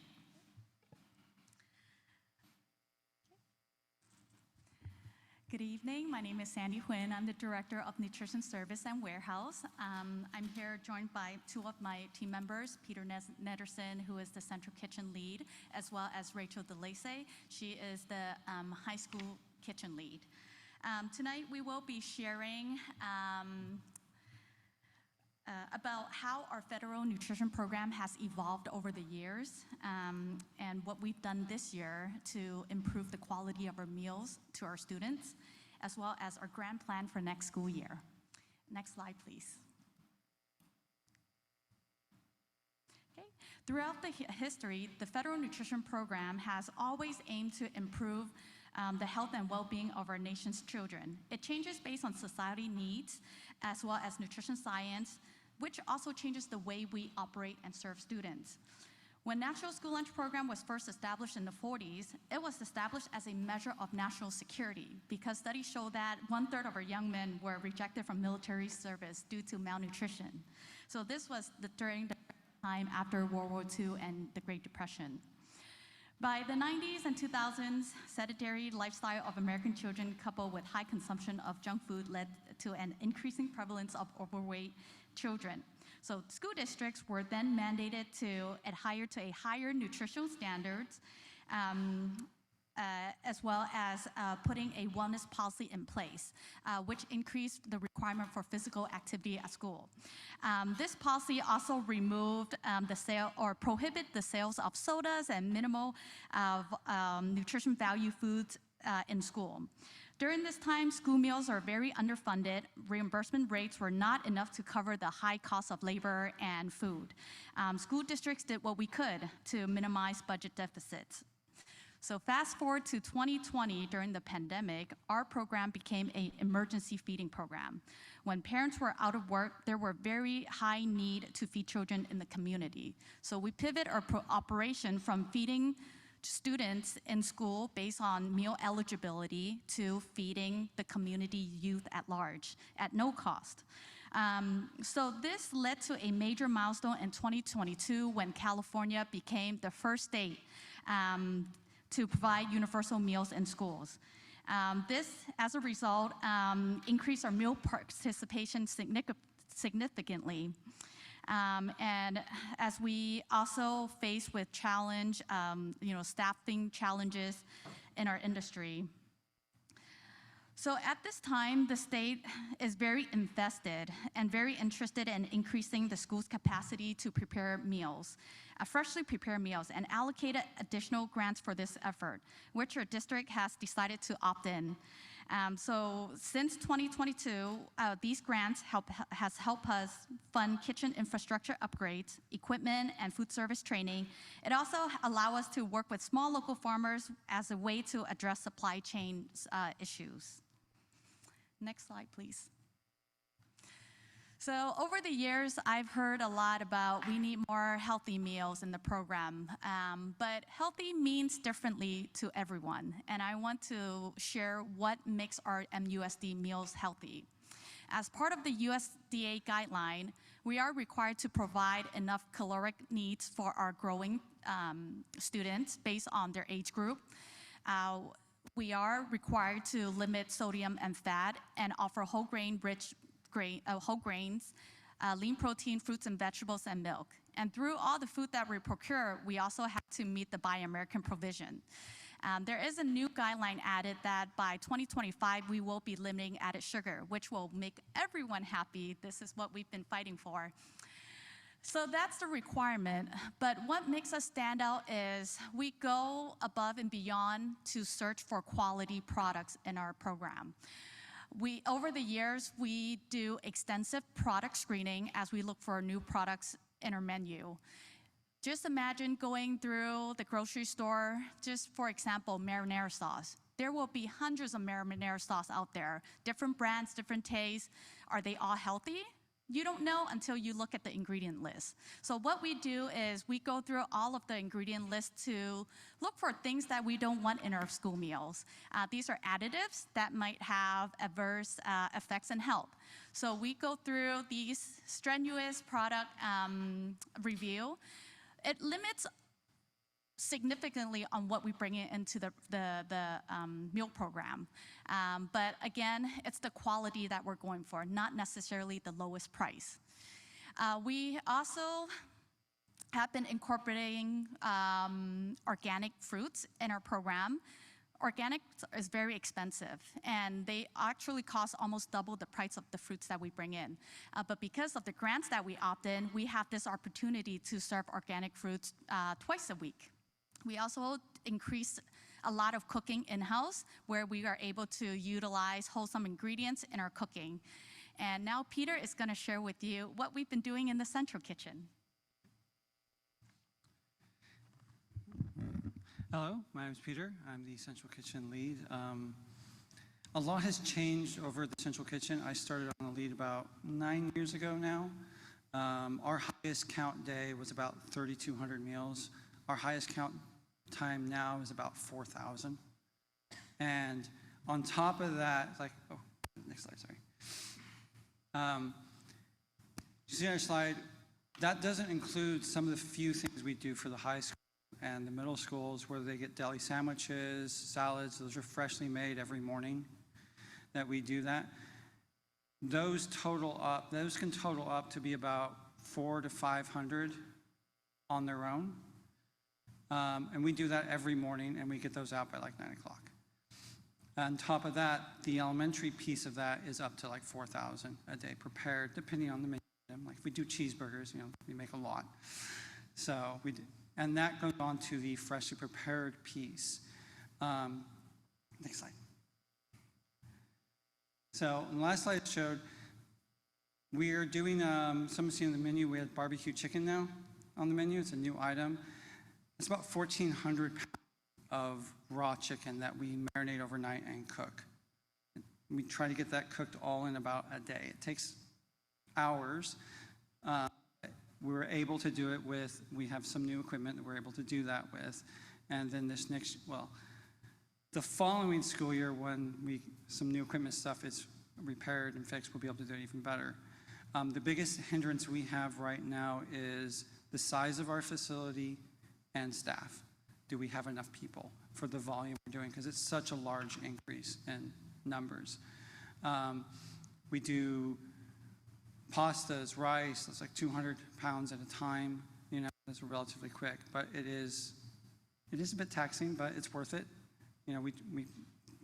Good evening. My name is Sandy Huynh. I'm the Director of Nutrition Service and Warehouse. I'm here joined by two of my team members, Peter Nederson, who is the Central Kitchen Lead, as well as Rachel Delisai. She is the High School Kitchen Lead. Tonight we will be sharing about how our federal nutrition program has evolved over the years and what we've done this year to improve the quality of our meals to our students, as well as our grand plan for next school year. Next slide, please. Throughout the history, the Federal Nutrition Program has always aimed to improve the health and well-being of our nation's children. It changes based on society needs, as well as nutrition science, which also changes the way we operate and serve students. When National School Lunch Program was first established in the 40s, it was established as a measure of national security because studies show that 1/3 of our young men were rejected from military service due to malnutrition. So this was during the time after World War II and the Great Depression. By the 90s and 2000s, sedentary lifestyle of American children coupled with high consumption of junk food led to an increasing prevalence of overweight children. So school districts were then mandated to adhere to a higher nutritional standards, as well as putting a wellness policy in place, which increased the requirement for physical activity at school. This policy also removed the sale or prohibit the sales of sodas and minimal nutrition value foods in school. During this time, school meals are very underfunded. Reimbursement rates were not enough to cover the high cost of labor and food. School districts did what we could to minimize budget deficits. So fast forward to 2020, during the pandemic, our program became an emergency feeding program. When parents were out of work, there were very high need to feed children in the community. So we pivot our operation from feeding students in school based on meal eligibility to feeding the community youth at large at no cost. So this led to a major milestone in 2022 when California became the first state to provide universal meals in schools. This, as a result, increased our meal participation significantly. And as we also face with challenge, staffing challenges in our industry. So at this time, the state is very invested and very interested in increasing the school's capacity to prepare meals, freshly prepared meals, and allocated additional grants for this effort, which our district has decided to opt in. So since 2022, these grants has helped us fund kitchen infrastructure upgrades, equipment, and food service training. It also allows us to work with small local farmers as a way to address supply chain issues. Next slide, please. So over the years, I've heard a lot about we need more healthy meals in the program, but healthy means differently to everyone, and I want to share what makes our MUSD meals healthy. As part of the USDA guideline, we are required to provide enough caloric needs for our growing students based on their age group. We are required to limit sodium and fat and offer whole grains, lean protein, fruits and vegetables, and milk. And through all the food that we procure, we also have to meet the Buy American provision. There is a new guideline added that by 2025, we will be limiting added sugar, which will make everyone happy. This is what we've been fighting for. So that's the requirement, but what makes us stand out is we go above and beyond to search for quality products in our program. Over the years, we do extensive product screening as we look for new products in our menu. Just imagine going through the grocery store, just for example, marinara sauce. There will be hundreds of marinara sauce out there, different brands, different tastes. Are they all healthy? You don't know until you look at the ingredient list. So what we do is we go through all of the ingredient list to look for things that we don't want in our school meals. These are additives that might have adverse effects in health. So we go through these strenuous product review. It limits significantly on what we bring into the meal program. But again, it's the quality that we're going for, not necessarily the lowest price. We also have been incorporating organic fruits in our program. Organic is very expensive, and they actually cost almost double the price of the fruits that we bring in. But because of the grants that we opt in, we have this opportunity to serve organic fruits twice a week. We also increase a lot of cooking in-house, where we are able to utilize wholesome ingredients in our cooking. And now Peter is going to share with you what we've been doing in the central kitchen. Hello, my name is Peter. I'm the Central Kitchen lead. A lot has changed over the Central Kitchen. I started on the lead about 9 years ago now. Our highest count day was about 3,200 meals. Our highest count time now is about 4,000. And on top of that, next slide, sorry. You see on our slide, that doesn't include some of the few things we do for the high school and the middle schools where they get deli sandwiches, salads. Those are freshly made every morning that we do that. Those can total up to be about 400 to 500 on their own. And we do that every morning, and we get those out by like 9 o'clock. On top of that, the elementary piece of that is up to like 4,000 a day prepared, depending on the menu. Like if we do cheeseburgers, we make a lot. So we do, and that goes on to the freshly prepared piece. Next slide. So in the last slide I showed, we are doing, some see on the menu, we have barbecue chicken now on the menu. It's a new item. It's about 1,400 pounds of raw chicken that we marinate overnight and cook. We try to get that cooked all in about a day. It takes hours. We were able to do it with, we have some new equipment that we're able to do that with. And then the following school year when some new equipment stuff is repaired and fixed, we'll be able to do it even better. The biggest hindrance we have right now is the size of our facility and staff. Do we have enough people for the volume we're doing? Because it's such a large increase in numbers. We do pastas, rice, it's like 200 pounds at a time. That's relatively quick, but it is a bit taxing, but it's worth it. We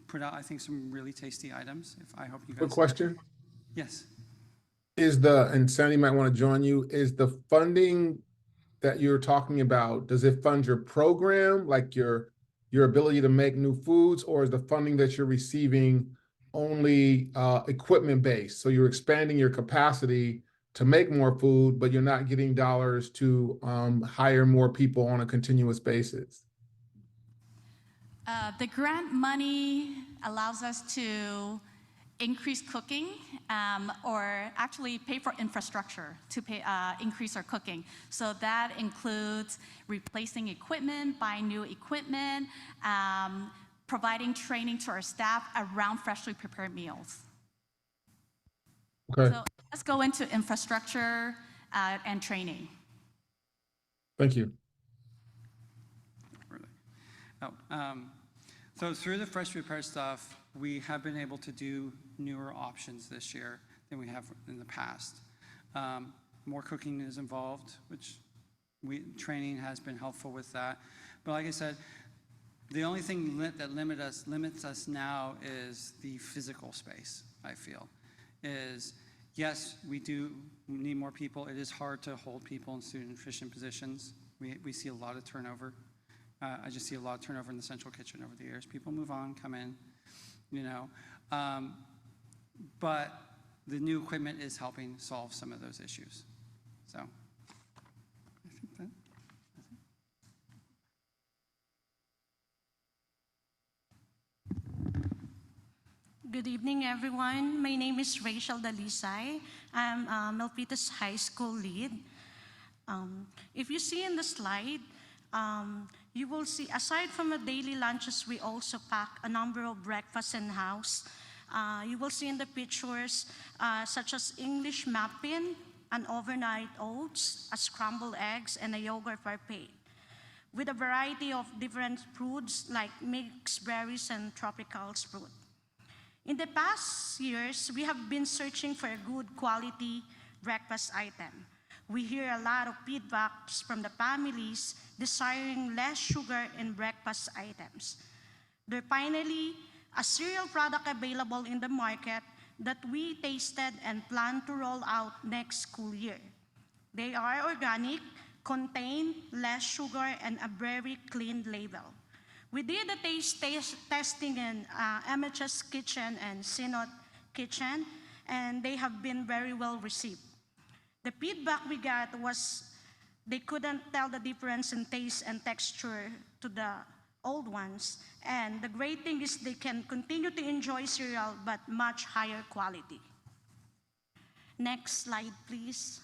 put out, I think, some really tasty items. I hope you guys. Quick question. Yes. And Sandy might want to join you, is the funding that you're talking about, does it fund your program, like your ability to make new foods, or is the funding that you're receiving only equipment based? So you're expanding your capacity to make more food, but you're not getting dollars to hire more people on a continuous basis? The grant money allows us to increase cooking or actually pay for infrastructure to increase our cooking. So that includes replacing equipment, buying new equipment, providing training to our staff around freshly prepared meals. Okay. So let's go into infrastructure and training. Thank you. So through the fresh prepared stuff, we have been able to do newer options this year than we have in the past. More cooking is involved, which training has been helpful with that. But like I said, the only thing that limits us now is the physical space, I feel. Yes, we need more people. It is hard to hold people in student efficient positions. We see a lot of turnover. I just see a lot of turnover in the central kitchen over the years. People move on, come in, but the new equipment is helping solve some of those issues. So I think that's it. Good evening, everyone. My name is Rachel Dalisay. I'm Milpitas High School lead. If you see in the slide, you will see, aside from the daily lunches, we also pack a number of breakfasts in-house. You will see in the pictures, such as English muffin, an overnight oats, a scrambled eggs, and a yogurt parfait, with a variety of different fruits like mixed berries and tropical fruit. In the past years, we have been searching for a good quality breakfast item. We hear a lot of feedbacks from the families desiring less sugar in breakfast items. There's finally a cereal product available in the market that we tasted and plan to roll out next school year. They are organic, contain less sugar, and a very clean label. We did a taste testing in MHS Kitchen and Synod Kitchen, and they have been very well received. The feedback we got was they couldn't tell the difference in taste and texture to the old ones. And the great thing is they can continue to enjoy cereal, but much higher quality. Next slide, please.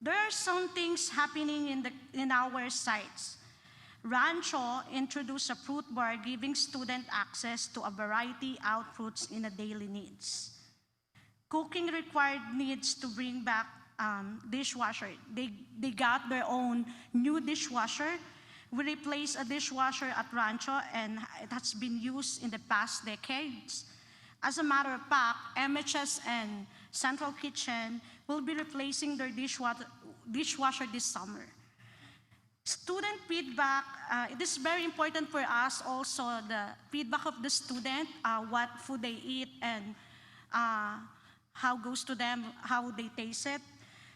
There are some things happening in our sites. Rancho introduced a fruit bar giving student access to a variety of fruits in a daily needs. Cooking required needs to bring back dishwasher. They got their own new dishwasher. We replaced a dishwasher at Rancho, and it has been used in the past decades. As a matter of fact, MHS and Central Kitchen will be replacing their dishwasher this summer. Student feedback, it is very important for us also, the feedback of the student, what food they eat and how goes to them, how they taste it.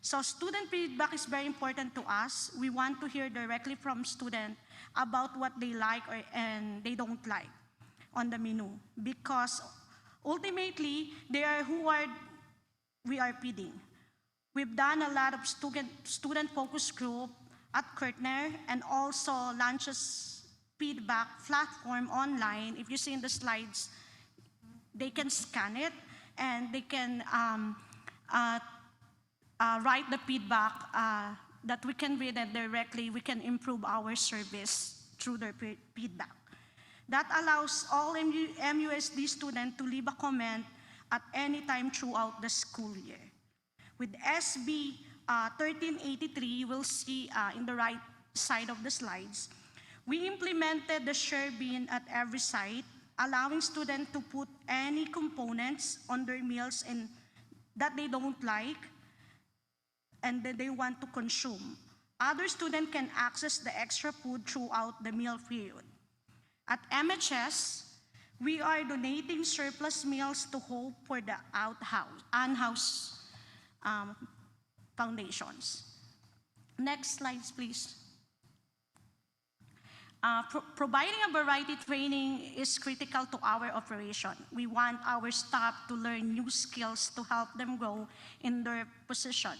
So student feedback is very important to us. We want to hear directly from students about what they like and they don't like on the menu, because ultimately, they are who we are feeding. We've done a lot of student focus group at Kurtner, and also Lunch's feedback platform online. If you see in the slides, they can scan it and they can write the feedback that we can read it directly. We can improve our service through their feedback. That allows all MUSD students to leave a comment at any time throughout the school year. With SB 1383, you will see in the right side of the slides, we implemented the share bin at every site, allowing students to put any components on their meals and that they don't like and that they want to consume. Other students can access the extra food throughout the meal period. At MHS, we are donating surplus meals to Hope for the unhoused foundations. Next slides, please. Providing a variety training is critical to our operation. We want our staff to learn new skills to help them grow in their position.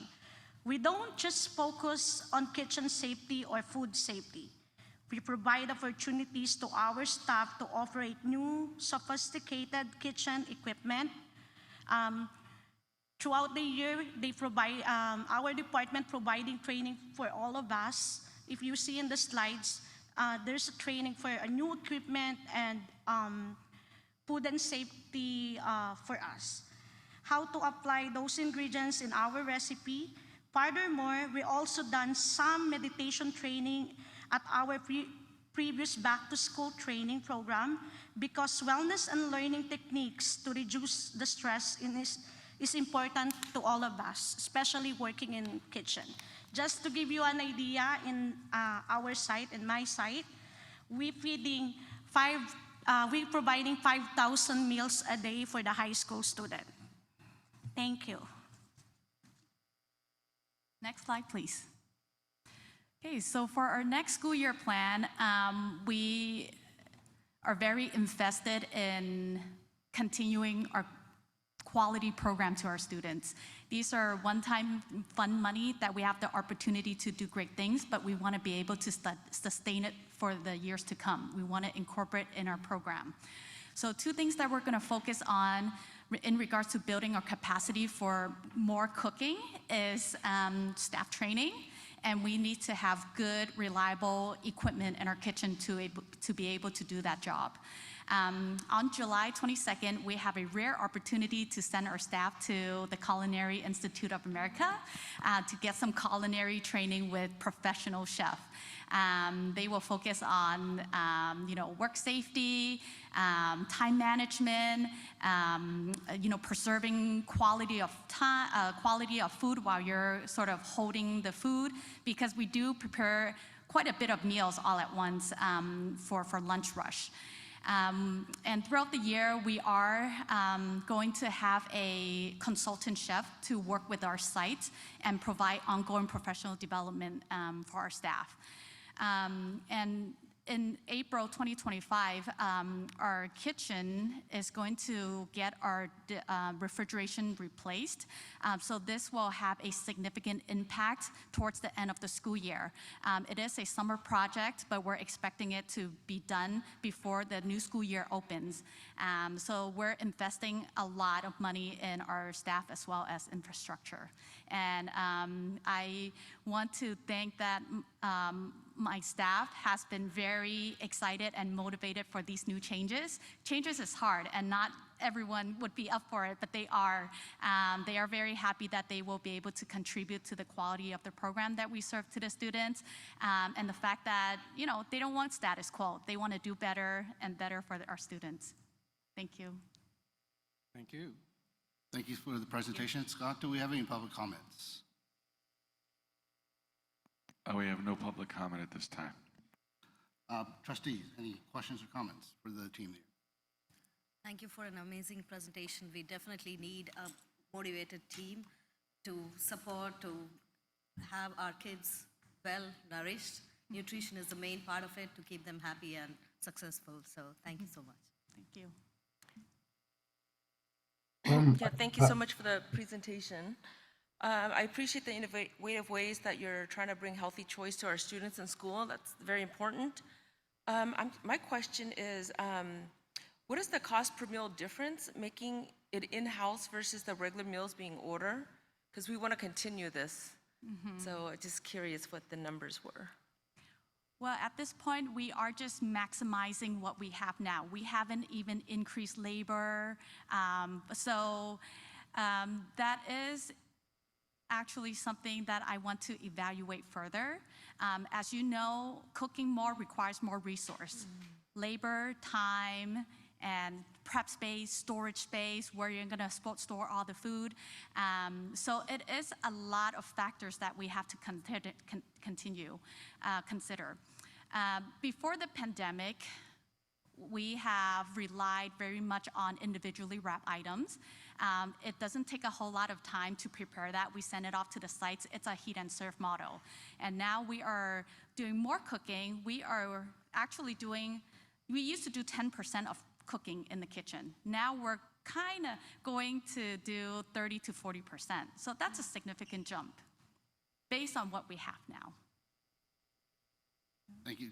We don't just focus on kitchen safety or food safety. We provide opportunities to our staff to operate new, sophisticated kitchen equipment. Throughout the year, they provide, our department providing training for all of us. If you see in the slides, there's a training for a new equipment and food and safety for us. How to apply those ingredients in our recipe. Furthermore, we also done some meditation training at our previous back-to-school training program, because wellness and learning techniques to reduce the stress is important to all of us, especially working in kitchen. Just to give you an idea, in our site, in my site, we're providing 5,000 meals a day for the high school student. Thank you. Next slide, please. Okay, so for our next school year plan, we are very invested in continuing our quality program to our students. These are one-time fund money that we have the opportunity to do great things, but we want to be able to sustain it for the years to come. We want to incorporate in our program. So two things that we're going to focus on in regards to building our capacity for more cooking is staff training. And we need to have good, reliable equipment in our kitchen to be able to do that job. On July 22nd, we have a rare opportunity to send our staff to the Culinary Institute of America to get some culinary training with professional chefs. They will focus on work safety, time management, preserving quality of food while you're sort of holding the food, because we do prepare quite a bit of meals all at once for lunch rush. And throughout the year, we are going to have a consultant chef to work with our site and provide ongoing professional development for our staff. And in April 2025, our kitchen is going to get our refrigeration replaced. So this will have a significant impact towards the end of the school year. It is a summer project, but we're expecting it to be done before the new school year opens. So we're investing a lot of money in our staff as well as infrastructure. And I want to thank that my staff has been very excited and motivated for these new changes. Changes is hard, and not everyone would be up for it, but they are. They are very happy that they will be able to contribute to the quality of the program that we serve to the students, and the fact that, you know, they don't want status quo. They want to do better and better for our students. Thank you. Thank you. Thank you for the presentation. Scott, do we have any public comments? We have no public comment at this time. Trustees, any questions or comments for the team here? Thank you for an amazing presentation. We definitely need a motivated team to support, to have our kids well nourished. Nutrition is the main part of it to keep them happy and successful. So thank you so much. Thank you. Yeah, thank you so much for the presentation. I appreciate the innovative ways that you're trying to bring healthy choice to our students in school. That's very important. My question is, what is the cost per meal difference making it in-house versus the regular meals being ordered? Because we want to continue this. So I'm just curious what the numbers were. Well, at this point, we are just maximizing what we have now. We haven't even increased labor. That is actually something that I want to evaluate further. As you know, cooking more requires more resource. Labor, time, and prep space, storage space, where you're gonna store all the food. So it is a lot of factors that we have to consider. Before the pandemic, we have relied very much on individually wrapped items. It doesn't take a whole lot of time to prepare that. We send it off to the sites. It's a heat and serve model. And now we are doing more cooking. We used to do 10% of cooking in the kitchen. Now we're kind of going to do 30 to 40%. So that's a significant jump based on what we have now. Thank you.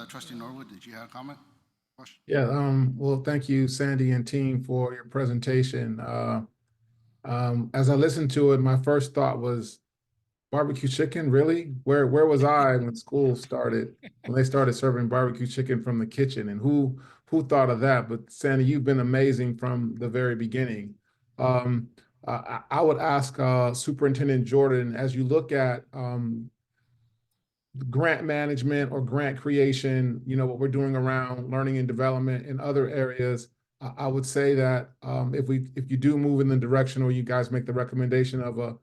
Trustee Norwood, did you have a comment? Question? Yeah, well, thank you, Sandy and team, for your presentation. As I listened to it, my first thought was, barbecue chicken, really? Where was I when school started, when they started serving barbecue chicken from the kitchen? And who thought of that? But Sandy, you've been amazing from the very beginning. I would ask Superintendent Jordan, as you look at grant management or grant creation, you know, what we're doing around learning and development in other areas, I would say that if you do move in the direction, or you guys make the recommendation of a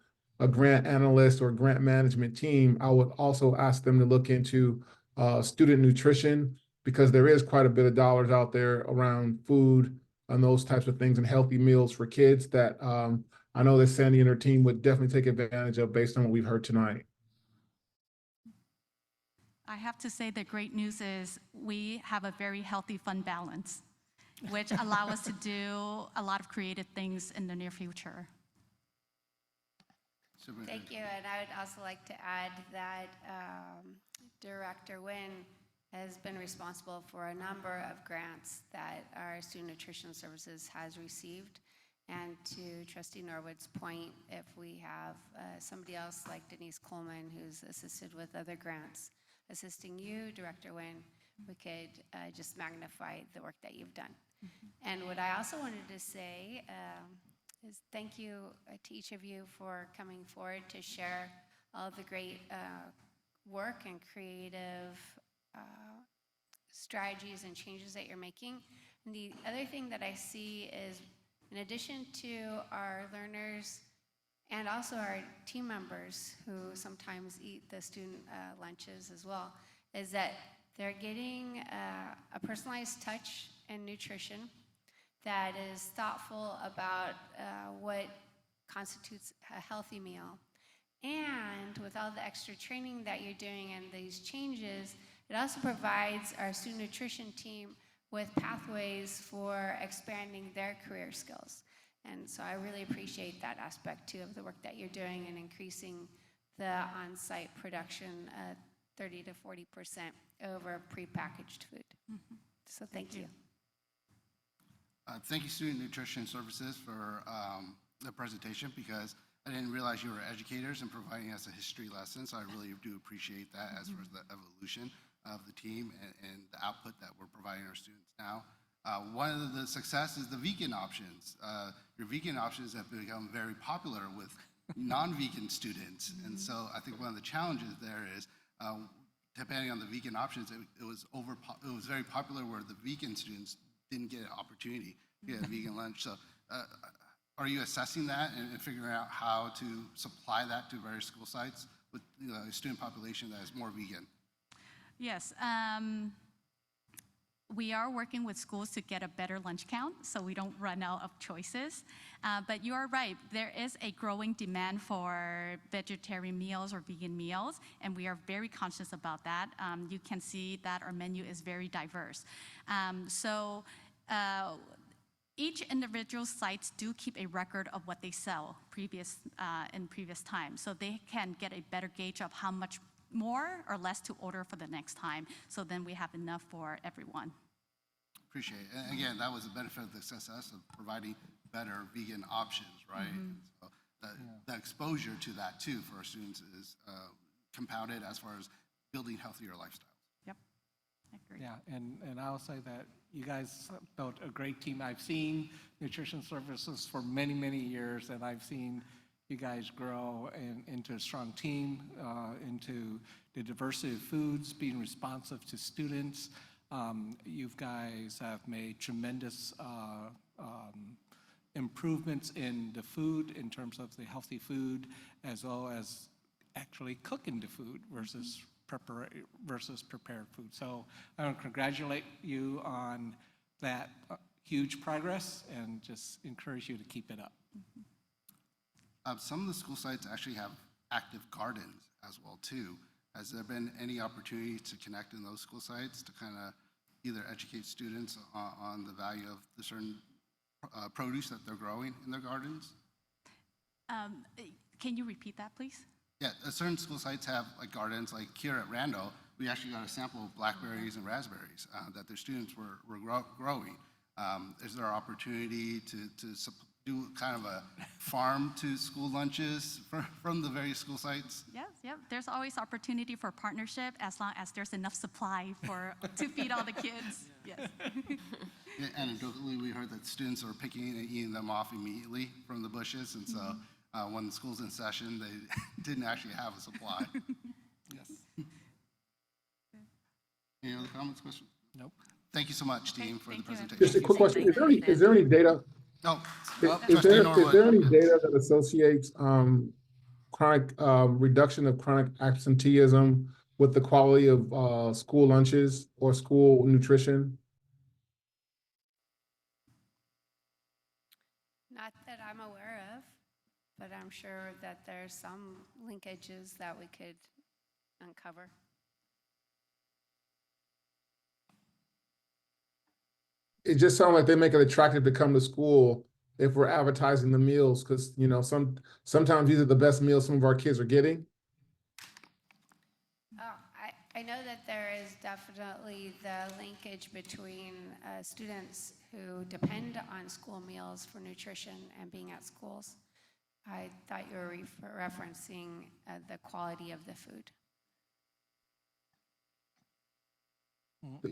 grant analyst or grant management team, I would also ask them to look into student nutrition, because there is quite a bit of dollars out there around food and those types of things, and healthy meals for kids that I know that Sandy and her team would definitely take advantage of based on what we've heard tonight. I have to say the great news is we have a very healthy fund balance, which allow us to do a lot of creative things in the near future. Thank you, and I would also like to add that Director Nguyen has been responsible for a number of grants that our Student Nutrition Services has received. And to Trustee Norwood's point, if we have somebody else like Denise Coleman, who's assisted with other grants, assisting you, Director Nguyen, we could just magnify the work that you've done. And what I also wanted to say is thank you to each of you for coming forward to share all the great work and creative strategies and changes that you're making. And the other thing that I see is, in addition to our learners and also our team members who sometimes eat the student lunches as well, is that they're getting a personalized touch in nutrition that is thoughtful about what constitutes a healthy meal. And with all the extra training that you're doing and these changes, It also provides our student nutrition team with pathways for expanding their career skills. And so I really appreciate that aspect too of the work that you're doing and increasing the on-site production 30 to 40% over prepackaged food. So thank you. Thank you, Student Nutrition Services, for the presentation, because I didn't realize you were educators and providing us a history lesson. So I really do appreciate that as far as the evolution of the team and the output that we're providing our students now. One of the success is the vegan options. Your vegan options have become very popular with non-vegan students. And so I think one of the challenges there is, depending on the vegan options, it was very popular where the vegan students didn't get an opportunity to get a vegan lunch. So are you assessing that and figuring out how to supply that to various school sites with a student population that is more vegan? Yes. We are working with schools to get a better lunch count so we don't run out of choices. But you are right, there is a growing demand for vegetarian meals or vegan meals, and we are very conscious about that. You can see that our menu is very diverse. Each individual sites do keep a record of what they sell in previous times, so they can get a better gauge of how much more or less to order for the next time. So then we have enough for everyone. Appreciate it. And again, that was the benefit of the success of providing better vegan options, right? So the exposure to that too for our students is compounded as far as building healthier lifestyles. Yep, I agree. Yeah, and I'll say that you guys built a great team. I've seen nutrition services for many, many years, and I've seen you guys grow into a strong team, into the diversity of foods, being responsive to students. You guys have made tremendous improvements in the food in terms of the healthy food, as well as actually cooking the food versus prepared food. So I want to congratulate you on that huge progress and just encourage you to keep it up. Some of the school sites actually have active gardens as well too. Has there been any opportunity to connect in those school sites to kind of either educate students on the value of the certain produce that they're growing in their gardens? Can you repeat that, please? Yeah, certain school sites have like gardens, like here at Randall, we actually got a sample of blackberries and raspberries that their students were growing. Is there an opportunity to do kind of a farm to school lunches from the various school sites? Yes, yep. There's always opportunity for partnership as long as there's enough supply to feed all the kids. Yes. Anecdotally, we heard that students are picking and eating them off immediately from the bushes, and so when the school's in session, they didn't actually have a supply. Yes. Any other comments, questions? Nope. Thank you so much, team, for the presentation. Just a quick question. Is there any data? No. Is there any data that associates chronic reduction of chronic absenteeism with the quality of school lunches or school nutrition? Not that I'm aware of, but I'm sure that there's some linkages that we could uncover. It just sounds like they make it attractive to come to school if we're advertising the meals, because sometimes these are the best meals some of our kids are getting. I know that there is definitely the linkage between students who depend on school meals for nutrition and being at schools. I thought you were referencing the quality of the food.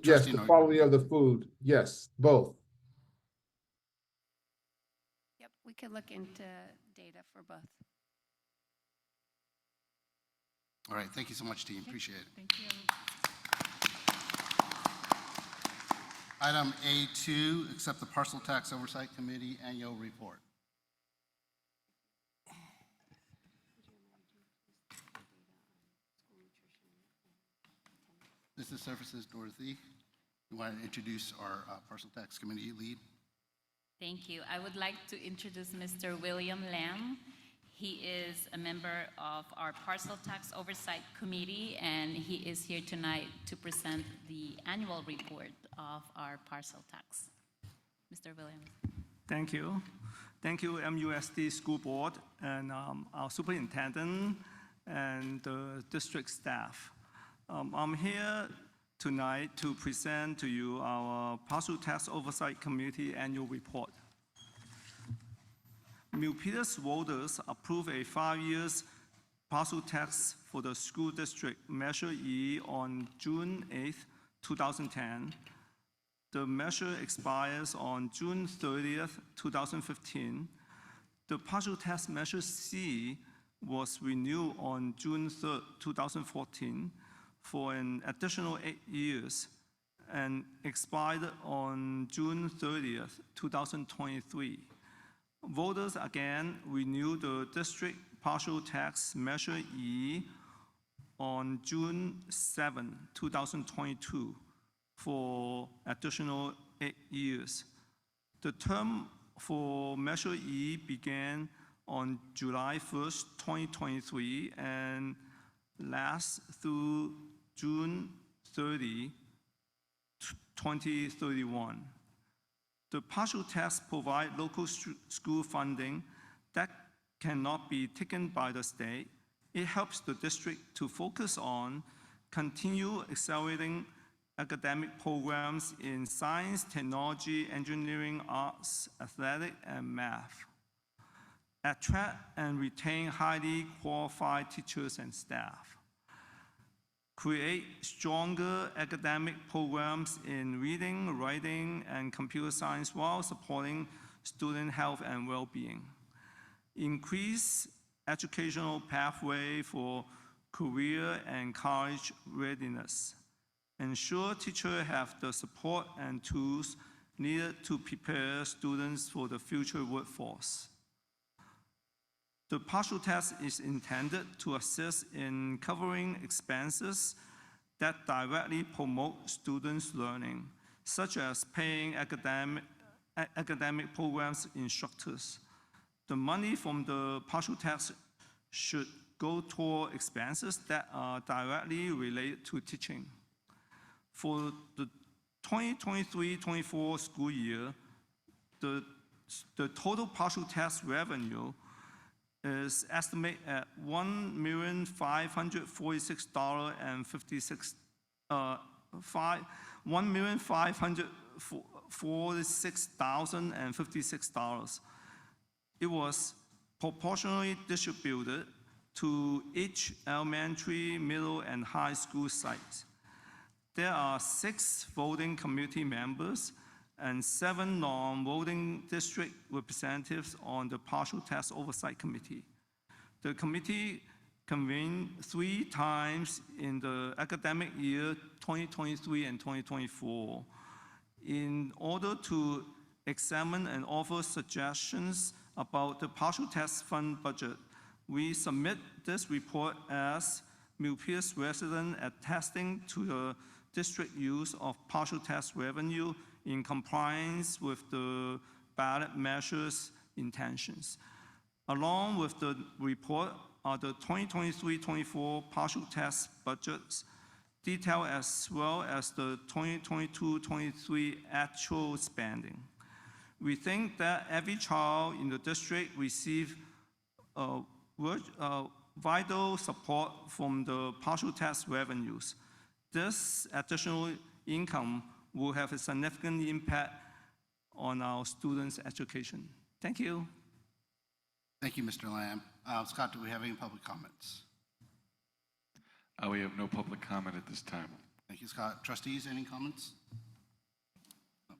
Yes, the quality of the food. Yes, both. Yep, we could look into data for both. All right, thank you so much, team. Appreciate it. Thank you. Item A2, accept the Parcel Tax Oversight Committee Annual Report. Business Services, Dorothy. You want to introduce our Parcel Tax Committee lead? Thank you. I would like to introduce Mr. William Lamb. He is a member of our Parcel Tax Oversight Committee, and he is here tonight to present the annual report of our parcel tax. Mr. Williams. Thank you. Thank you, MUSD School Board and our superintendent and the district staff. I'm here tonight to present to you our Parcel Tax Oversight Committee annual report. Milpitas voters approved a 5-year parcel tax for the school district Measure E on June 8, 2010. The measure expires on June 30th, 2015. The partial tax Measure C was renewed on June 3rd, 2014 for an additional 8 years and expired on June 30th, 2023. Voters again renewed the district partial tax Measure E on June 7, 2022 for additional 8 years. The term for Measure E began on July 1st, 2023 and lasts through June 30, 2031. The partial tax provides local school funding that cannot be taken by the state. It helps the district to focus on continue accelerating academic programs in science, technology, engineering, arts, athletic, and math. Attract and retain highly qualified teachers and staff. Create stronger academic programs in reading, writing, and computer science while supporting student health and well-being. Increase educational pathway for career and college readiness. Ensure teachers have the support and tools needed to prepare students for the future workforce. The partial tax is intended to assist in covering expenses that directly promote students' learning, such as paying academic programs instructors. The money from the partial tax should go toward expenses that are directly related to teaching. For the 2023-24 school year, the total partial tax revenue is estimated at $1,546,056. It was proportionally distributed to each elementary, middle, and high school site. There are 6 voting committee members and 7 non-voting district representatives on the Partial Tax Oversight Committee. The committee convened 3 times in the academic year 2023 and 2024 in order to examine and offer suggestions about the partial tax fund budget. We submit this report as Milpitas resident attesting to the district use of partial tax revenue in compliance with the ballot measures intentions. Along with the report are the 2023-24 partial tax budgets, detailed as well as the 2022-23 actual spending. We think that every child in the district receives vital support from the partial tax revenues. This additional income will have a significant impact on our students' education. Thank you. Thank you, Mr. Lamb. Scott, do we have any public comments? We have no public comment at this time. Thank you, Scott. Trustees, any comments? No.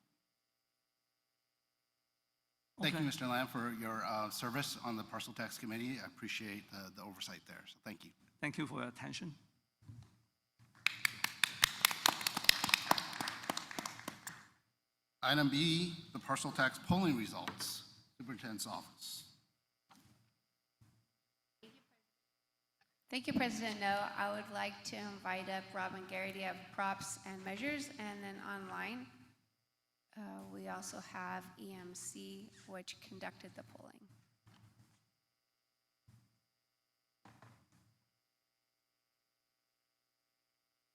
Thank you, Mr. Lamb, for your service on the Parcel Tax Committee. I appreciate the oversight there, so thank you. Thank you for your attention. Item B, the parcel tax polling results. Superintendent's office. Thank you, President No. I would like to invite up Robin Garrity of Props and Measures, and then online, we also have EMC, which conducted the polling.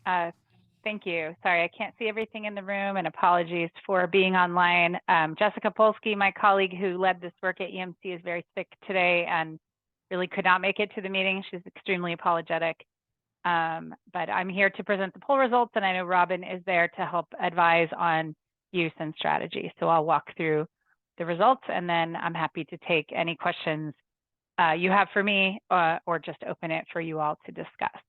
Thank you. Sorry, I can't see everything in the room, and apologies for being online. Jessica Polsky, my colleague who led this work at EMC, is very sick today and really could not make it to the meeting. She's extremely apologetic. But I'm here to present the poll results, and I know Robin is there to help advise on use and strategy. So I'll walk through the results, and then I'm happy to take any questions you have for me, or just open it for you all to discuss.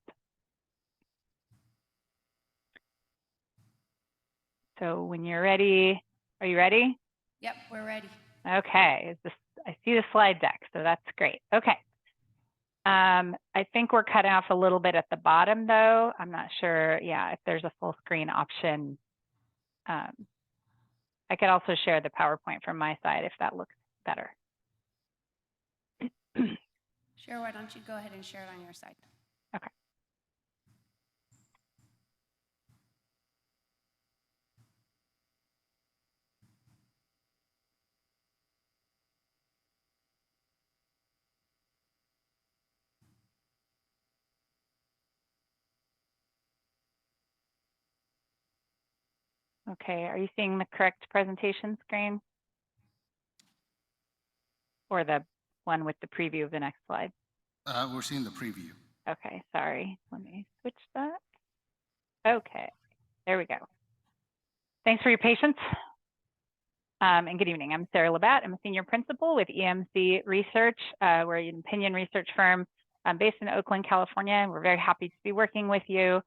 So when you're ready, are you ready? Yep, we're ready. Okay, I see the slide deck, so that's great. Okay. I think we're cutting off a little bit at the bottom though. I'm not sure, yeah, if there's a full screen option. I could also share the PowerPoint from my side if that looks better. Sure, why don't you go ahead and share it on your side? Okay. Okay, are you seeing the correct presentation screen? Or the one with the preview of the next slide? We're seeing the preview. Okay, sorry. Let me switch that. Okay, there we go. Thanks for your patience. And good evening. I'm Sarah Labatt. I'm a senior principal with EMC Research. We're an opinion research firm based in Oakland, California, and we're very happy to be working with you.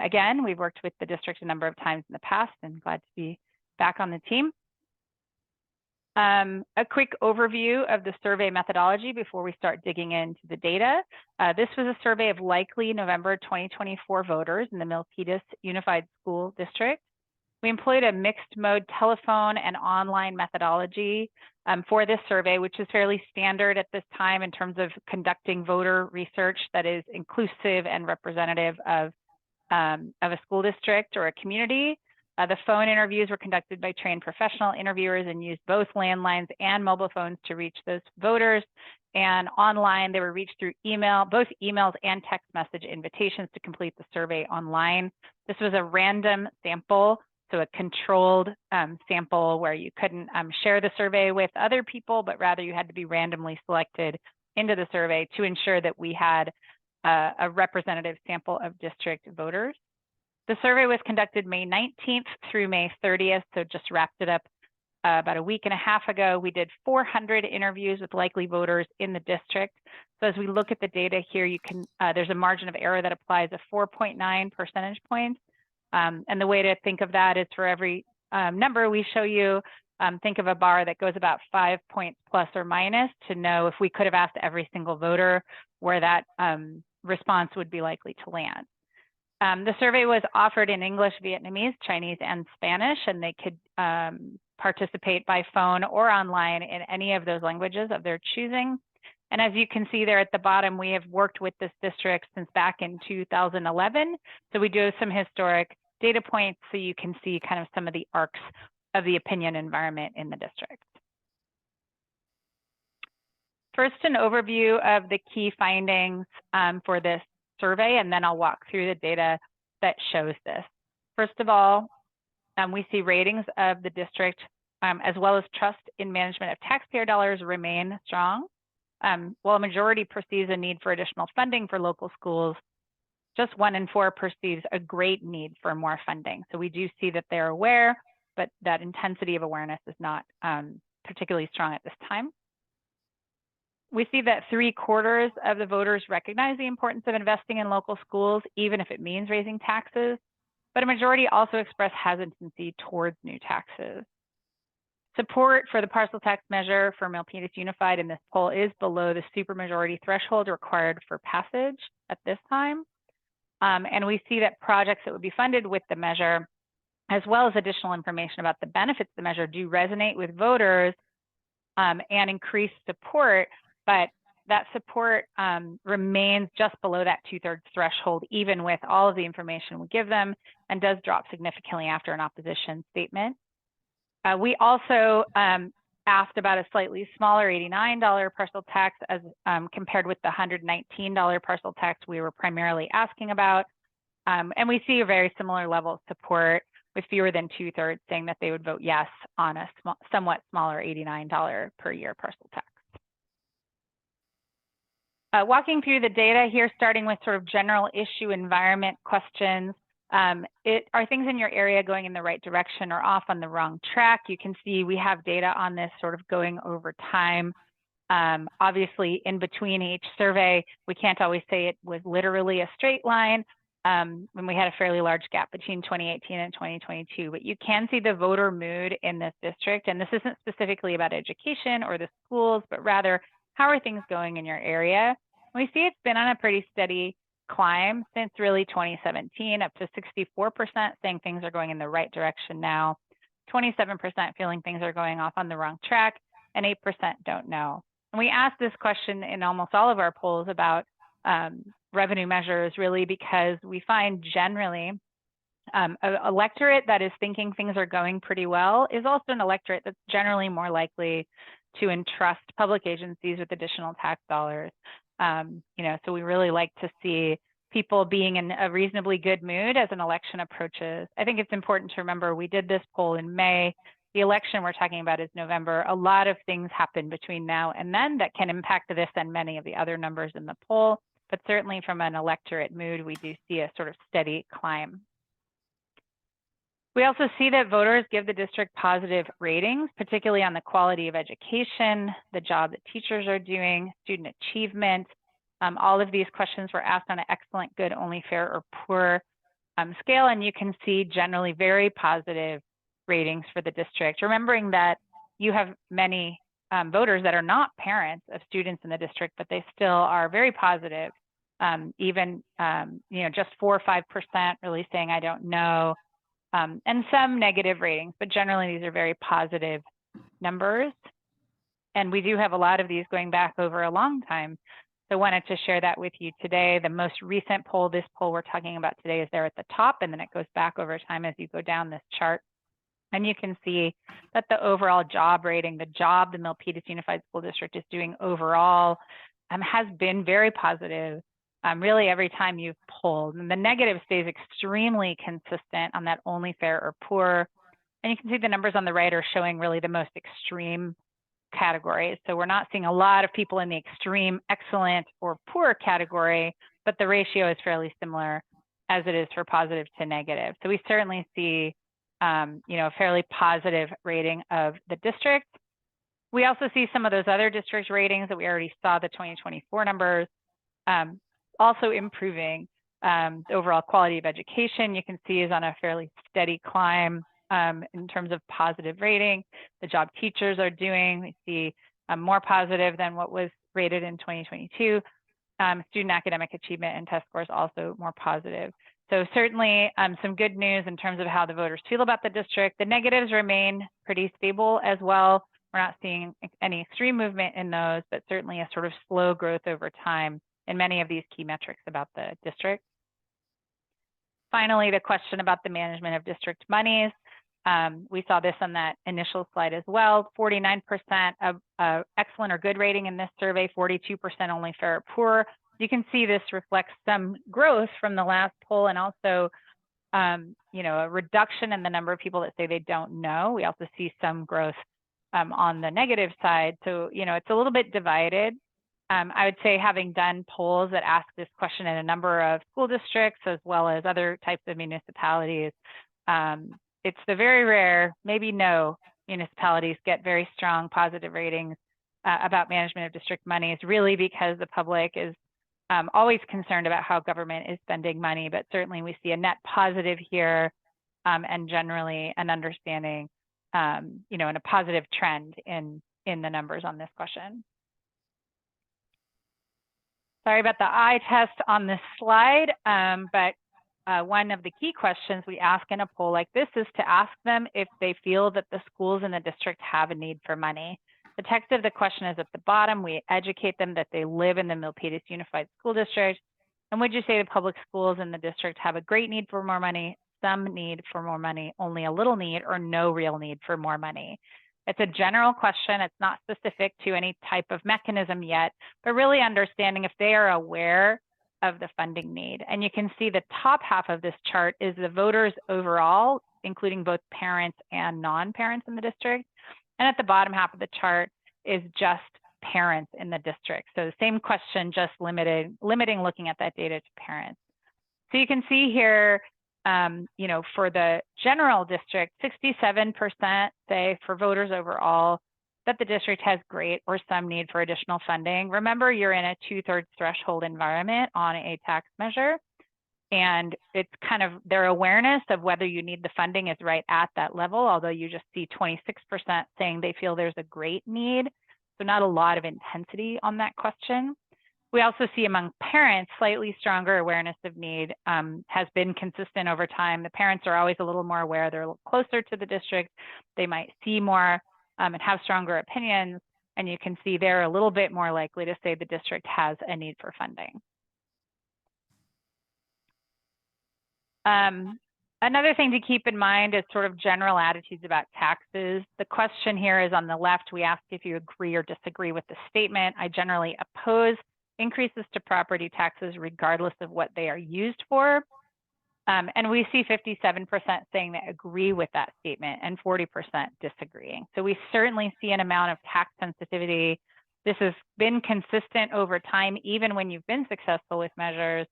Again, we've worked with the district a number of times in the past and glad to be back on the team. A quick overview of the survey methodology before we start digging into the data. This was a survey of likely November 2024 voters in the Milpitas Unified School District. We employed a mixed mode telephone and online methodology for this survey, which is fairly standard at this time in terms of conducting voter research that is inclusive and representative of a school district or a community. The phone interviews were conducted by trained professional interviewers and used both landlines and mobile phones to reach those voters. And online, they were reached through email, both emails and text message invitations to complete the survey online. This was a random sample, so a controlled sample where you couldn't share the survey with other people, but rather you had to be randomly selected into the survey to ensure that we had a representative sample of district voters. The survey was conducted May 19th through May 30th, so just wrapped it up about a week and a half ago. We did 400 interviews with likely voters in the district. So as we look at the data here, you can there's a margin of error that applies of 4.9 percentage points. And the way to think of that is for every number we show you, think of a bar that goes about 5 points plus or minus to know if we could have asked every single voter where that response would be likely to land. The survey was offered in English, Vietnamese, Chinese, and Spanish, and they could participate by phone or online in any of those languages of their choosing. And as you can see there at the bottom, we have worked with this district since back in 2011. So we do have some historic data points so you can see kind of some of the arcs of the opinion environment in the district. First, an overview of the key findings for this survey, and then I'll walk through the data that shows this. First of all, we see ratings of the district as well as trust in management of taxpayer dollars remain strong. While a majority perceives a need for additional funding for local schools, just 1 in 4 perceives a great need for more funding. So we do see that they're aware, but that intensity of awareness is not particularly strong at this time. We see that 3/4 of the voters recognize the importance of investing in local schools, even if it means raising taxes, but a majority also express hesitancy towards new taxes. Support for the parcel tax measure for Milpitas Unified in this poll is below the supermajority threshold required for passage at this time. And we see that projects that would be funded with the measure, as well as additional information about the benefits of the measure, do resonate with voters and increase support, but that support remains just below that 2/3 threshold, even with all of the information we give them, and does drop significantly after an opposition statement. We also asked about a slightly smaller $89 parcel tax as compared with the $119 parcel tax we were primarily asking about. And we see a very similar level of support, with fewer than 2/3 saying that they would vote yes on a somewhat smaller $89 per year parcel tax. Walking through the data here, starting with sort of general issue environment questions. Are things in your area going in the right direction or off on the wrong track? You can see we have data on this sort of going over time. Obviously, in between each survey, we can't always say it was literally a straight line when we had a fairly large gap between 2018 and 2022. But you can see the voter mood in this district. And this isn't specifically about education or the schools, but rather, how are things going in your area? We see it's been on a pretty steady climb since really 2017, up to 64% saying things are going in the right direction now, 27% feeling things are going off on the wrong track, and 8% don't know. And we asked this question in almost all of our polls about revenue measures, really because we find generally an electorate that is thinking things are going pretty well is also an electorate that's generally more likely to entrust public agencies with additional tax dollars. So we really like to see people being in a reasonably good mood as an election approaches. I think it's important to remember we did this poll in May. The election we're talking about is November. A lot of things happen between now and then that can impact this and many of the other numbers in the poll, but certainly from an electorate mood, we do see a sort of steady climb. We also see that voters give the district positive ratings, particularly on the quality of education, the job that teachers are doing, student achievement. All of these questions were asked on an excellent, good, only, fair, or poor scale, and you can see generally very positive ratings for the district. Remembering that you have many voters that are not parents of students in the district, but they still are very positive. Even just 4 or 5% really saying, I don't know. And some negative ratings, but generally these are very positive numbers. And we do have a lot of these going back over a long time. So I wanted to share that with you today. The most recent poll, this poll we're talking about today, is there at the top, and then it goes back over time as you go down this chart. And you can see that the overall job rating, the job the Milpitas Unified School District is doing overall has been very positive. Really every time you've polled, and the negative stays extremely consistent on that only, fair, or poor. And you can see the numbers on the right are showing really the most extreme categories. So we're not seeing a lot of people in the extreme excellent or poor category, but the ratio is fairly similar as it is for positive to negative. So we certainly see a fairly positive rating of the district. We also see some of those other district ratings that we already saw, the 2024 numbers, also improving. The overall quality of education, you can see, is on a fairly steady climb in terms of positive rating. The job teachers are doing, we see more positive than what was rated in 2022. Student academic achievement and test scores also more positive. So certainly some good news in terms of how the voters feel about the district. The negatives remain pretty stable as well. We're not seeing any extreme movement in those, but certainly a sort of slow growth over time in many of these key metrics about the district. Finally, the question about the management of district monies. We saw this on that initial slide as well. 49% of excellent or good rating in this survey, 42% only, fair or poor. You can see this reflects some growth from the last poll, and also a reduction in the number of people that say they don't know. We also see some growth on the negative side. So, it's a little bit divided. I would say, having done polls that ask this question in a number of school districts as well as other types of municipalities, it's the very rare, maybe no, municipalities get very strong positive ratings about management of district monies, really because the public is always concerned about how government is spending money, but certainly we see a net positive here and generally an understanding, and a positive trend in the numbers on this question. Sorry about the eye test on this slide, but one of the key questions we ask in a poll like this is to ask them if they feel that the schools in the district have a need for money. The text of the question is at the bottom. We educate them that they live in the Milpitas Unified School District. And would you say the public schools in the district have a great need for more money, some need for more money, only a little need, or no real need for more money? It's a general question. It's not specific to any type of mechanism yet, but really understanding if they are aware of the funding need. And you can see the top half of this chart is the voters overall, including both parents and non-parents in the district. And at the bottom half of the chart is just parents in the district. So the same question, just limiting looking at that data to parents. So you can see here, you know, for the general district, 67% say for voters overall that the district has great or some need for additional funding. Remember, you're in a 2/3 threshold environment on a tax measure, and it's kind of their awareness of whether you need the funding is right at that level, although you just see 26% saying they feel there's a great need. So not a lot of intensity on that question. We also see among parents, slightly stronger awareness of need has been consistent over time. The parents are always a little more aware. They're a little closer to the district. They might see more and have stronger opinions. And you can see they're a little bit more likely to say the district has a need for funding. Another thing to keep in mind is sort of general attitudes about taxes. The question here is on the left, we ask if you agree or disagree with the statement. I generally oppose increases to property taxes regardless of what they are used for. And we see 57% saying they agree with that statement and 40% disagreeing. So we certainly see an amount of tax sensitivity. This has been consistent over time, even when you've been successful with measures,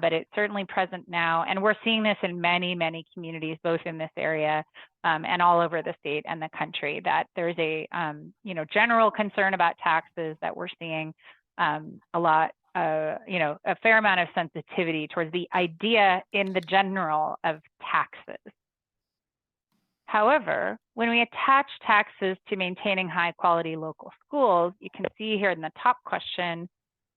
but it's certainly present now. And we're seeing this in many, many communities, both in this area and all over the state and the country, that there's a you know, general concern about taxes, that we're seeing a lot, you know, a fair amount of sensitivity towards the idea in the general of taxes. However, when we attach taxes to maintaining high quality local schools, you can see here in the top question,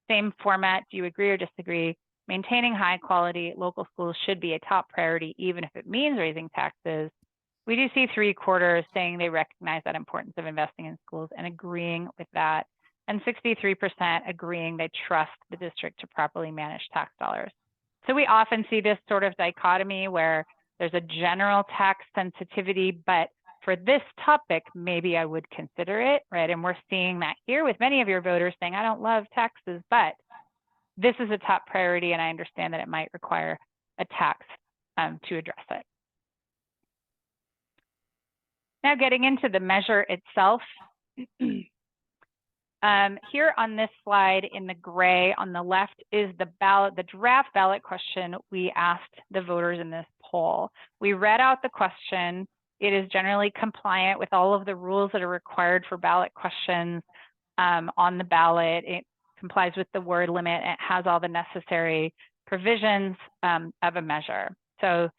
same format, do you agree or disagree? Maintaining high quality local schools should be a top priority, even if it means raising taxes. We do see 3/4 saying they recognize that importance of investing in schools and agreeing with that. And 63% agreeing they trust the district to properly manage tax dollars. So we often see this sort of dichotomy where there's a general tax sensitivity, but for this topic, maybe I would consider it, right? And we're seeing that here with many of your voters saying, I don't love taxes, but this is a top priority, and I understand that it might require a tax to address it. Now getting into the measure itself. Here on this slide in the gray on the left is the ballot, the draft ballot question we asked the voters in this poll. We read out the question. It is generally compliant with all of the rules that are required for ballot questions on the ballot. It complies with the word limit. And it has all the necessary provisions of a measure. So,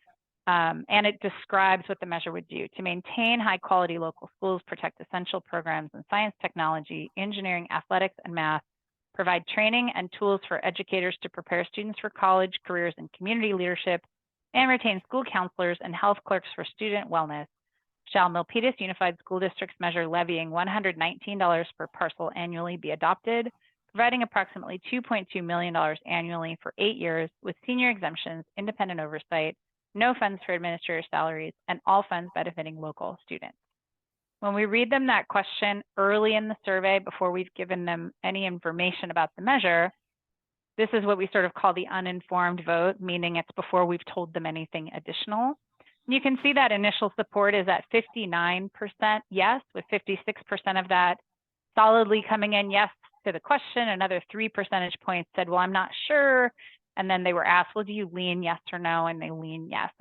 and it describes what the measure would do to maintain high quality local schools, protect essential programs in science, technology, engineering, athletics, and math, provide training and tools for educators to prepare students for college, careers, and community leadership, and retain school counselors and health clerks for student wellness. Shall Milpitas Unified School District's measure levying $119 per parcel annually be adopted, providing approximately $2.2 million annually for 8 years with senior exemptions, independent oversight, no funds for administrator salaries, and all funds benefiting local students. When we read them that question early in the survey, before we've given them any information about the measure, this is what we sort of call the uninformed vote, meaning it's before we've told them anything additional. And you can see that initial support is at 59% yes, with 56% of that solidly coming in yes to the question. Another 3 percentage points said, well, I'm not sure. And then they were asked, well, do you lean yes or no? And they lean yes.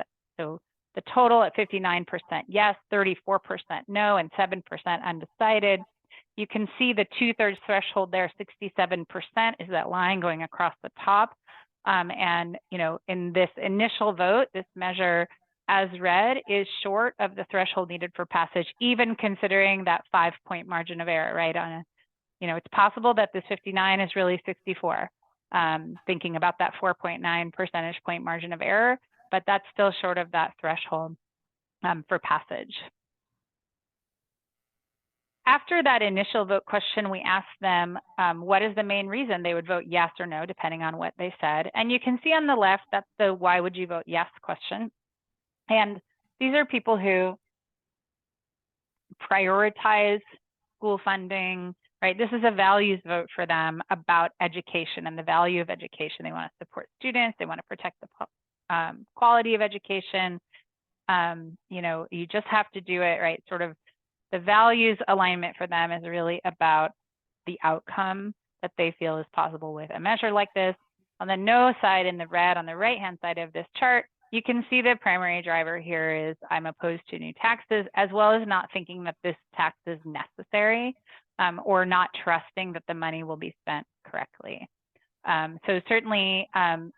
So the total at 59% yes, 34% no, and 7% undecided. You can see the 2/3 threshold there, 67% is that line going across the top. And, you know, in this initial vote, this measure as read is short of the threshold needed for passage, even considering that 5-point margin of error, right? On a, you know, it's possible that this 59 is really 64. Thinking about that 4.9 percentage point margin of error, but that's still short of that threshold for passage. After that initial vote question, we asked them what is the main reason they would vote yes or no, depending on what they said. And you can see on the left, that's the why would you vote yes question. And these are people who prioritize school funding, right? This is a values vote for them about education and the value of education. They want to support students. They want to protect the quality of education. You know, you just have to do it, right? Sort of the values alignment for them is really about the outcome that they feel is possible with a measure like this. On the no side in the red on the right-hand side of this chart, you can see the primary driver here is I'm opposed to new taxes, as well as not thinking that this tax is necessary, or not trusting that the money will be spent correctly. So certainly,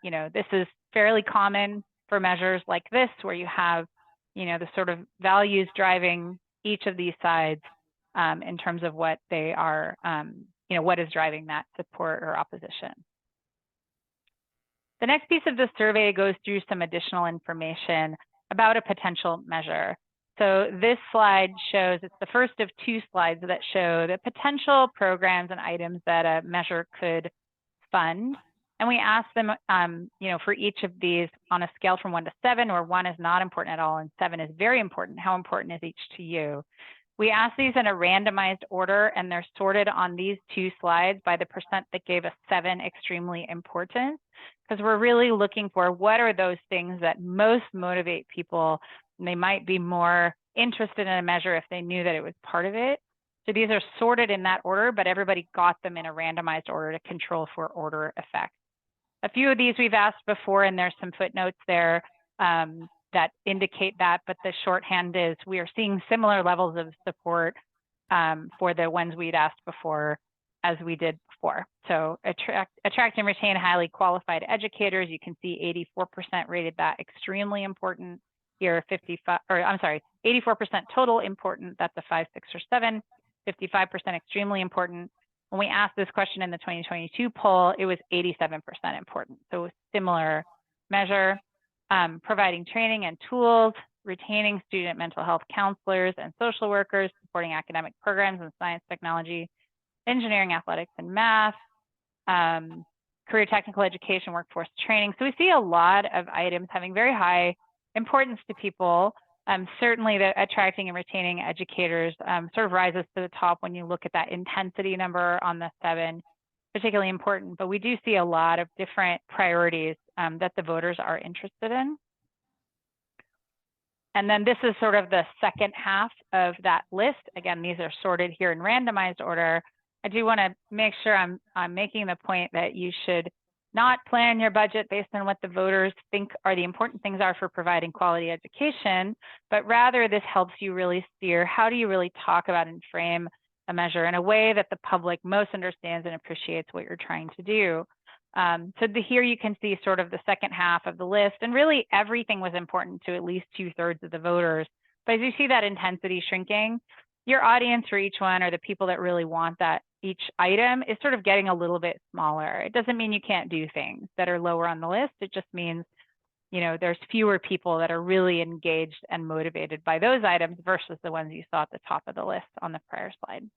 you know, this is fairly common for measures like this, where you have, you know, the sort of values driving each of these sides in terms of what they are, you know, what is driving that support or opposition. The next piece of the survey goes through some additional information about a potential measure. So this slide shows, it's the first of two slides that show the potential programs and items that a measure could fund. And we asked them, you know, for each of these on a scale from 1 to 7, where 1 is not important at all and 7 is very important. How important is each to you? We asked these in a randomized order, and they're sorted on these two slides by the percent that gave us 7 extremely important, because we're really looking for what are those things that most motivate people, and they might be more interested in a measure if they knew that it was part of it. So these are sorted in that order, but everybody got them in a randomized order to control for order effect. A few of these we've asked before, and there's some footnotes there that indicate that, but the shorthand is we are seeing similar levels of support for the ones we'd asked before as we did before. So attract and retain highly qualified educators. You can see 84% rated that extremely important. Here 84% total important. That's a 5, 6, or 7. 55% extremely important. When we asked this question in the 2022 poll, it was 87% important. So a similar measure. Providing training and tools, retaining student mental health counselors and social workers, supporting academic programs in science, technology, engineering, athletics, and math, career technical education, workforce training. So we see a lot of items having very high importance to people. Certainly the attracting and retaining educators sort of rises to the top when you look at that intensity number on the 7, particularly important, but we do see a lot of different priorities that the voters are interested in. And then this is sort of the second half of that list. Again, these are sorted here in randomized order. I do want to make sure I'm making the point that you should not plan your budget based on what the voters think are the important things are for providing quality education, but rather this helps you really steer how do you really talk about and frame a measure in a way that the public most understands and appreciates what you're trying to do. So here you can see sort of the second half of the list, and really everything was important to at least 2/3 of the voters. But as you see that intensity shrinking, your audience for each one, or the people that really want that each item, is sort of getting a little bit smaller. It doesn't mean you can't do things that are lower on the list. It just means, you know, there's fewer people that are really engaged and motivated by those items versus the ones you saw at the top of the list on the prior slide.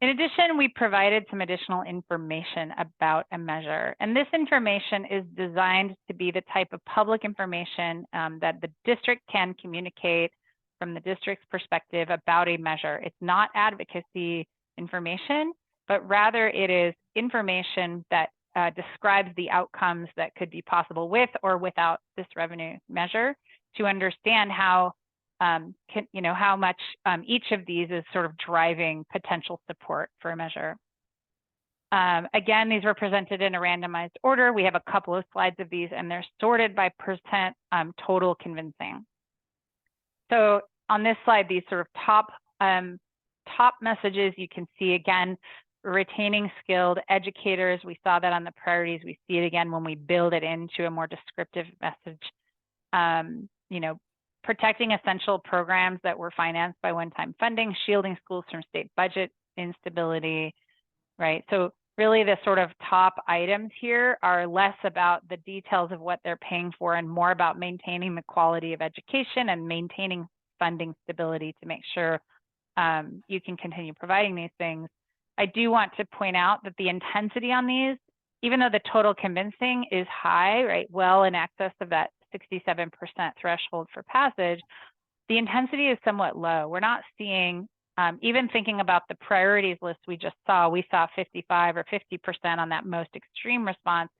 In addition, we provided some additional information about a measure, and this information is designed to be the type of public information that the district can communicate from the district's perspective about a measure. It's not advocacy information, but rather it is information that describes the outcomes that could be possible with or without this revenue measure, to understand how how much each of these is sort of driving potential support for a measure. Again, these were presented in a randomized order. We have a couple of slides of these, and they're sorted by percent total convincing. So on this slide, these sort of top messages, you can see again, retaining skilled educators. We saw that on the priorities. We see it again when we build it into a more descriptive message. Protecting essential programs that were financed by one-time funding, shielding schools from state budget instability, right? So really the sort of top items here are less about the details of what they're paying for and more about maintaining the quality of education and maintaining funding stability to make sure you can continue providing these things. I do want to point out that the intensity on these, even though the total convincing is high, right, well in excess of that 67% threshold for passage, the intensity is somewhat low. We're not seeing, even thinking about the priorities list we just saw, we saw 55 or 50% on that most extreme response.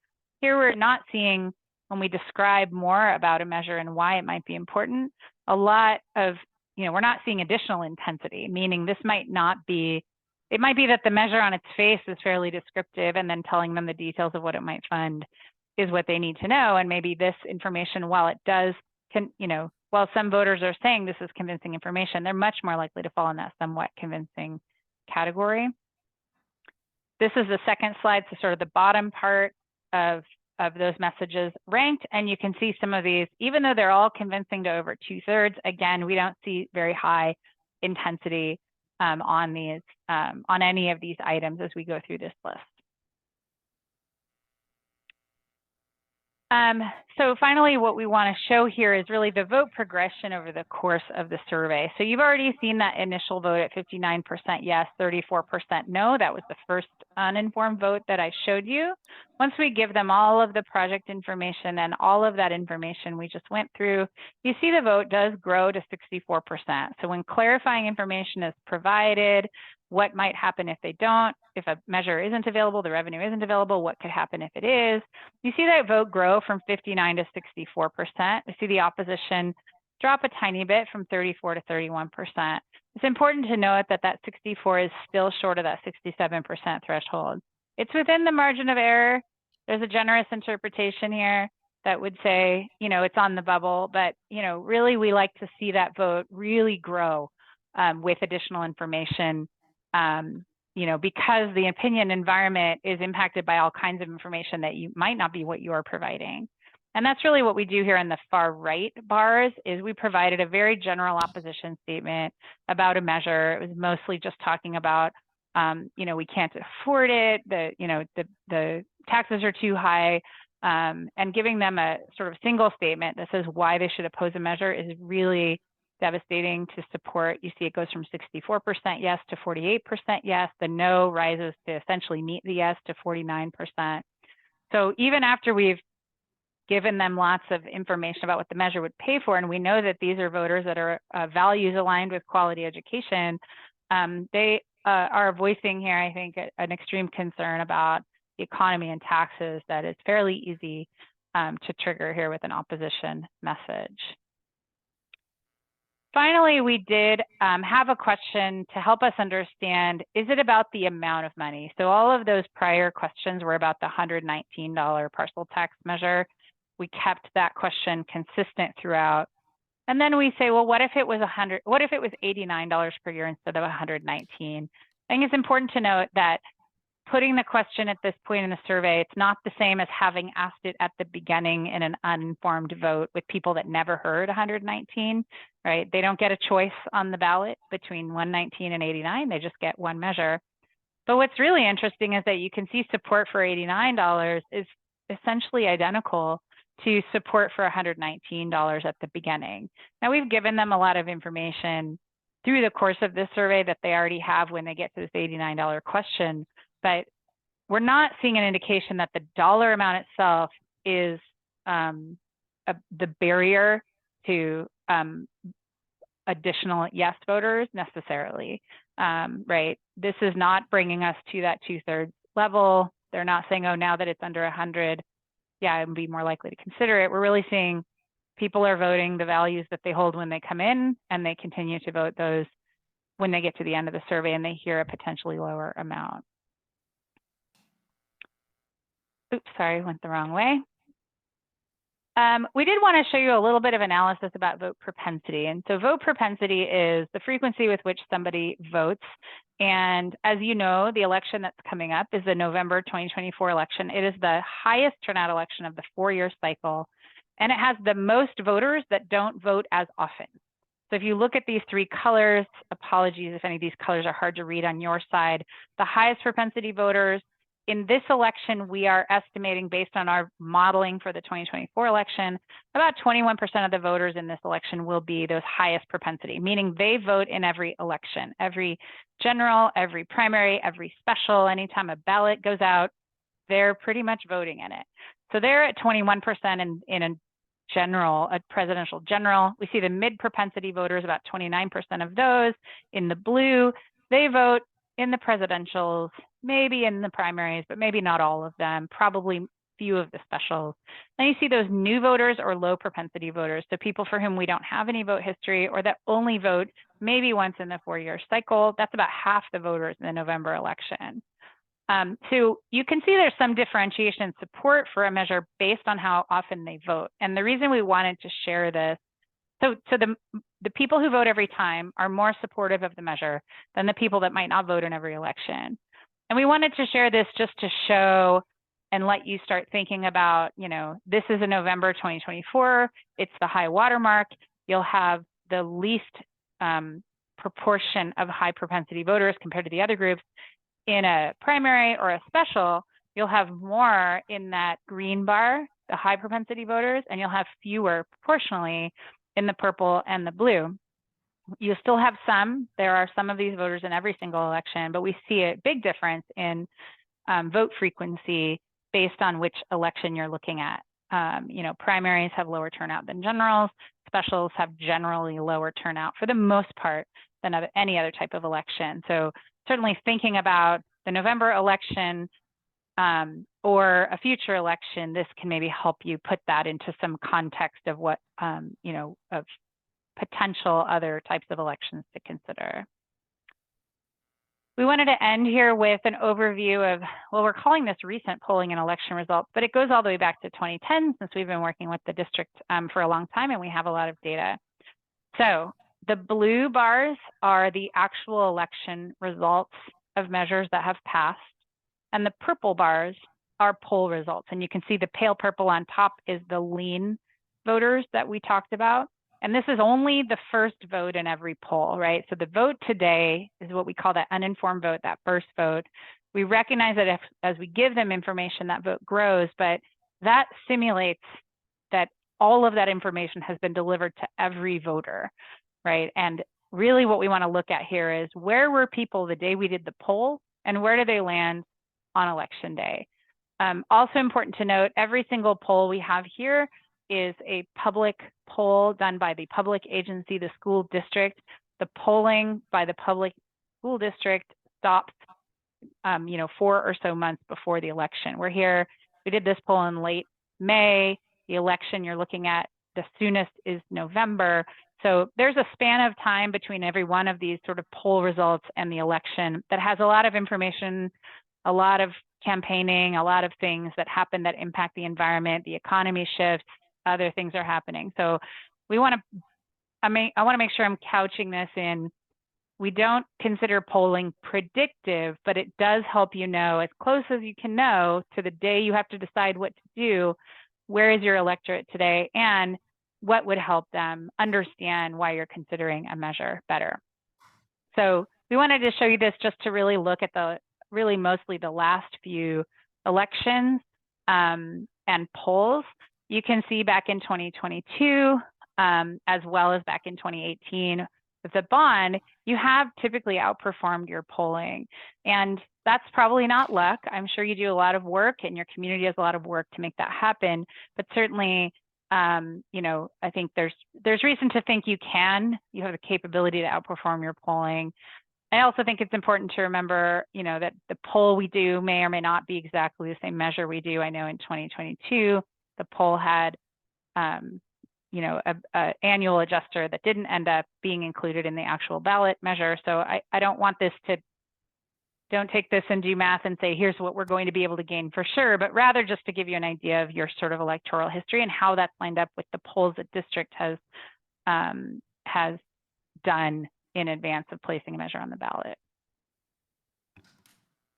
Here we're not seeing, when we describe more about a measure and why it might be important, a lot of, we're not seeing additional intensity, meaning this might not be, it might be that the measure on its face is fairly descriptive, and then telling them the details of what it might fund is what they need to know. And maybe this information, while it does, while some voters are saying this is convincing information, they're much more likely to fall in that somewhat convincing category. This is the second slide, so sort of the bottom part of those messages ranked, and you can see some of these, even though they're all convincing to over 2/3, again, we don't see very high intensity on these, on any of these items as we go through this list. So finally, what we want to show here is really the vote progression over the course of the survey. So you've already seen that initial vote at 59% yes, 34% no. That was the first uninformed vote that I showed you. Once we give them all of the project information and all of that information we just went through, you see the vote does grow to 64%. So when clarifying information is provided, what might happen if they don't, if a measure isn't available, the revenue isn't available, what could happen if it is, you see that vote grow from 59 to 64%. We see the opposition drop a tiny bit from 34 to 31%. It's important to note that that 64 is still short of that 67% threshold. It's within the margin of error. There's a generous interpretation here that would say, it's on the bubble, but, really we like to see that vote really grow with additional information, because the opinion environment is impacted by all kinds of information that you might not be what you are providing. And that's really what we do here in the far right bars, is we provided a very general opposition statement about a measure. It was mostly just talking about, we can't afford it, the taxes are too high, and giving them a sort of single statement that says why they should oppose a measure is really devastating to support. You see it goes from 64% yes to 48% yes. The no rises to essentially meet the yes to 49%. So even after we've given them lots of information about what the measure would pay for, and we know that these are voters that are values aligned with quality education, they are voicing here, I think, an extreme concern about the economy and taxes that is fairly easy to trigger here with an opposition message. Finally, we did have a question to help us understand, is it about the amount of money? So all of those prior questions were about the $119 parcel tax measure. We kept that question consistent throughout. And then we say, well, what if it was $89 per year instead of $119? I think it's important to note that putting the question at this point in the survey, it's not the same as having asked it at the beginning in an uninformed vote with people that never heard 119, right? They don't get a choice on the ballot between 119 and 89. They just get one measure. But what's really interesting is that you can see support for $89 is essentially identical to support for $119 at the beginning. Now, we've given them a lot of information through the course of this survey that they already have when they get to this $89 question, but we're not seeing an indication that the dollar amount itself is the barrier to additional yes voters necessarily, right? This is not bringing us to that 2/3 level. They're not saying, oh, now that it's under 100, yeah, I'd be more likely to consider it. We're really seeing people are voting the values that they hold when they come in, and they continue to vote those when they get to the end of the survey and they hear a potentially lower amount. Oops, sorry, went the wrong way. We did want to show you a little bit of analysis about vote propensity. And so vote propensity is the frequency with which somebody votes. And as you know, the election that's coming up is the November 2024 election. It is the highest turnout election of the 4-year cycle. And it has the most voters that don't vote as often. So if you look at these 3 colors, apologies if any of these colors are hard to read on your side, the highest propensity voters, in this election, we are estimating, based on our modeling for the 2024 election, about 21% of the voters in this election will be those highest propensity, meaning they vote in every election, every general, every primary, every special. Anytime a ballot goes out, they're pretty much voting in it. So they're at 21% in a general, a presidential general. We see the mid-propensity voters, about 29% of those in the blue. They vote in the presidentials, maybe in the primaries, but maybe not all of them, probably few of the specials. Then you see those new voters or low propensity voters, so people for whom we don't have any vote history or that only vote maybe once in the 4-year cycle. That's about half the voters in the November election. So you can see there's some differentiation in support for a measure based on how often they vote. And the reason we wanted to share this, so the people who vote every time are more supportive of the measure than the people that might not vote in every election. And we wanted to share this just to show and let you start thinking about, you know, this is a November 2024, it's the high watermark. You'll have the least proportion of high propensity voters compared to the other groups. In a primary or a special, you'll have more in that green bar, the high propensity voters, and you'll have fewer proportionally in the purple and the blue. You still have some, there are some of these voters in every single election, but we see a big difference in vote frequency based on which election you're looking at. You know, primaries have lower turnout than generals, specials have generally lower turnout for the most part than any other type of election. So certainly thinking about the November election or a future election, this can maybe help you put that into some context of what, you know, of potential other types of elections to consider. We wanted to end here with an overview of, well, we're calling this recent polling and election results, but it goes all the way back to 2010 since we've been working with the district for a long time and we have a lot of data. So the blue bars are the actual election results of measures that have passed, and the purple bars are poll results. And you can see the pale purple on top is the lean voters that we talked about. And this is only the first vote in every poll, right? So the vote today is what we call that uninformed vote, that first vote. We recognize that if, as we give them information, that vote grows, but that simulates that all of that information has been delivered to every voter, right? And really what we want to look at here is where were people the day we did the poll and where do they land on election day? Also important to note, every single poll we have here is a public poll done by the public agency, the school district. The polling by the public school district stops, you know, 4 or so months before the election. We're here, we did this poll in late May. The election you're looking at, the soonest is November. So there's a span of time between every one of these sort of poll results and the election that has a lot of information, a lot of campaigning, a lot of things that happen that impact the environment, the economy shifts, other things are happening. So we want to, I want to make sure I'm couching this in, we don't consider polling predictive, but it does help you know as close as you can know to the day you have to decide what to do, where is your electorate today, and what would help them understand why you're considering a measure better. So we wanted to show you this just to really look at the, really mostly the last few elections and polls. You can see back in 2022, as well as back in 2018, with the bond, you have typically outperformed your polling. And that's probably not luck. I'm sure you do a lot of work and your community has a lot of work to make that happen. But certainly, you know, I think there's reason to think you have the capability to outperform your polling. I also think it's important to remember, you know, that the poll we do may or may not be exactly the same measure we do. I know in 2022, the poll had, you know, a annual adjuster that didn't end up being included in the actual ballot measure. So I don't want this to, don't take this and do math and say, here's what we're going to be able to gain for sure, but rather just to give you an idea of your sort of electoral history and how that's lined up with the polls that district has done in advance of placing a measure on the ballot.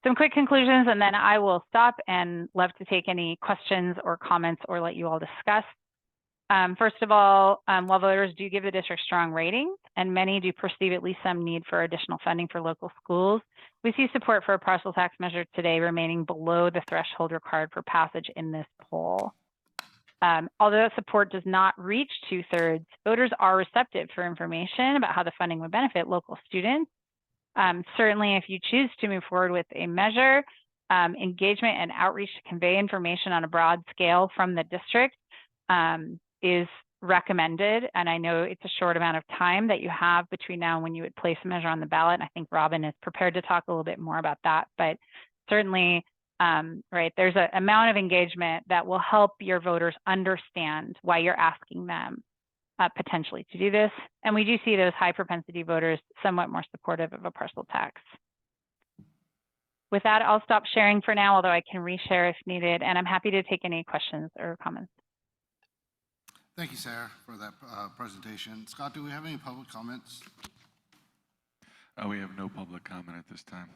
Some quick conclusions, and then I will stop and love to take any questions or comments or let you all discuss. First of all, while voters do give the district strong ratings, and many do perceive at least some need for additional funding for local schools, we see support for a parcel tax measure today remaining below the threshold required for passage in this poll. Although support does not reach 2/3, voters are receptive for information about how the funding would benefit local students. Certainly, if you choose to move forward with a measure, engagement and outreach to convey information on a broad scale from the district is recommended, and I know it's a short amount of time that you have between now and when you would place a measure on the ballot. And I think Robin is prepared to talk a little bit more about that, but certainly, right, there's an amount of engagement that will help your voters understand why you're asking them potentially to do this. And we do see those high propensity voters somewhat more supportive of a parcel tax. With that, I'll stop sharing for now, although I can reshare if needed, and I'm happy to take any questions or comments. Thank you, Sarah, for that presentation. Scott, do we have any public comments? We have no public comment at this time.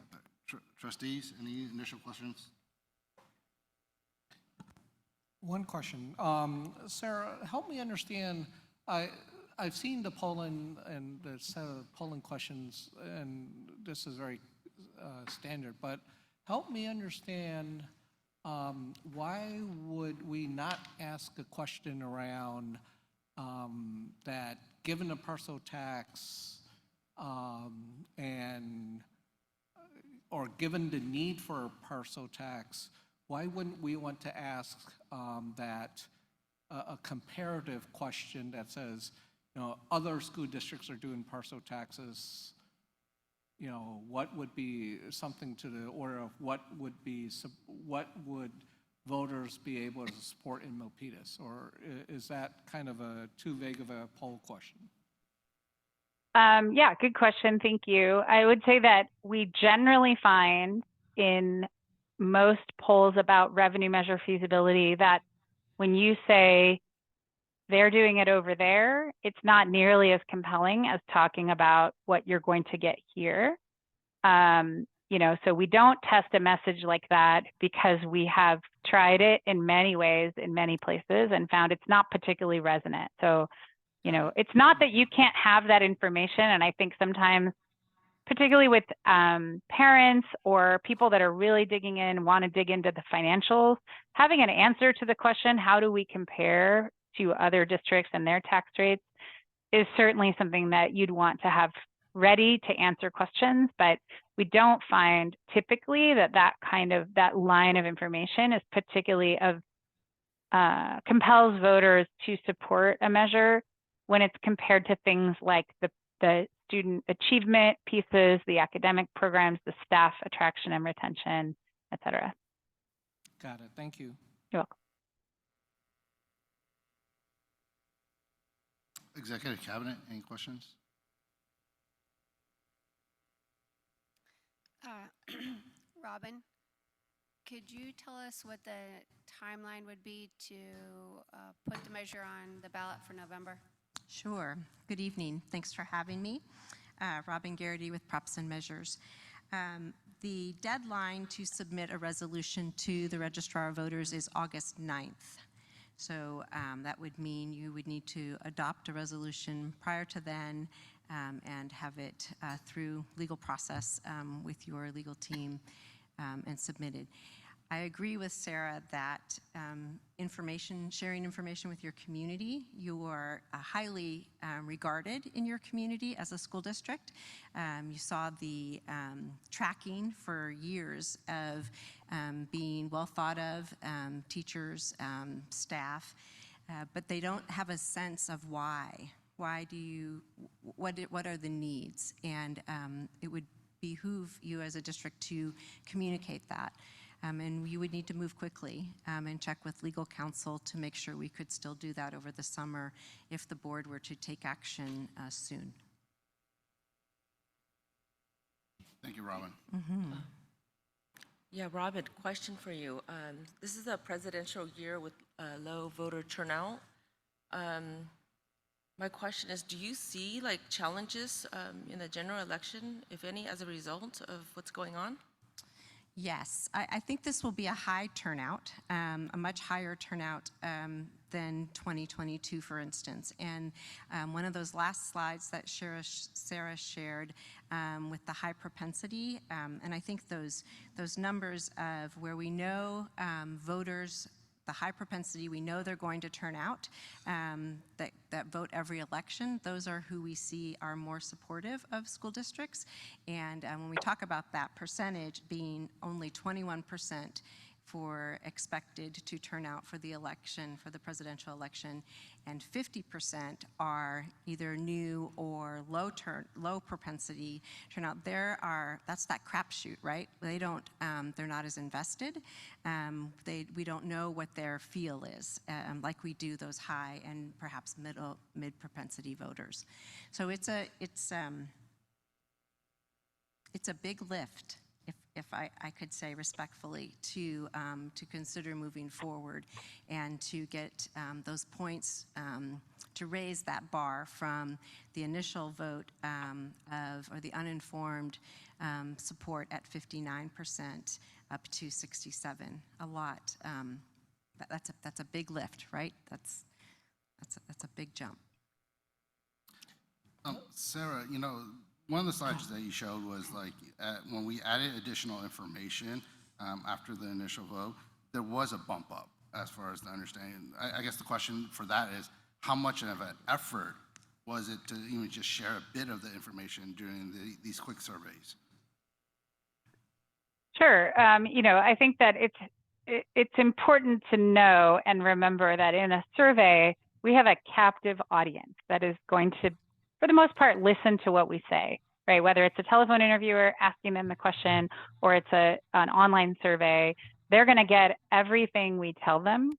Trustees, any initial questions? One question. Sarah, help me understand. I've seen the polling and the set of polling questions, and this is very standard, but help me understand why would we not ask a question around that given the parcel tax or given the need for a parcel tax, why wouldn't we want to ask that a comparative question that says, you know, other school districts are doing parcel taxes, you know, what would be something to the order of what would voters be able to support in Milpitas? Or is that kind of too vague of a poll question? Yeah, good question. Thank you. I would say that we generally find in most polls about revenue measure feasibility that when you say they're doing it over there, it's not nearly as compelling as talking about what you're going to get here. You know, so we don't test a message like that because we have tried it in many ways in many places and found it's not particularly resonant. So, you know, it's not that you can't have that information. And I think sometimes, particularly with parents or people that are really digging in, want to dig into the financials, having an answer to the question, how do we compare to other districts and their tax rates, is certainly something that you'd want to have ready to answer questions. But we don't find typically that line of information is particularly compels voters to support a measure when it's compared to things like the student achievement pieces, the academic programs, the staff attraction and retention, et cetera. Got it. Thank you. You're welcome. Executive Cabinet, any questions? Robin, could you tell us what the timeline would be to put the measure on the ballot for November? Sure. Good evening. Thanks for having me. Robin Garrity with Props and Measures. The deadline to submit a resolution to the Registrar of Voters is August 9th. So that would mean you would need to adopt a resolution prior to then and have it through legal process with your legal team and submitted. I agree with Sarah that sharing information with your community, you are highly regarded in your community as a school district. You saw the tracking for years of being well thought of, teachers, staff, but they don't have a sense of why. Why do you, what are the needs? And it would behoove you as a district to communicate that. And you would need to move quickly and check with legal counsel to make sure we could still do that over the summer if the board were to take action soon. Thank you, Robin. Mm-hmm. Yeah, Robin, question for you. This is a presidential year with low voter turnout. My question is, do you see like challenges in the general election, if any, as a result of what's going on? Yes, I think this will be a high turnout, a much higher turnout than 2022, for instance. And one of those last slides that Sarah shared with the high propensity, and I think those numbers of where we know voters, the high propensity, we know they're going to turn out, that vote every election, those are who we see are more supportive of school districts. And when we talk about that percentage being only 21% expected to turn out for the election, for the presidential election, and 50% are either new or low propensity turnout. That's that crapshoot, right? They don't, they're not as invested. We don't know what their feel is, like we do those high and perhaps mid propensity voters. So it's a big lift, if I could say respectfully, to consider moving forward and to get those points, to raise that bar from the initial vote or the uninformed support at 59% up to 67. A lot. That's a big lift, right? That's a big jump. Sarah, one of the slides that you showed was like when we added additional information after the initial vote, there was a bump up as far as the understanding. I guess the question for that is, how much of an effort was it to even just share a bit of the information during these quick surveys? Sure. I think that it's important to know and remember that in a survey, we have a captive audience that is going to, for the most part, listen to what we say, right? Whether it's a telephone interviewer asking them the question or it's an online survey, they're going to get everything we tell them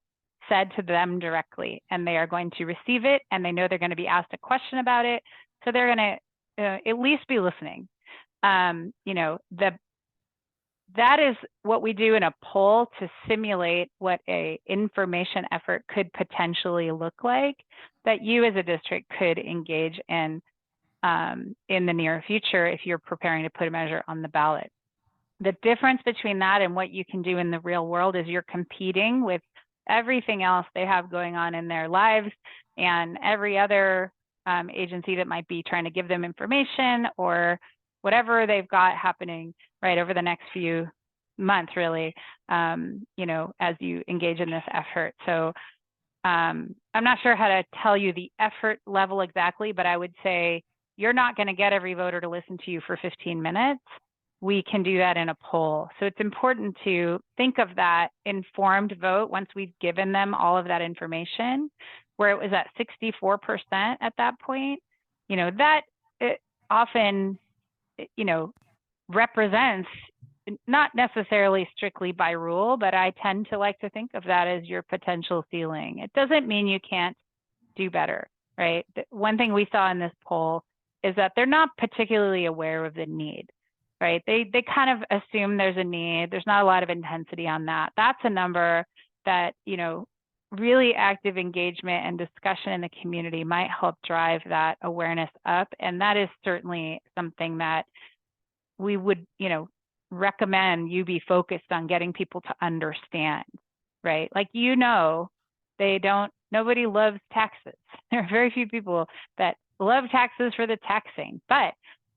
said to them directly, and they are going to receive it, and they know they're going to be asked a question about it, so they're going to at least be listening. That is what we do in a poll to simulate what a information effort could potentially look like that you as a district could engage in the near future if you're preparing to put a measure on the ballot. The difference between that and what you can do in the real world is you're competing with everything else they have going on in their lives and every other agency that might be trying to give them information or whatever they've got happening right over the next few months, really, as you engage in this effort. So I'm not sure how to tell you the effort level exactly, but I would say you're not going to get every voter to listen to you for 15 minutes. We can do that in a poll. So it's important to think of that informed vote once we've given them all of that information, where it was at 64% at that point. That it often, represents, not necessarily strictly by rule, but I tend to like to think of that as your potential ceiling. It doesn't mean you can't do better, right? One thing we saw in this poll is that they're not particularly aware of the need, right? They kind of assume there's a need. There's not a lot of intensity on that. That's a number that, really active engagement and discussion in the community might help drive that awareness up. And that is certainly something that we would, recommend you be focused on getting people to understand, right? Like, nobody loves taxes. There are very few people that love taxes for the taxing, but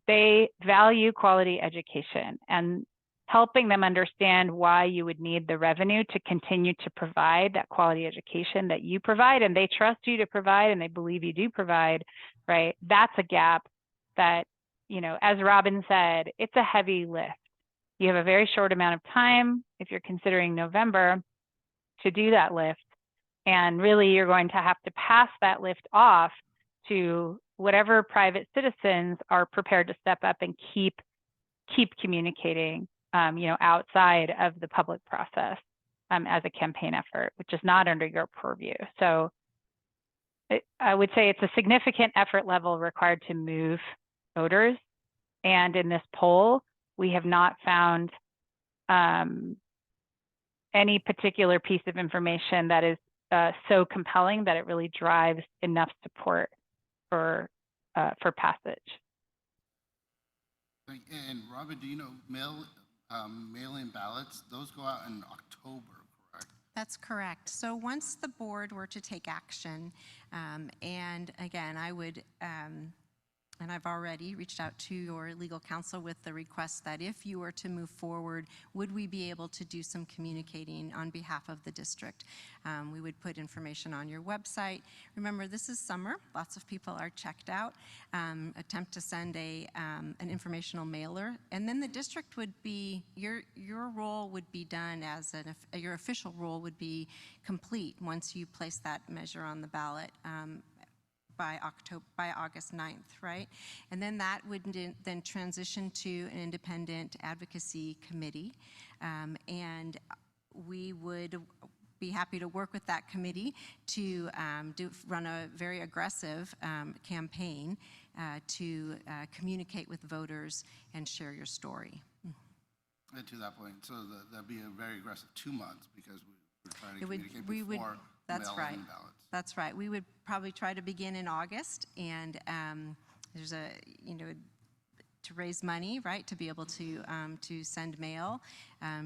they value quality education, and helping them understand why you would need the revenue to continue to provide that quality education that you provide, and they trust you to provide, and they believe you do provide, right? That's a gap that, as Robin said, it's a heavy lift. You have a very short amount of time, if you're considering November, to do that lift. And really, you're going to have to pass that lift off to whatever private citizens are prepared to step up and keep communicating, outside of the public process as a campaign effort, which is not under your purview. So I would say it's a significant effort level required to move voters. And in this poll, we have not found any particular piece of information that is so compelling that it really drives enough support for passage. And Robin, do you know mail-in ballots? Those go out in October, correct? That's correct. So once the board were to take action, and again, I would And I've already reached out to your legal counsel with the request that if you were to move forward, would we be able to do some communicating on behalf of the district? We would put information on your website. Remember, this is summer. Lots of people are checked out. Attempt to send an informational mailer. And then the district would be, your role would be done as your official role would be complete once you place that measure on the ballot. By August 9th, right? And then that would then transition to an independent advocacy committee. And we would be happy to work with that committee to run a very aggressive campaign to communicate with voters and share your story. And to that point, so that'd be a very aggressive 2 months because we're trying to It would- communicate we would- before that's right. mail-in ballots. That's right. We would probably try to begin in August, and there's to raise money, right, to be able to send mail,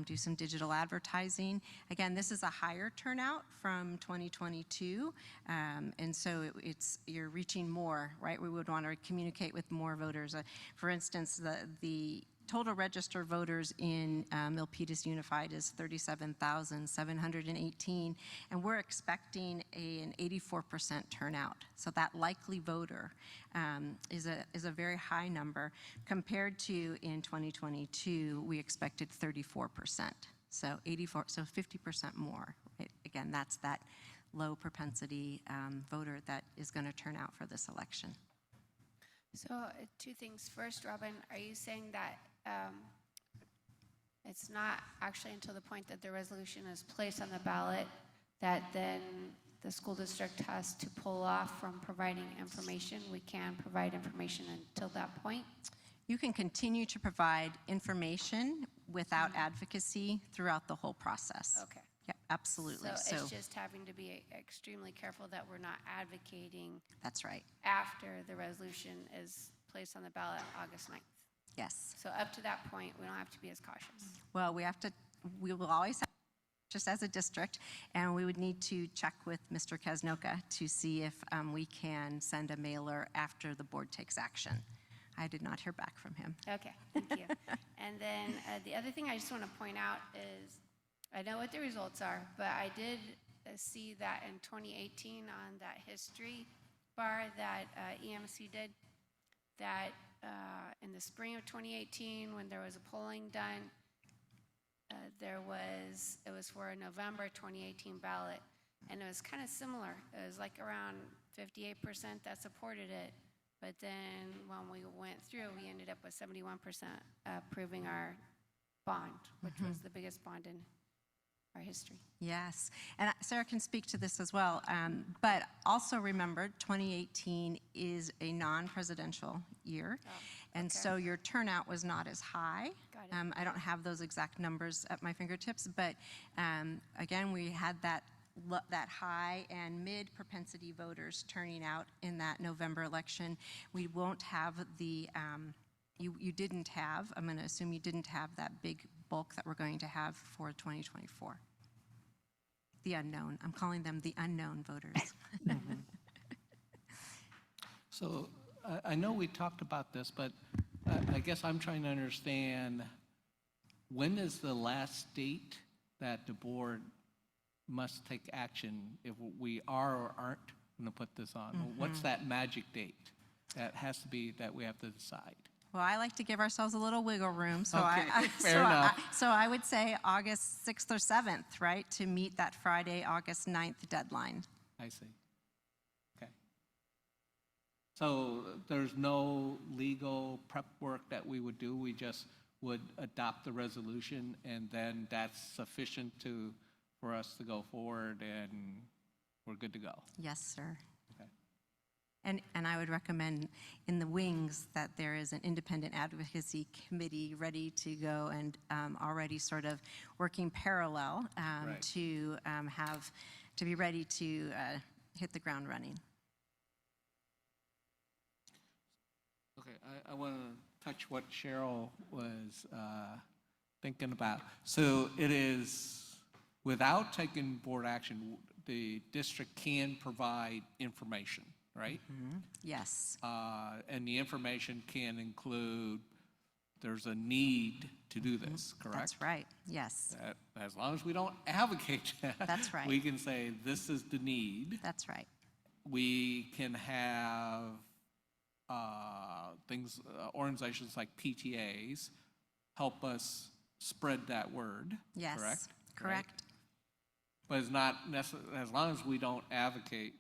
do some digital advertising. Again, this is a higher turnout from 2022, and so you're reaching more, right? We would want to communicate with more voters. For instance, the total registered voters in Milpitas Unified is 37,718, and we're expecting an 84% turnout. So that likely voter is a very high number compared to in 2022 we expected 34%. So 50% more. Right? Again, that's that low propensity voter that is going to turn out for this election. So two things. First, Robin, are you saying that it's not actually until the point that the resolution is placed on the ballot that then the school district has to pull off from providing information? We can provide information until that point? You can continue to provide information without advocacy throughout the whole process. Okay. Yep, absolutely. So it's just having to be extremely careful that we're not advocating That's right. after the resolution is placed on the ballot August 9th. Yes. So up to that point, we don't have to be as cautious. Well, we will always have, just as a district, and we would need to check with Mr. Kasnoka to see if we can send a mailer after the board takes action. I did not hear back from him. Okay, thank you. And then the other thing I just want to point out is, I know what the results are, but I did see that in 2018 on that history bar that EMC did, that in the spring of 2018, when there was a polling done, it was for a November 2018 ballot, and it was kind of similar. It was like around 58% that supported it, but then when we went through, we ended up with 71% approving our bond, which was the biggest bond in our history. Yes, and Sarah can speak to this as well, but also remember 2018 is a non-presidential year, and so your turnout was not as high. Got it. I don't have those exact numbers at my fingertips, but again, we had that high and mid propensity voters turning out in that November election. We won't have the, you didn't have, I'm going to assume you didn't have that big bulk that we're going to have for 2024. The unknown. I'm calling them the unknown voters. So I know we talked about this, but I guess I'm trying to understand, when is the last date that the board must take action if we are or aren't going to put this on? What's that magic date that has to be, that we have to decide? Well, I like to give ourselves a little wiggle room, so Okay, fair enough. so I would say August 6th or 7th, right, to meet that Friday, August 9th deadline. I see. Okay. So there's no legal prep work that we would do. We just would adopt the resolution, and then that's sufficient for us to go forward, and we're good to go. Yes, sir. Okay. And I would recommend in the wings that there is an independent advocacy committee ready to go and already sort of working parallel Right. to be ready to hit the ground running. Okay, I want to touch what Cheryl was thinking about. So it is, without taking board action, the district can provide information. right? Yes, And the information can include, there's a need to do this, correct? that's right, yes, That, as long as we don't advocate that. That's right. We can say, this is the need. that's right. We can have things, organizations like PTAs help us spread that word, Yes, correct? correct, But it's not necessarily, as long as we don't advocate,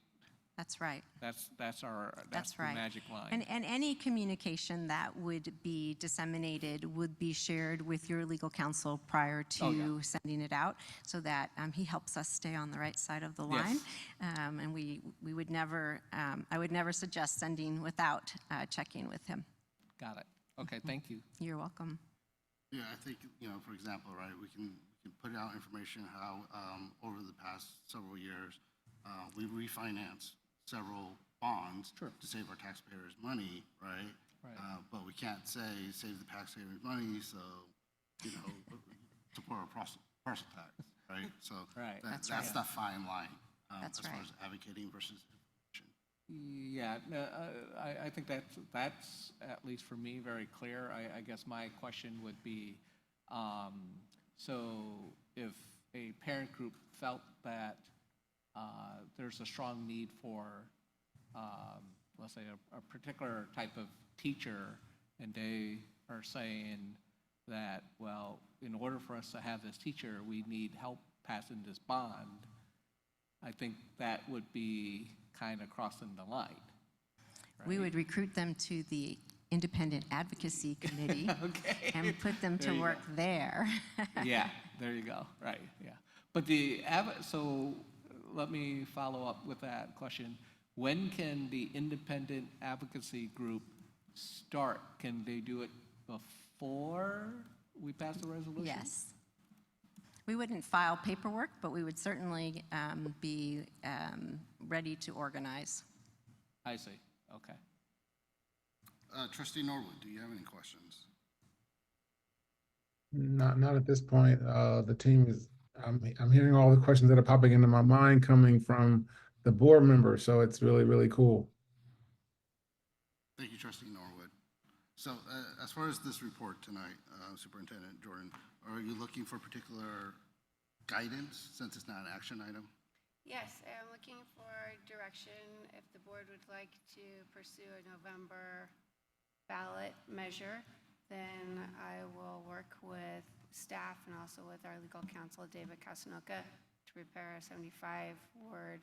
that's right. that's the That's right. magic line. And any communication that would be disseminated would be shared with your legal counsel prior to Oh, yeah. sending it out, so that he helps us stay on the right side of the Yes. line. And we would never, I would never suggest sending without checking with him. Got it. Okay, thank you. You're welcome. Yeah, I think, for example, right, we can put out information how, over the past several years, we refinanced several bonds to save our taxpayers money, right? Right. But we can't say, save the taxpayers money, so, support our parcel tax, right? So Right. that's right. the fine line, That's as far right. as advocating versus Yeah, no, I think that's, at least for me, very clear. I guess my question would be, so if a parent group felt that there's a strong need for, let's say, a particular type of teacher, and they are saying that, well, in order for us to have this teacher, we need help passing this bond, I think that would be kind of crossing the line. We would recruit them to the Independent Advocacy Committee Okay. and put them There to you work there. Yeah, there you go, right, yeah. But so let me follow up with that question. When can the independent advocacy group start? Can they do it before we pass the resolution? Yes. We wouldn't file paperwork, but we would certainly be ready to organize. I see, okay. Trustee Norwood, do you have any questions? Not at this point. The team is, I'm hearing all the questions that are popping into my mind coming from the board members, so it's really, really cool. Thank you, Trustee Norwood. So as far as this report tonight, Superintendent Jordan, are you looking for particular guidance since it's not an action item? Yes, I'm looking for direction if the board would like to pursue a November ballot measure, then I will work with staff and also with our legal counsel, David Casanoka, to prepare a 75-word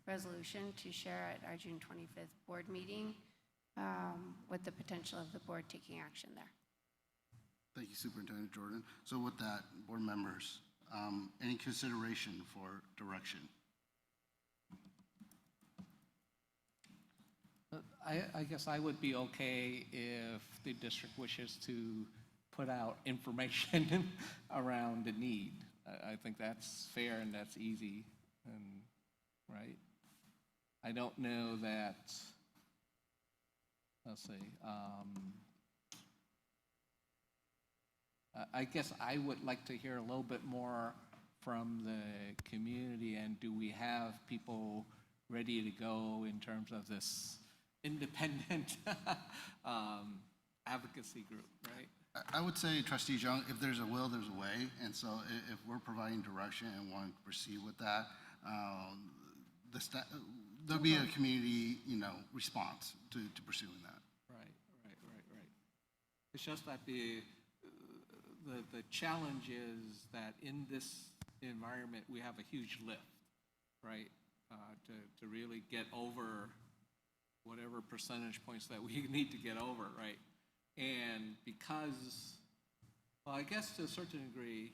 resolution to share at our June 25th board meeting, with the potential of the board taking action there. Thank you, Superintendent Jordan. So with that, board members, any consideration for direction? I guess I would be okay if the district wishes to put out information around the need. I think that's fair and that's easy, and, right? I don't know that, let's see, I guess I would like to hear a little bit more from the community, and do we have people ready to go in terms of this independent advocacy group, right? I would say, Trustee Young, if there's a will, there's a way. And so if we're providing direction and want to proceed with that, there'll be a community, response to pursuing that. Right. It's just that the challenge is that in this environment, we have a huge lift, right? To really get over whatever percentage points that we need to get over, right? And because, well, I guess to a certain degree,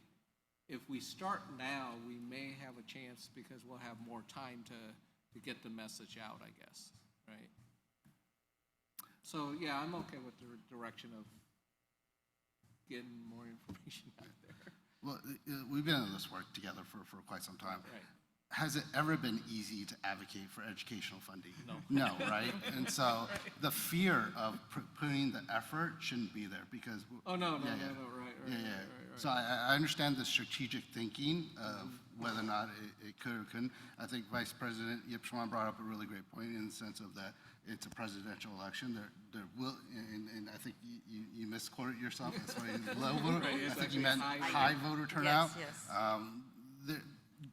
if we start now, we may have a chance because we'll have more time to get the message out, I guess, right? So, yeah, I'm okay with the direction of getting more information out there. Well, we've been in this work together for quite some time. Right. Has it ever been easy to advocate for educational funding? No. No, right? And so the fear of putting the effort shouldn't be there because. Oh, no, Yeah, right, yeah. So I understand the strategic thinking of whether or not it could or couldn't. I think Vice President Yip Schwan brought up a really great point in the sense of that it's a presidential election. There will, and I think you misquoted yourself. That's why you low voter. Right, it's I think you actually meant high high voter turnout. Yes.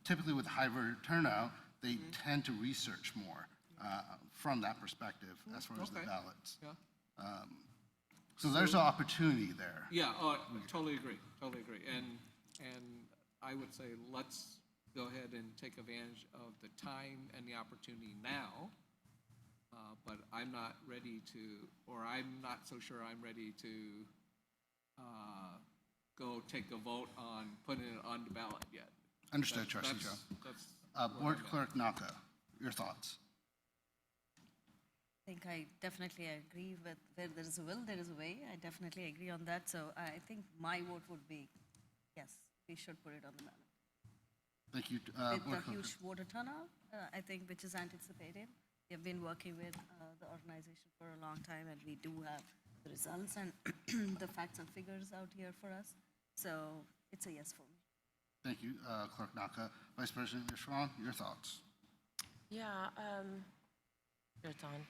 Typically with high voter turnout, they tend to research more from that perspective as far as the Okay. ballots. Yeah. So there's an opportunity there. Yeah, I totally agree, And I would say, let's go ahead and take advantage of the time and the opportunity now. But I'm not ready to, or I'm not so sure I'm ready to go take a vote on putting it on the ballot yet. Understood, Trustee Joe. That's Board Clerk Naka, your thoughts? I think I definitely agree with where there is a will, there is a way. I definitely agree on that. So I think my vote would be, yes, we should put it on the ballot. Thank you. With Board the Clerk. huge voter turnout, I think, which is anticipated. We have been working with the organization for a long time, and we do have the results and the facts and figures out here for us. So it's a yes for me. Thank you, Clerk Naka. Vice President Yashwan, your thoughts? Yeah, your turn.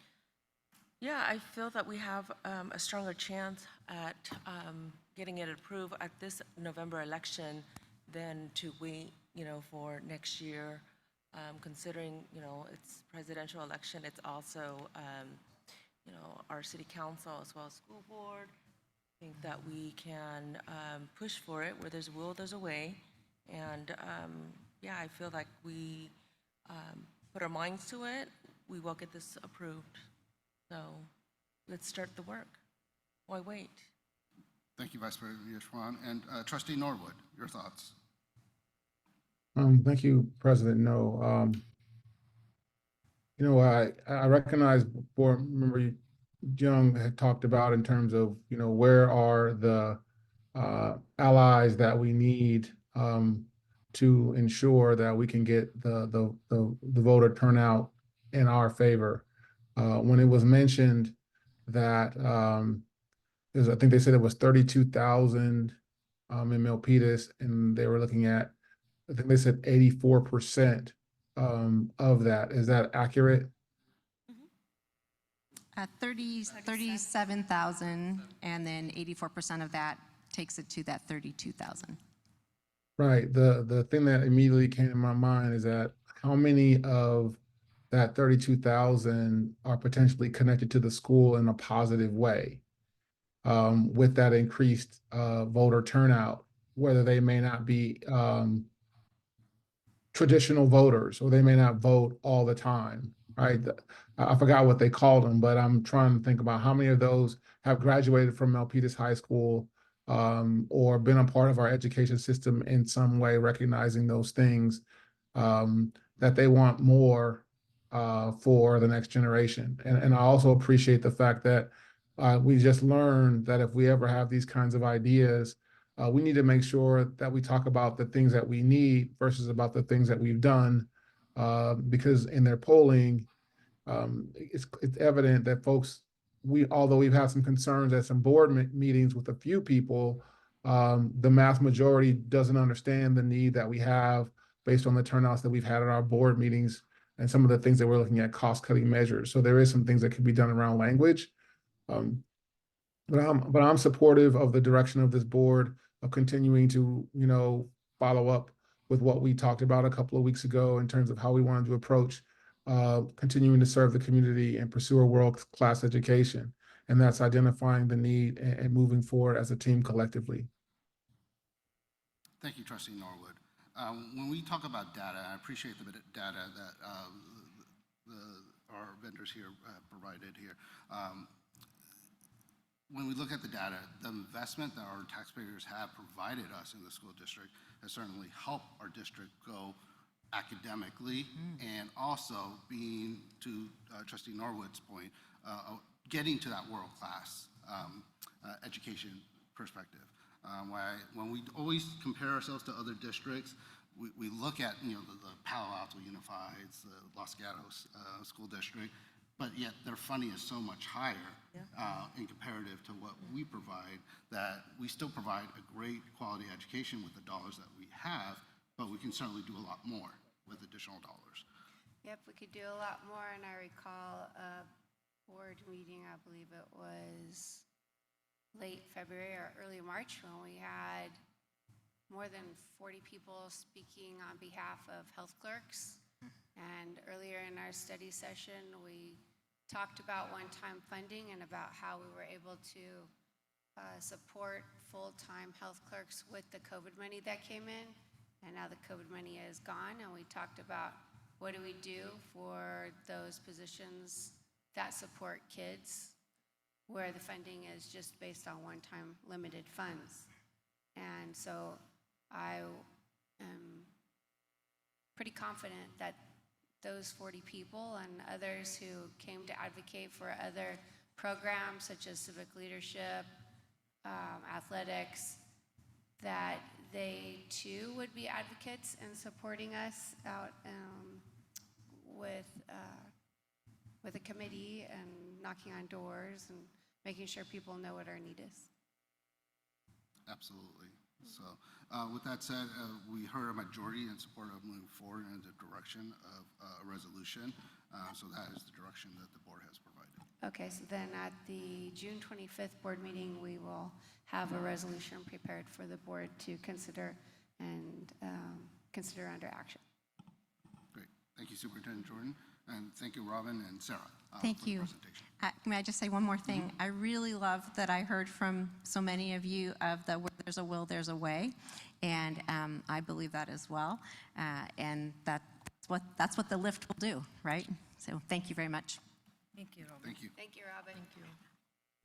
Yeah, I feel that we have a stronger chance at getting it approved at this November election than to wait, for next year. Considering, it's presidential election, it's also, our city council as well as school board. I think that we can push for it. Where there's a will, there's a way. And yeah, I feel like we put our minds to it, we will get this approved. So let's start the work. Why wait? Thank you, Vice President Yashwan. And Trustee Norwood, your thoughts? Thank you, President No. I recognize board member Young had talked about in terms of, where are the allies that we need to ensure that we can get the voter turnout in our favor. When it was mentioned that I think they said it was 32,000 in Milpitas, and they were looking at, I think they said 84% of that. Is that accurate? 37,000, and then 84% of that takes it to that 32,000. Right. The thing that immediately came to my mind is that how many of that 32,000 are potentially connected to the school in a positive way with that increased voter turnout, whether they may not be traditional voters or they may not vote all the time, right? I forgot what they called them, but I'm trying to think about how many of those have graduated from Milpitas High School or been a part of our education system in some way, recognizing those things that they want more for the next generation. And I also appreciate the fact that we just learned that if we ever have these kinds of ideas, we need to make sure that we talk about the things that we need versus about the things that we've done, because in their polling, it's evident that folks, although we've had some concerns at some board meetings with a few people, the mass majority doesn't understand the need that we have based on the turnouts that we've had at our board meetings and some of the things that we're looking at cost-cutting measures. So there is some things that can be done around language. But I'm supportive of the direction of this board of continuing to, follow up with what we talked about a couple of weeks ago in terms of how we wanted to approach continuing to serve the community and pursue a world-class education. And that's identifying the need and moving forward as a team collectively. Thank you, Trustee Norwood. When we talk about data, I appreciate the data that our vendors here provided here. When we look at the data, the investment that our taxpayers have provided us in the school district has certainly helped our district go academically and also being, to Trustee Norwood's point, getting to that world-class education perspective. When we always compare ourselves to other districts, we look at the Palo Alto Unifieds, the Los Gatos School District. but yet their funding is so much higher in comparative to what we provide, that we still provide a great quality education with the dollars that we have, but we can certainly do a lot more with additional dollars. Yep, we could do a lot more, and I recall a board meeting, I believe it was late February or early March, when we had more than 40 people speaking on behalf of health clerks. And earlier in our study session, we talked about one-time funding and about how we were able to support full-time health clerks with the COVID money that came in. And now the COVID money is gone, and we talked about what do we do for those positions that support kids, where the funding is just based on one-time limited funds. And so I am pretty confident that those 40 people and others who came to advocate for other programs such as civic leadership, athletics, that they too would be advocates in supporting us out with a committee and knocking on doors and making sure people know what our need is. Absolutely. So with that said, we heard a majority in support of moving forward in the direction of a resolution. So that is the direction that the board has provided. Okay, so then at the June 25th board meeting, we will have a resolution prepared for the board to consider and consider under action. Great. Thank you, Superintendent Jordan. And thank you, Robin and Sarah. Thank for the you. presentation. May I just say one more thing? I really love that I heard from so many of you of the where there's a will, there's a way. And I believe that as well. And that's what the lift will do, right? So thank you very much. Thank you, Robin. Thank you. Thank you, Robin. Thank you.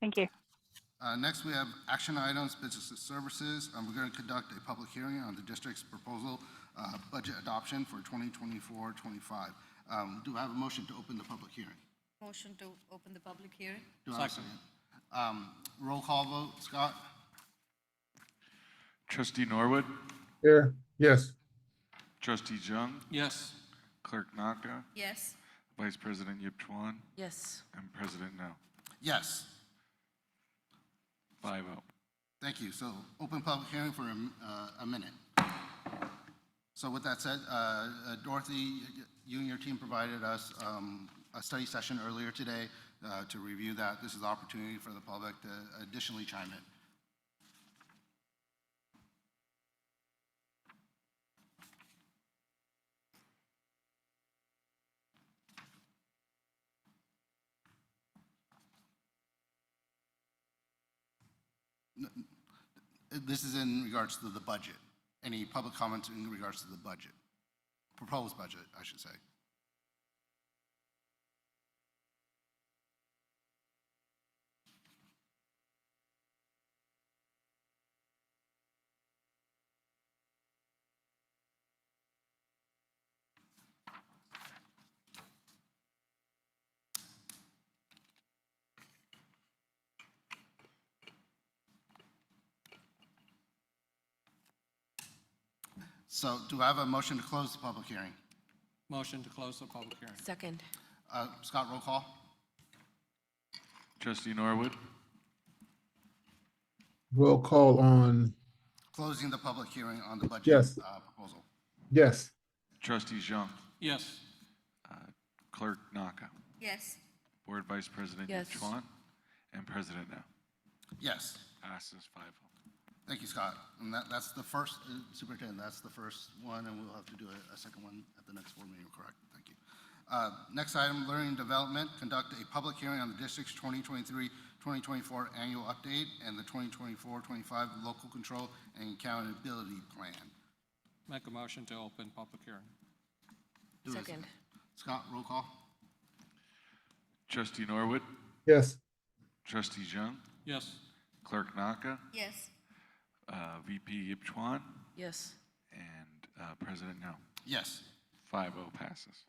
Thank you. Next, we have action items, business and services. We're going to conduct a public hearing on the district's proposal budget adoption for 2024-25. Do I have a motion to open the public hearing? Motion to open the public hearing. Do I have a second? Roll call vote, Scott? Trustee Norwood, Here, yes. Trustee Jung, Yes. Clerk Naka, Yes. Vice President Yip Chuan, Yes. and President No. Yes. 5-0. Thank you. So open public hearing for a minute. So with that said, Dorothy, you and your team provided us a study session earlier today to review that. This is an opportunity for the public to additionally chime in. This is in regards to the budget. Any public comments in regards to the budget? Proposed budget, I should say. So do I have a motion to close the public hearing? Motion to close the public hearing. Second. Scott, roll call? Trustee Norwood, Roll call on, Closing the public hearing on the budget Yes. proposal. yes. Trustee Jung, Yes. Clerk Naka, Yes. Board Vice President Yip Yes. Chuan, and President No. Yes. Passes 5-0. Thank you, Scott. And that's the first, Superintendent, that's the first one, and we'll have to do a second one at the next board meeting, correct? Thank you. Next item, learning and development, conduct a public hearing on the district's 2023-2024 annual update and the 2024-25 local control and accountability plan. Make a motion to open public hearing. Do it. Second. Scott, roll call? Trustee Norwood, Yes. Trustee Jung, Yes. Clerk Naka, Yes. VP Yip Chuan, Yes. and President No. Yes. 5-0 passes.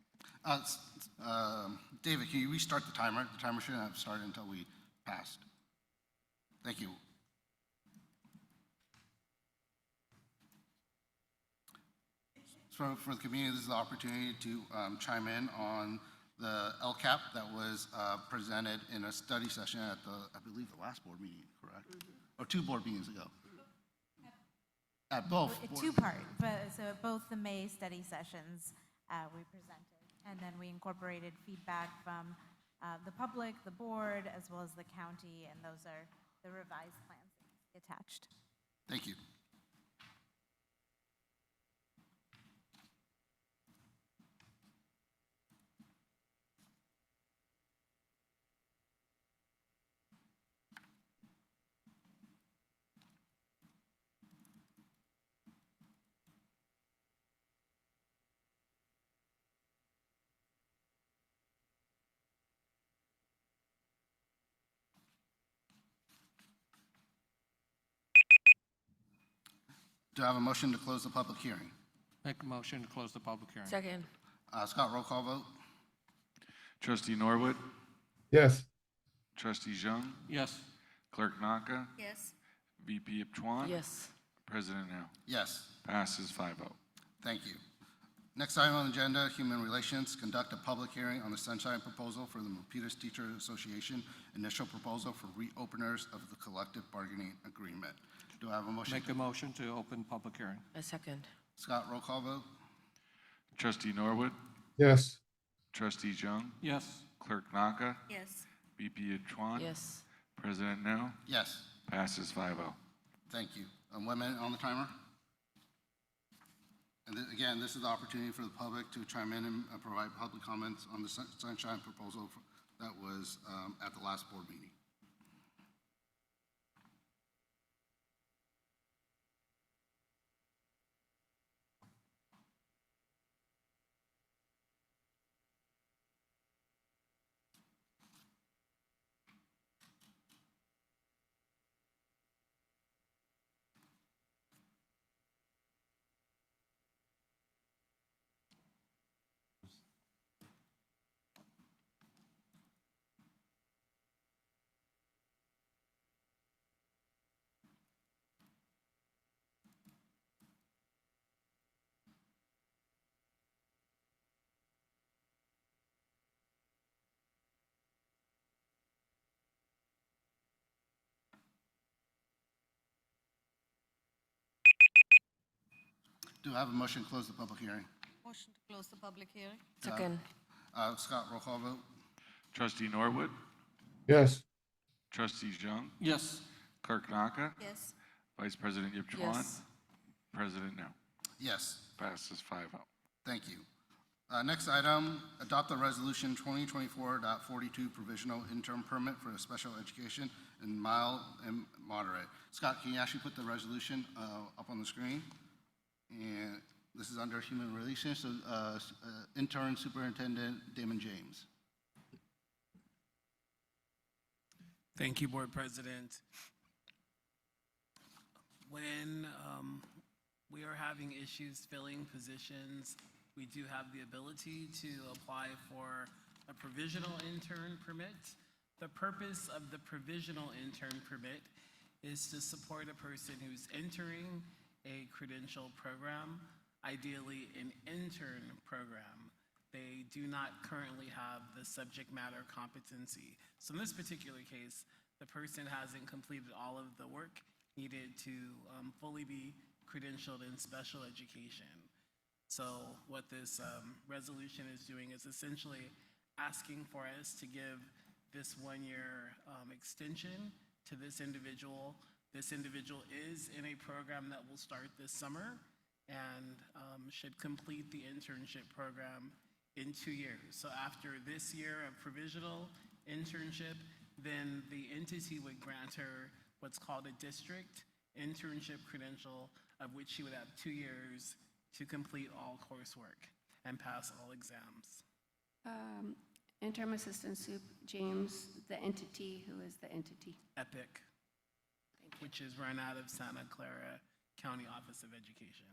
David, can you restart the timer? The timer shouldn't have started until we passed. Thank you. So for the community, this is the opportunity to chime in on the LCAP that was presented in a study session at I believe, the last board meeting, correct? Or 2 board meetings ago? At both. Two-part, but so at both the May study sessions, we presented, and then we incorporated feedback from the public, the board, as well as the county, and those are the revised plans attached. Thank you. Do I have a motion to close the public hearing? Make a motion to close the public hearing. Second. Scott, roll call vote? Trustee Norwood, Yes. Trustee Zhang, Yes. Clerk Naka, Yes. VP Ipchuan. Yes. President Now. Yes. Passes 5-0. Thank you. Next item on the agenda, Human Relations, conduct a public hearing on the Sunshine Proposal for the Milpitas Teacher Association, initial proposal for reopeners of the collective bargaining agreement. Do I have a motion? Make a motion to open public hearing. A second. Scott, roll call vote? Trustee Norwood, Yes. Trustee Zhang, Yes. Clerk Naka, Yes. VP Ipchuan. Yes. President Now. Yes. Passes 5-0. Thank you. 1 minute on the timer. And again, this is the opportunity for the public to chime in and provide public comments on the Sunshine Proposal that was at the last board meeting. Do I have a motion to close the public hearing? Motion to close the public hearing. Second. Scott, roll call vote? Trustee Norwood, Yes. Trustee Zhang, Yes. Clerk Naka, Yes. Vice President Ipchuan. Yes. President Now. Yes. Passes 5-0. Thank you. Next item, adopt the resolution 2024.42 provisional interim permit for a special education in mild and moderate. Scott, can you actually put the resolution up on the screen? And this is under Human Relations, so intern Superintendent Damon James. Thank you, Board President. When we are having issues filling positions, we do have the ability to apply for a provisional intern permit. The purpose of the provisional intern permit is to support a person who's entering a credential program, ideally an intern program. They do not currently have the subject matter competency. So in this particular case, the person hasn't completed all of the work needed to fully be credentialed in special education. So what this resolution is doing is essentially asking for us to give this 1-year extension to this individual. This individual is in a program that will start this summer and should complete the internship program in 2 years. So after this year of provisional internship, then the entity would grant her what's called a district internship credential, of which she would have 2 years to complete all coursework and pass all exams. Interim Assistant Soup James, the entity, who is the entity? EPIC, which is run out of Santa Clara County Office of Education.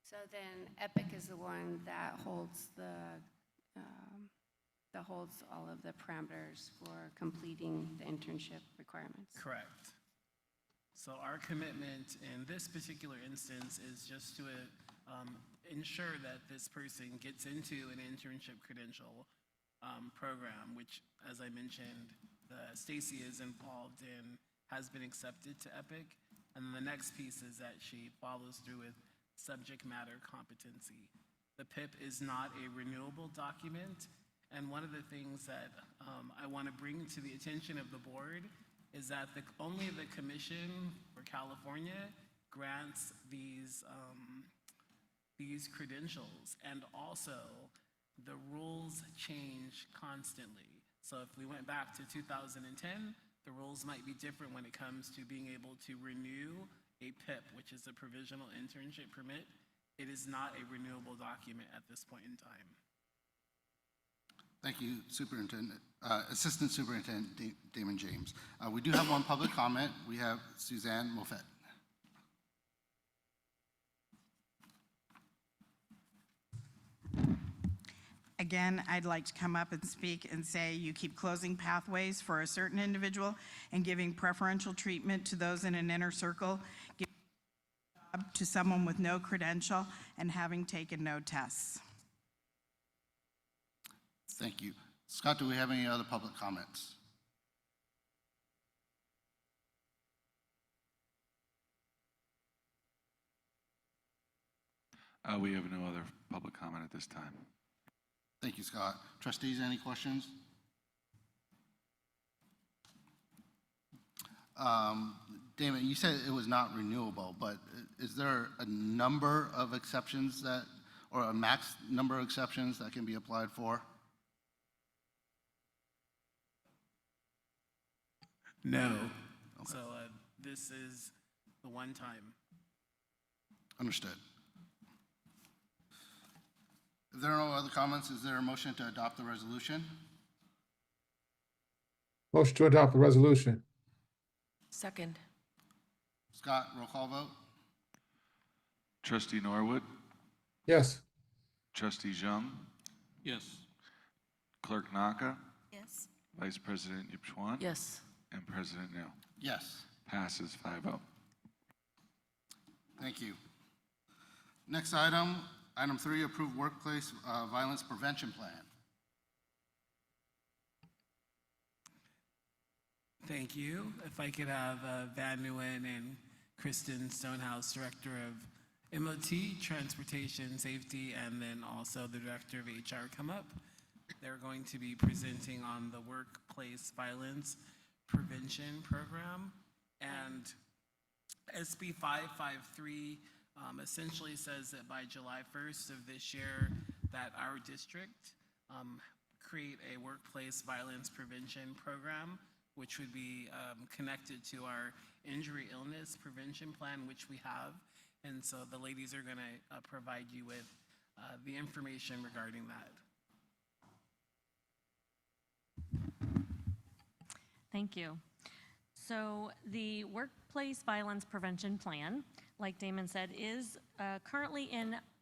So then EPIC is the one that holds holds all of the parameters for completing the internship requirements. Correct. So our commitment in this particular instance is just to ensure that this person gets into an internship credential program, which, as I mentioned, Stacy is involved in, has been accepted to EPIC. And then the next piece is that she follows through with subject matter competency. The PIP is not a renewable document. And one of the things that I want to bring to the attention of the board is that only the Commission for California grants these credentials, and also the rules change constantly. So if we went back to 2010, the rules might be different when it comes to being able to renew a PIP, which is a provisional internship permit. It is not a renewable document at this point in time. Thank you, Superintendent, Assistant Superintendent Damon James. We do have one public comment. We have Suzanne Moffett. Again, I'd like to come up and speak and say you keep closing pathways for a certain individual and giving preferential treatment to those in an inner circle, giving a job to someone with no credential and having taken no tests. Thank you. Scott, do we have any other public comments? We have no other public comment at this time. Thank you, Scott. Trustees, any questions? Damon, you said it was not renewable, but is there a number of exceptions that, or a max number of exceptions that can be applied for? No. Okay. So this is the one time. Understood. If there are no other comments, is there a motion to adopt the resolution? Motion to adopt the resolution. Second. Scott, roll call vote? Trustee Norwood, Yes. Trustee Zhang, Yes. Clerk Naka, Yes. Vice President Yipchuan, Yes. and President New. Yes. Passes 5-0. Thank you. Next item, item 3, approve workplace violence prevention plan. Thank you. If I could have Van Nguyen and Kristen Stonehouse, Director of MOT, Transportation Safety, and then also the Director of HR come up. They're going to be presenting on the Workplace Violence Prevention Program. And SB 553 essentially says that by July 1st of this year, that our district create a workplace violence prevention program, which would be connected to our injury illness prevention plan, which we have. And so the ladies are going to provide you with the information regarding that. Thank you. So the Workplace Violence Prevention Plan, like Damon said, is currently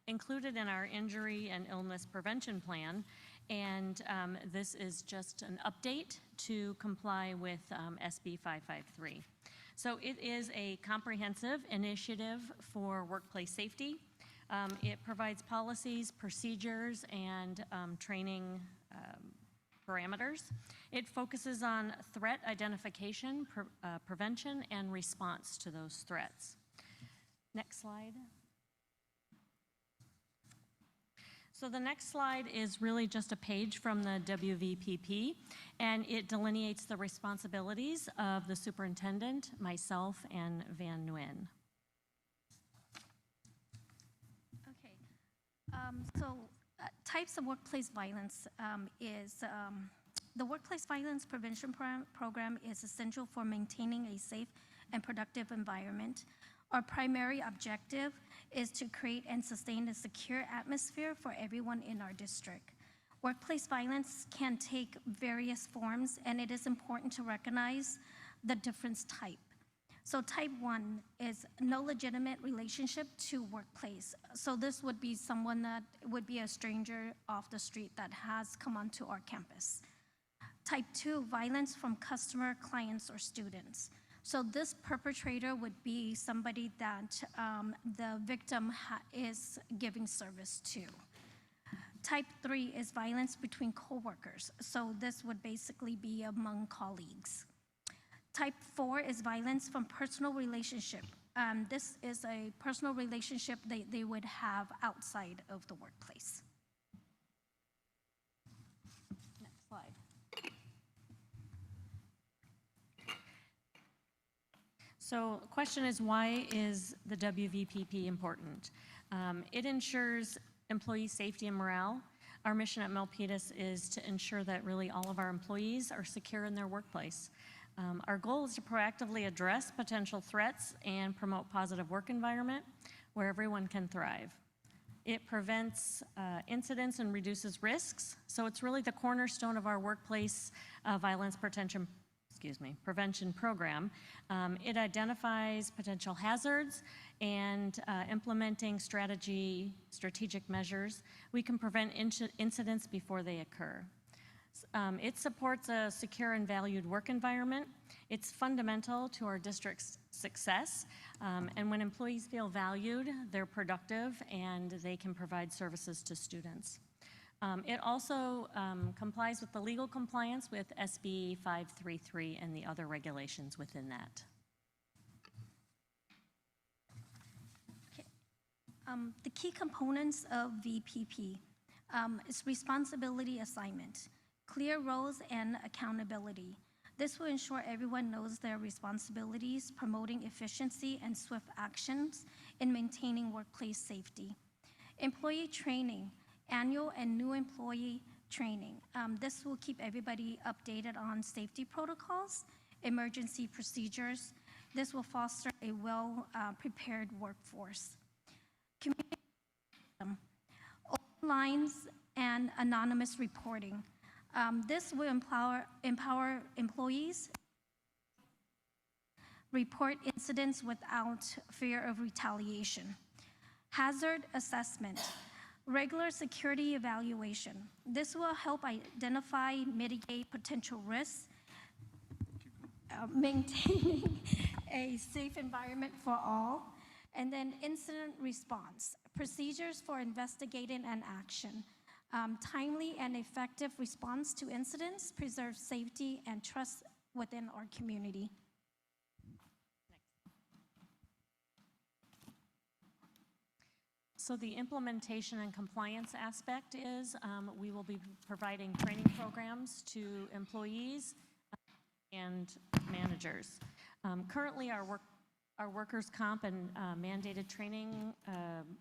included in our Injury and Illness Prevention Plan. And this is just an update to comply with SB 553. So it is a comprehensive initiative for workplace safety. It provides policies, procedures, and training parameters. It focuses on threat identification, prevention, and response to those threats. Next slide. So the next slide is really just a page from the WVPP, and it delineates the responsibilities of the superintendent, myself, and Van Nguyen. Okay. Types of workplace violence is the Workplace Violence Prevention Program is essential for maintaining a safe and productive environment. Our primary objective is to create and sustain a secure atmosphere for everyone in our district. Workplace violence can take various forms, and it is important to recognize the different type. So type 1 is no legitimate relationship to workplace. So this would be someone that would be a stranger off the street that has come onto our campus. Type 2, violence from customer, clients, or students. So this perpetrator would be somebody that the victim is giving service to. Type 3 is violence between coworkers. So this would basically be among colleagues. Type 4 is violence from personal relationship. This is a personal relationship they would have outside of the workplace. Next slide. So the question is, why is the WVPP important? It ensures employee safety and morale. Our mission at Milpitas is to ensure that really all of our employees are secure in their workplace. Our goal is to proactively address potential threats and promote positive work environment where everyone can thrive. It prevents incidents and reduces risks. So it's really the cornerstone of our workplace violence prevention program. It identifies potential hazards and implementing strategic measures. We can prevent incidents before they occur. It supports a secure and valued work environment. It's fundamental to our district's success. And when employees feel valued, they're productive and they can provide services to students. It also complies with the legal compliance with SB 533 and the other regulations within that. Okay. The key components of VPP is responsibility assignment, clear roles and accountability. This will ensure everyone knows their responsibilities, promoting efficiency and swift actions in maintaining workplace safety. Employee training, annual and new employee training. This will keep everybody updated on safety protocols, emergency procedures. This will foster a well-prepared workforce. Community, open lines and anonymous reporting. This will empower employees report incidents without fear of retaliation. Hazard assessment, regular security evaluation. This will help identify, mitigate potential risks, maintaining a safe environment for all. And then incident response, procedures for investigating and action. Timely and effective response to incidents preserves safety and trust within our community. So the implementation and compliance aspect is we will be providing training programs to employees and managers. Currently, our workers' comp and mandated training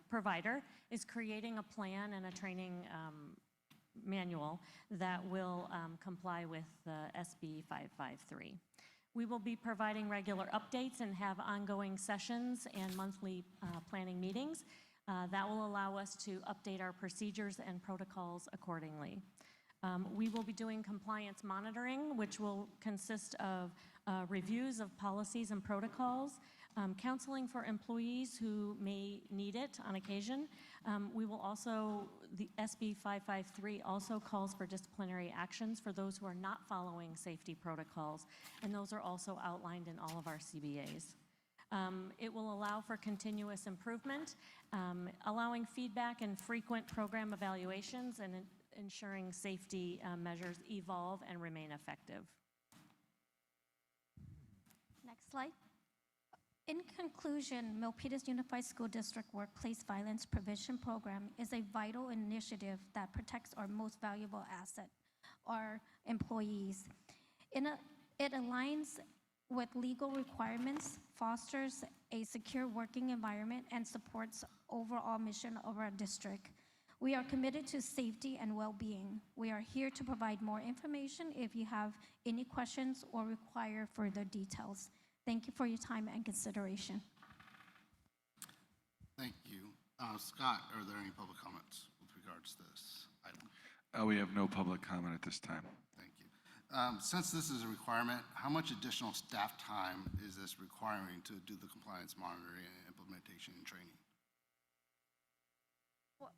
provider is creating a plan and a training manual that will comply with the SB 553. We will be providing regular updates and have ongoing sessions and monthly planning meetings. That will allow us to update our procedures and protocols accordingly. We will be doing compliance monitoring, which will consist of reviews of policies and protocols, counseling for employees who may need it on occasion. We will also, the SB 553 also calls for disciplinary actions for those who are not following safety protocols, and those are also outlined in all of our CBAs. It will allow for continuous improvement, allowing feedback and frequent program evaluations, and ensuring safety measures evolve and remain effective. Next slide. In conclusion, Milpitas Unified School District Workplace Violence Prevention Program is a vital initiative that protects our most valuable asset, our employees. It aligns with legal requirements, fosters a secure working environment, and supports overall mission of our district. We are committed to safety and well-being. We are here to provide more information if you have any questions or require further details. Thank you for your time and consideration. Thank you. Scott, are there any public comments with regards to this item? We have no public comment at this time. Thank you. Since this is a requirement, how much additional staff time is this requiring to do the compliance monitoring and implementation and training? Well,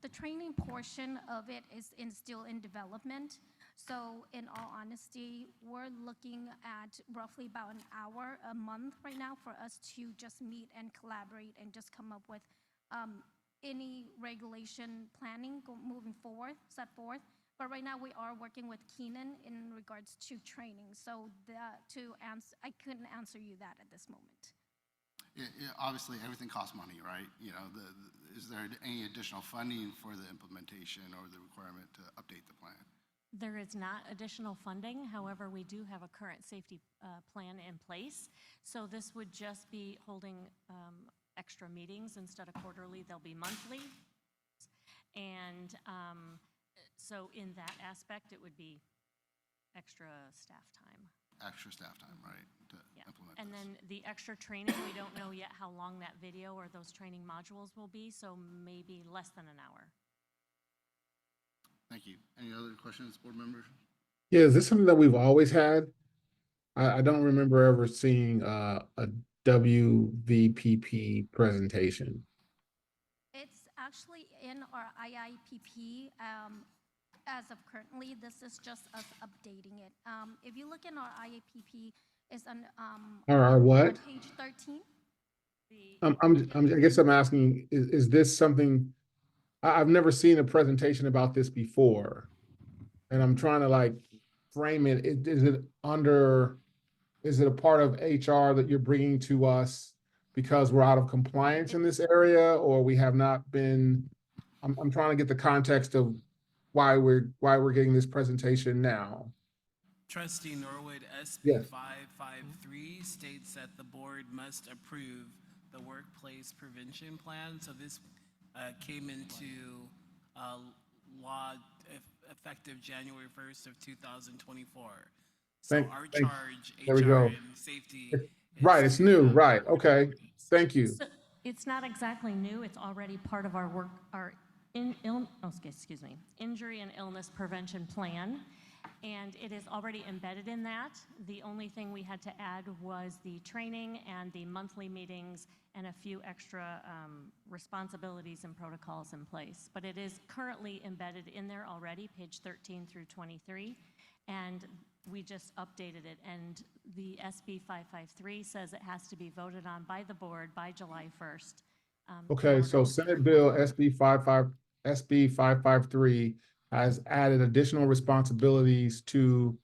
the training portion of it is still in development. So in all honesty, we're looking at roughly about an hour a month right now for us to just meet and collaborate and just come up with any regulation planning moving forward, set forth. But right now, we are working with Keenan in regards to training. So I couldn't answer you that at this moment. Obviously, everything costs money, right? You know, is there any additional funding for the implementation or the requirement to update the plan? There is not additional funding. However, we do have a current safety plan in place. So this would just be holding extra meetings instead of quarterly. They'll be monthly. And so in that aspect, it would be extra staff time. Extra staff time, right, to implement And this. then the extra training, we don't know yet how long that video or those training modules will be, so maybe less than an hour. Thank you. Any other questions, board members? Yeah, is this something that we've always had? I don't remember ever seeing a WVPP presentation. It's actually in our IIPP. As of currently, this is just us updating it. If you look in our IIPP, it's on Our what? on page 13. I guess I'm asking, is this something, I've never seen a presentation about this before. And I'm trying to like frame it. Is it a part of HR that you're bringing to us because we're out of compliance in this area, or we have not been, I'm trying to get the context of why we're getting this presentation now. Trustee Norwood, SB Yes. 553 states that the board must approve the workplace prevention plan. So this came into law effective January 1st of 2024. So our charge, There we HR go. and safety. Right, it's new, right, okay, thank you. So it's not exactly new. It's already part of our work, our injury and illness prevention plan. And it is already embedded in that. The only thing we had to add was the training and the monthly meetings and a few extra responsibilities and protocols in place. But it is currently embedded in there already, page 13 through 23. And we just updated it. And the SB 553 says it has to be voted on by the board by July 1st. Okay, so Senate Bill SB 553 has added additional responsibilities to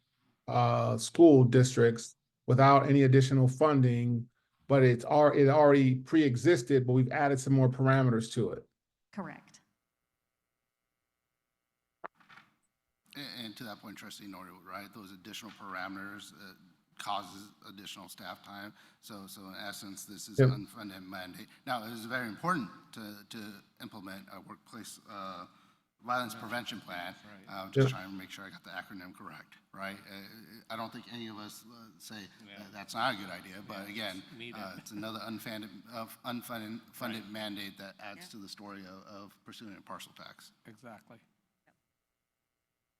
school districts without any additional funding, but it already pre-existed, but we've added some more parameters to it. Correct. And to that point, Trustee Norwood, right, those additional parameters causes additional staff time. So in essence, this is an unfunded mandate. Now, it is very important to implement a workplace violence prevention plan. Just trying to make sure I got the acronym correct, right? I don't think any of us say that's not a good idea, but again, it's another unfunded mandate that adds to the story of pursuing a parcel tax. Exactly.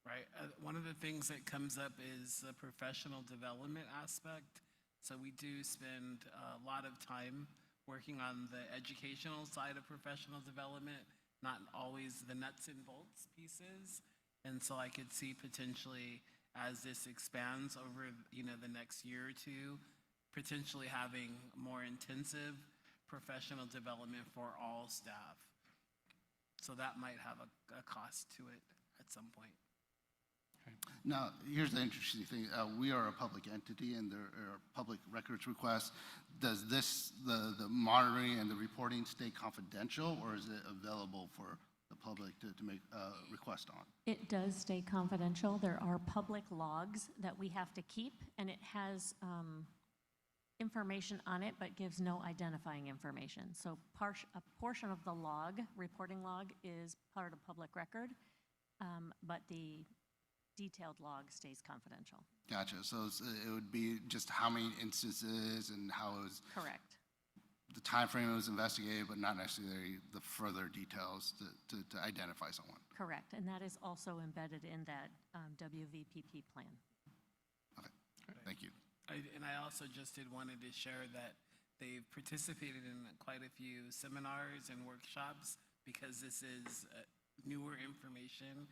Right. One of the things that comes up is the professional development aspect. So we do spend a lot of time working on the educational side of professional development, not always the nuts and bolts pieces. And so I could see potentially as this expands over, the next year or two, potentially having more intensive professional development for all staff. So that might have a cost to it at some point. Now, here's the interesting thing. We are a public entity and there are public records requests. Does the monitoring and the reporting stay confidential, or is it available for the public to make a request on? It does stay confidential. There are public logs that we have to keep, and it has information on it, but gives no identifying information. So a portion of the log, reporting log, is part of public record, but the detailed log stays confidential. Gotcha. So it would be just how many instances and how it was. Correct. The time frame it was investigated, but not necessarily the further details to identify someone. Correct. And that is also embedded in that WVPP plan. Okay. Thank you. I also just wanted to share that they've participated in quite a few seminars and workshops because this is newer information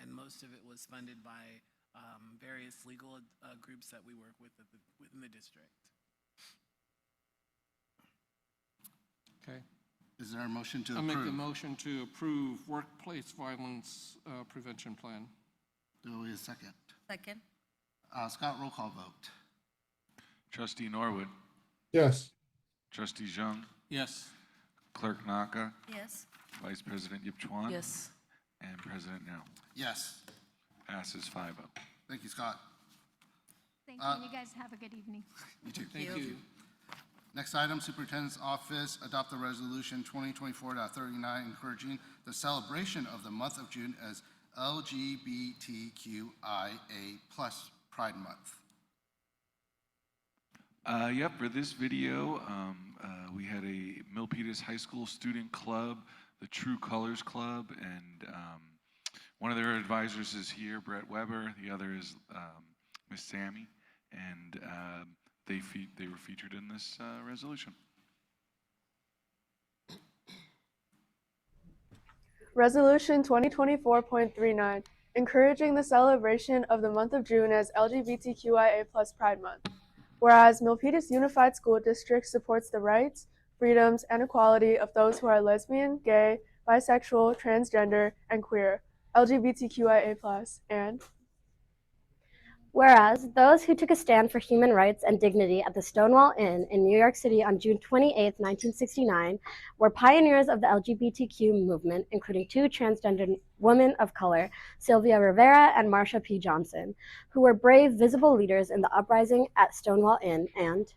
and most of it was funded by various legal groups that we work with within the district. Okay. Is there a motion to I make a approve? motion to approve workplace violence prevention plan. Do we have a second? Second. Scott, roll call vote. Trustee Norwood, Yes. Trustee Zhang, Yes. Clerk Naka, Yes. Vice President Yip Chuan. Yes. And President Now. Yes. Passes 5-0. Thank you, Scott. Thank you. You guys have a good evening. You too. Thank you. Next item, Superintendent's Office adopt the resolution 2024.39 encouraging the celebration of the month of June as LGBTQIA+ Pride Month. Yep, for this video, we had a Milpitas High School student club, the True Colors Club, and one of their advisors is here, Brett Weber. The other is Miss Sammy, and they were featured in this resolution. Resolution 2024.39, encouraging the celebration of the month of June as LGBTQIA+ Pride Month. Whereas Milpitas Unified School District supports the rights, freedoms, and equality of those who are lesbian, gay, bisexual, transgender, and queer, LGBTQIA+, and whereas those who took a stand for human rights and dignity at the Stonewall Inn in New York City on June 28, 1969, were pioneers of the LGBTQ movement, including two transgender women of color, Sylvia Rivera and Marsha P. Johnson, who were brave, visible leaders in the uprising at Stonewall Inn, and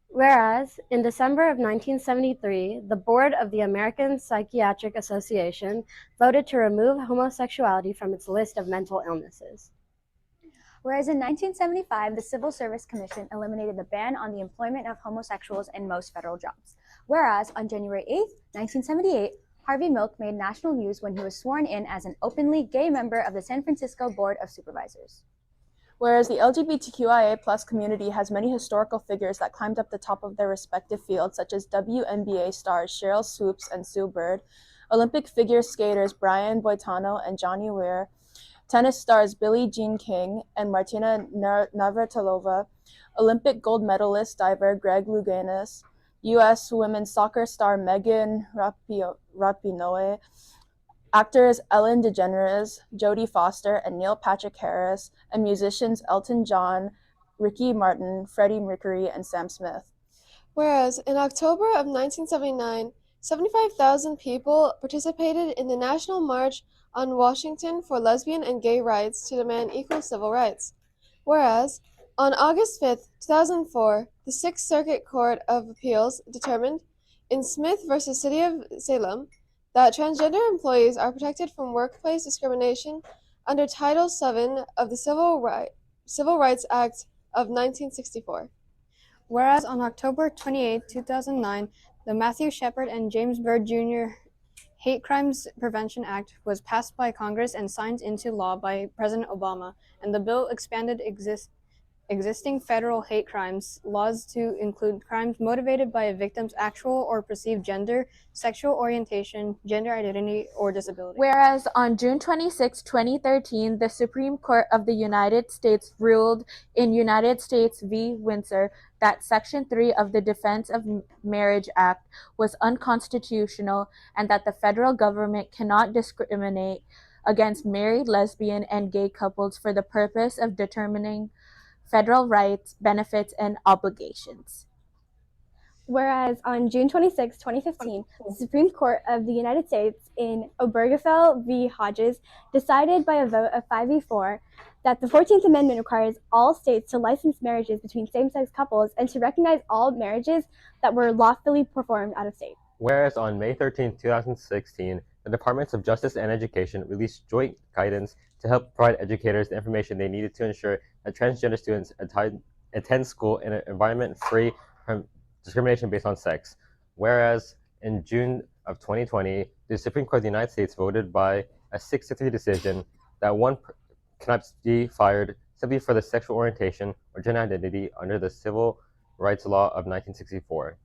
whereas, in December of 1973, the board of the American Psychiatric Association voted to remove homosexuality from its list of mental illnesses. Whereas in 1975, the Civil Service Commission eliminated the ban on the employment of homosexuals in most federal jobs. Whereas on January 8, 1978, Harvey Milk made national news when he was sworn in as an openly gay member of the San Francisco Board of Supervisors. Whereas the LGBTQIA+ community has many historical figures that climbed up the top of their respective fields, such as WNBA stars Cheryl Swoops and Sue Bird, Olympic figure skaters Brian Boitano and Johnny Weir, tennis stars Billie Jean King and Martina Navratilova, Olympic gold medalist diver Greg Louganis, U.S. women's soccer star Megan Rapinoe, actors Ellen DeGeneres, Jodie Foster, and Neil Patrick Harris, and musicians Elton John, Ricky Martin, Freddie Mercury, and Sam Smith. Whereas in October of 1979, 75,000 people participated in the National March on Washington for lesbian and gay rights to demand equal civil rights. Whereas, on August 5, 2004, the Sixth Circuit Court of Appeals determined, in Smith versus City of Salem, that transgender employees are protected from workplace discrimination under Title VII of the Civil Rights Act of 1964. Whereas on October 28, 2009, the Matthew Shepard and James Byrd Jr. Hate Crimes Prevention Act was passed by Congress and signed into law by President Obama, and the bill expanded existing federal hate crimes laws to include crimes motivated by a victim's actual or perceived gender, sexual orientation, gender identity, or disability. Whereas on June 26, 2013, the Supreme Court of the United States ruled in United States v. Windsor that Section 3 of the Defense of Marriage Act was unconstitutional and that the federal government cannot discriminate against married, lesbian, and gay couples for the purpose of determining federal rights, benefits, and obligations. Whereas on June 26, 2015, the Supreme Court of the United States in Obergefell v. Hodges decided by a vote of 5-4 that the 14th Amendment requires all states to license marriages between same-sex couples and to recognize all marriages that were lawfully performed out of state. Whereas on May 13, 2016, the Departments of Justice and Education released joint guidance to help provide educators the information they needed to ensure that transgender students attend school in an environment free from discrimination based on sex. Whereas in June of 2020, the Supreme Court of the United States voted by a 6-3 decision that one cannot be fired simply for the sexual orientation or gender identity under the Civil Rights Law of 1964.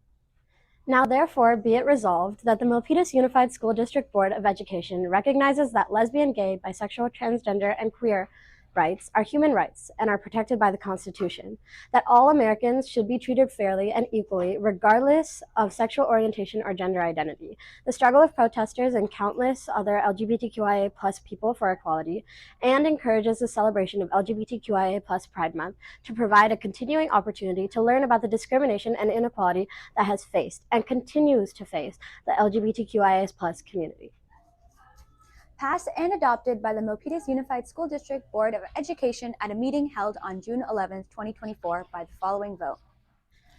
Now, therefore, be it resolved that the Milpitas Unified School District Board of Education recognizes that lesbian, gay, bisexual, transgender, and queer rights are human rights and are protected by the Constitution, that all Americans should be treated fairly and equally, regardless of sexual orientation or gender identity. The struggle of protesters and countless other LGBTQIA plus people for equality, and encourages the celebration of LGBTQIA plus Pride Month to provide a continuing opportunity to learn about the discrimination and inequality that has faced and continues to face the LGBTQIA plus community. Passed and adopted by the Milpitas Unified School District Board of Education at a meeting held on June 11, 2024 by the following vote.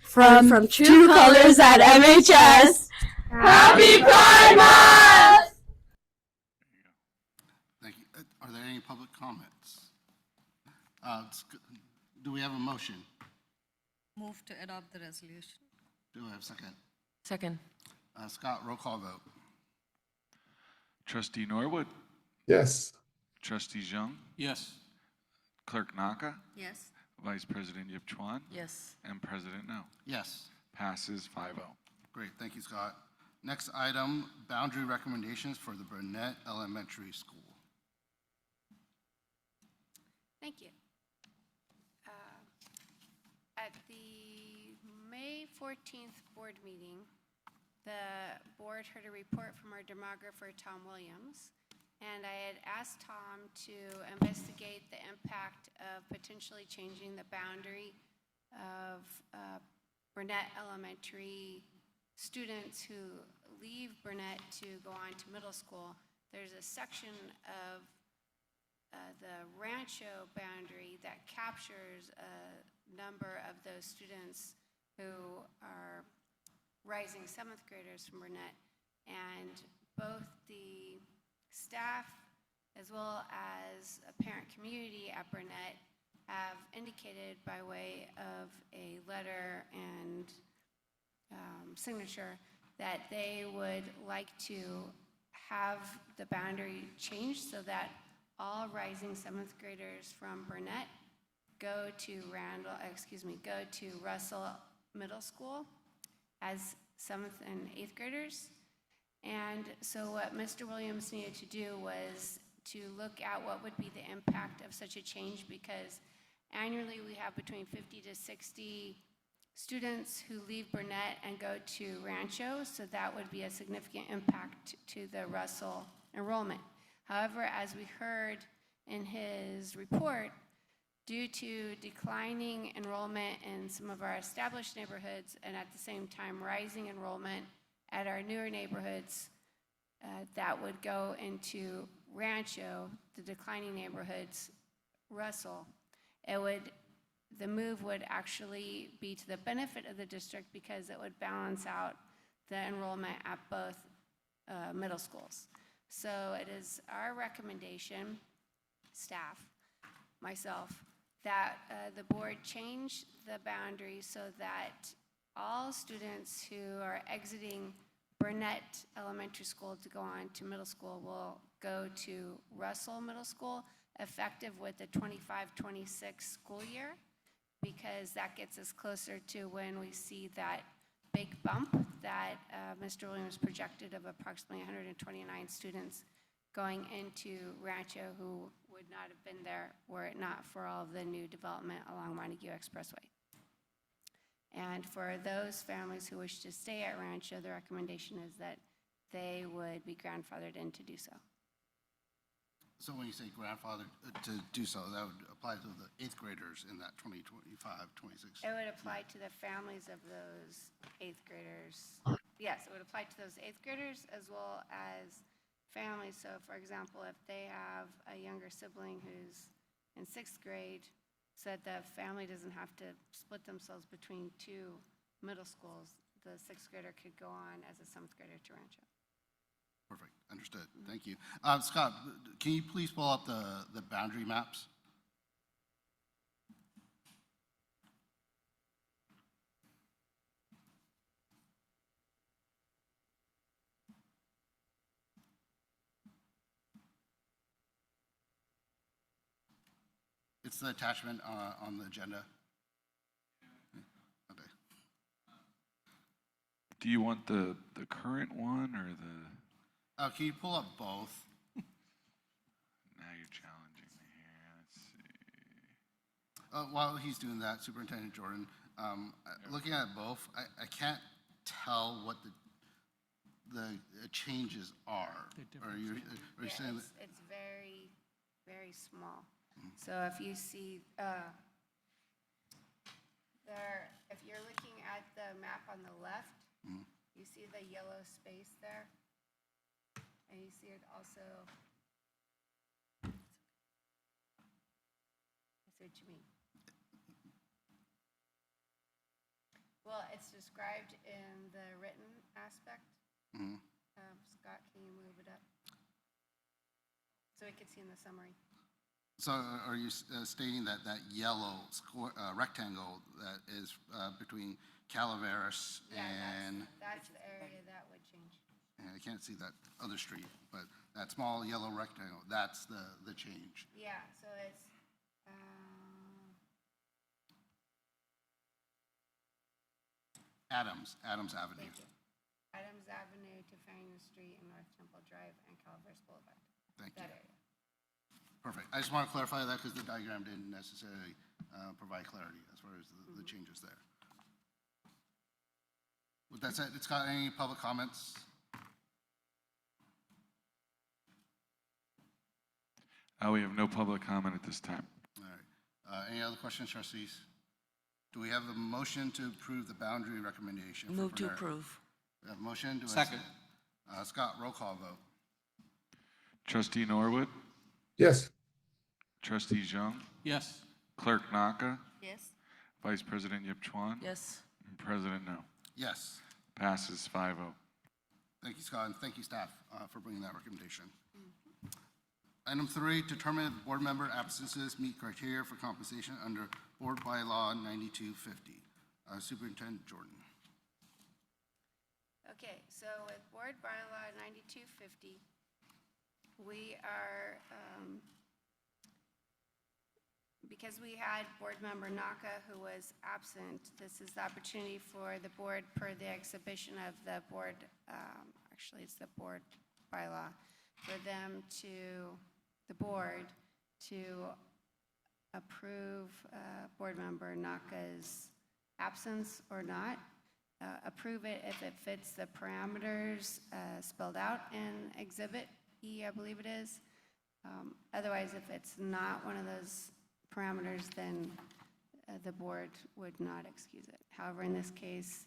From True Colors at MHS, Happy Pride Month! Thank you. Are there any public comments? Do we have a motion? Move to adopt the resolution. Do I have a second? Second. Scott, roll call vote. Trustee Norwood, Yes. Trustee Zhang, Yes. Clerk Naka, Yes. Vice President Yip Chuan, Yes. and President No. Yes. Passes 5-0. Great, thank you, Scott. Next item, boundary recommendations for the Burnett Elementary School. Thank you. At the May 14th board meeting, the board heard a report from our demographer, Tom Williams, and I had asked Tom to investigate the impact of potentially changing the boundary of Burnett Elementary students who leave Burnett to go on to middle school. There's a section of the Rancho boundary that captures a number of those students who are rising seventh graders from Burnett, and both the staff as well as a parent community at Burnett have indicated by way of a letter and signature that they would like to have the boundary changed so that all rising seventh graders from Burnett go to Russell Middle School as seventh and eighth graders. And so what Mr. Williams needed to do was to look at what would be the impact of such a change, because annually we have between 50 to 60 students who leave Burnett and go to Rancho, so that would be a significant impact to the Russell enrollment. However, as we heard in his report, due to declining enrollment in some of our established neighborhoods and at the same time rising enrollment at our newer neighborhoods that would go into Rancho, the declining neighborhoods, Russell, the move would actually be to the benefit of the district because it would balance out the enrollment at both middle schools. So it is our recommendation, staff, myself, that the board change the boundary so that all students who are exiting Burnett Elementary School to go on to middle school will go to Russell Middle School effective with the 25-26 school year, because that gets us closer to when we see that big bump that Mr. Williams projected of approximately 129 students going into Rancho who would not have been there were it not for all of the new development along Montague Expressway. And for those families who wish to stay at Rancho, the recommendation is that they would be grandfathered in to do so. So when you say grandfather to do so, that would apply to the eighth graders in that 2025-26? It would apply to the families of those eighth graders. Yes, it would apply to those eighth graders as well as families. So for example, if they have a younger sibling who's in sixth grade, so that the family doesn't have to split themselves between two middle schools, the sixth grader could go on as a seventh grader to Rancho. Perfect, understood, thank you. Scott, can you please pull up the boundary maps? It's the attachment on the agenda. Okay. Do you want the current one or the, Can you pull up both? now you're challenging me here, let's see. While he's doing that, Superintendent Jordan, looking at both, I can't tell what the changes are. Are you saying that? It's very, very small. So if you see, if you're looking at the map on the left, you see the yellow space there? And you see it also, I see what you mean. Well, it's described in the written aspect. Scott, can you move it up? So we can see in the summary. So are you stating that that yellow square, rectangle that is between Calaveras and, That's the area that would change. and I can't see that other street, but that small yellow rectangle, that's the change. Yeah, so it's, Adams Avenue. thank you. Adams Avenue to Faneuil Street and North Temple Drive and Calaveras Boulevard. Thank That you. area. Perfect. I just want to clarify that because the diagram didn't necessarily provide clarity as far as the changes there. With that said, Scott, any public comments? We have no public comment at this time. All right. Any other questions, trustees? Do we have a motion to approve the boundary recommendation? for Move to Panera? approve. We have a motion. Do I Second. Scott, roll call vote. Trustee Norwood, Yes. Trustee Zhang, Yes. Clerk Naka, Yes. Vice President Yip Chuan, Yes. and President No. Yes. Passes 5-0. Thank you, Scott, and thank you, staff, for bringing that recommendation. Item 3, determine if board member absences meet criteria for compensation under Board Bylaw 9250. Superintendent Jordan. Okay, so with Board Bylaw 9250, we are, because we had Board Member Naka who was absent, this is the opportunity for the board, per the exhibition of the board, actually it's the Board Bylaw, for them to, the board, to approve Board Member Naka's absence or not. Approve it if it fits the parameters spelled out in Exhibit E, I believe it is. Otherwise, if it's not one of those parameters, then the board would not excuse it. However, in this case,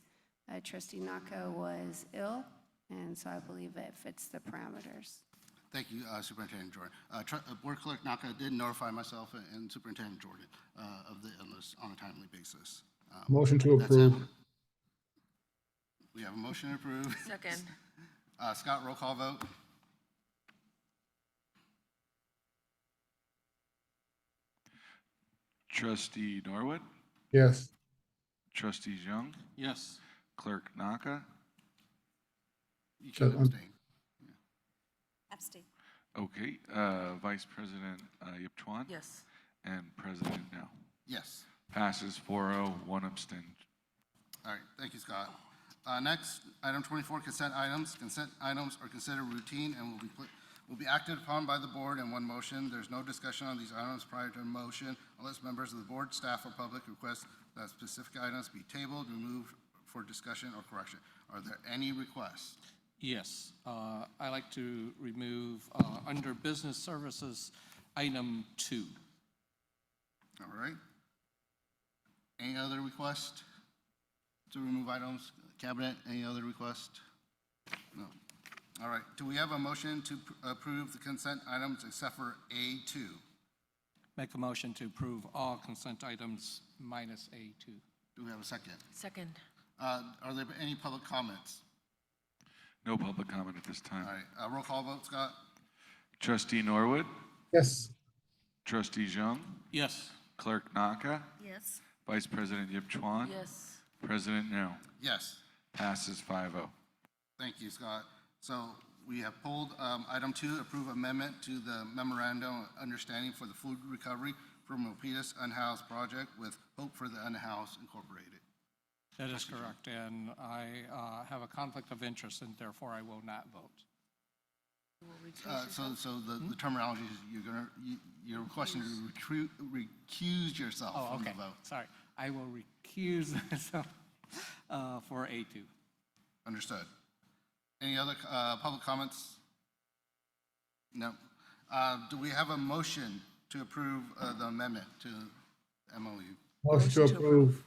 Trustee Naka was ill, and so I believe it fits the parameters. Thank you, Superintendent Jordan. Board Clerk Naka did notify myself and Superintendent Jordan of the illness on a timely basis. Motion to That's it. approve. We have a motion to approve. Second. Scott, roll call vote. Trustee Norwood, Yes. Trustee Zhang, Yes. Clerk Naka, You can abstain. Abstain. okay, Vice President Yip Chuan, Yes. and President No. Yes. Passes 4-0, one abstention. All right, thank you, Scott. Next, item 24, consent items. Consent items are considered routine and will be acted upon by the board in one motion. There's no discussion on these items prior to a motion unless members of the board, staff, or public request that specific items be tabled, removed for discussion or correction. Are there any requests? Yes. I like to remove, under business services, item 2. All right. Any other request to remove items? Cabinet, any other request? No. All right. Do we have a motion to approve the consent items except for A2? Make a motion to approve all consent items minus A2. Do we have a second? Second. Are there any public comments? No public comment at this All time. right. Roll call vote, Scott? Trustee Norwood, Yes. Trustee Zhang, Yes. Clerk Naka, Yes. Vice President Yip Chuan, Yes. President No. Yes. Passes 5-0. Thank you, Scott. So we have pulled item 2, approve amendment to the memorandum of understanding for the food recovery for Milpitas Unhoused Project with Hope for the Unhoused Incorporated. That is correct, and I have a conflict of interest, and therefore I will not vote. So the terminology is you're requesting to recuse yourself Oh, from the okay, vote. sorry. I will recuse myself for A2. Understood. Any other public comments? No. Do we have a motion to approve the amendment to MOU? Motion to approve.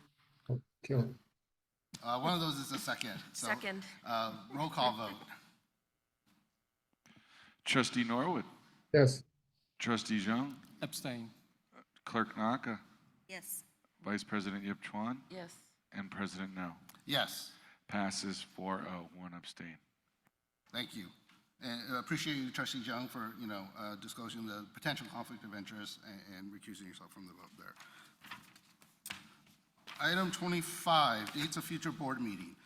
Kill. One of those is a second. So, Second. Roll call vote. Trustee Norwood, Yes. Trustee Zhang, Abstain. Clerk Naka, Yes. Vice President Yip Chuan, Yes. and President No. Yes. Passes 4-0, one abstain. Thank you. And appreciate you, Trustee Jung, for, disclosing the potential conflict of interest and recusing yourself from the vote there. Item 25, dates of future board meeting.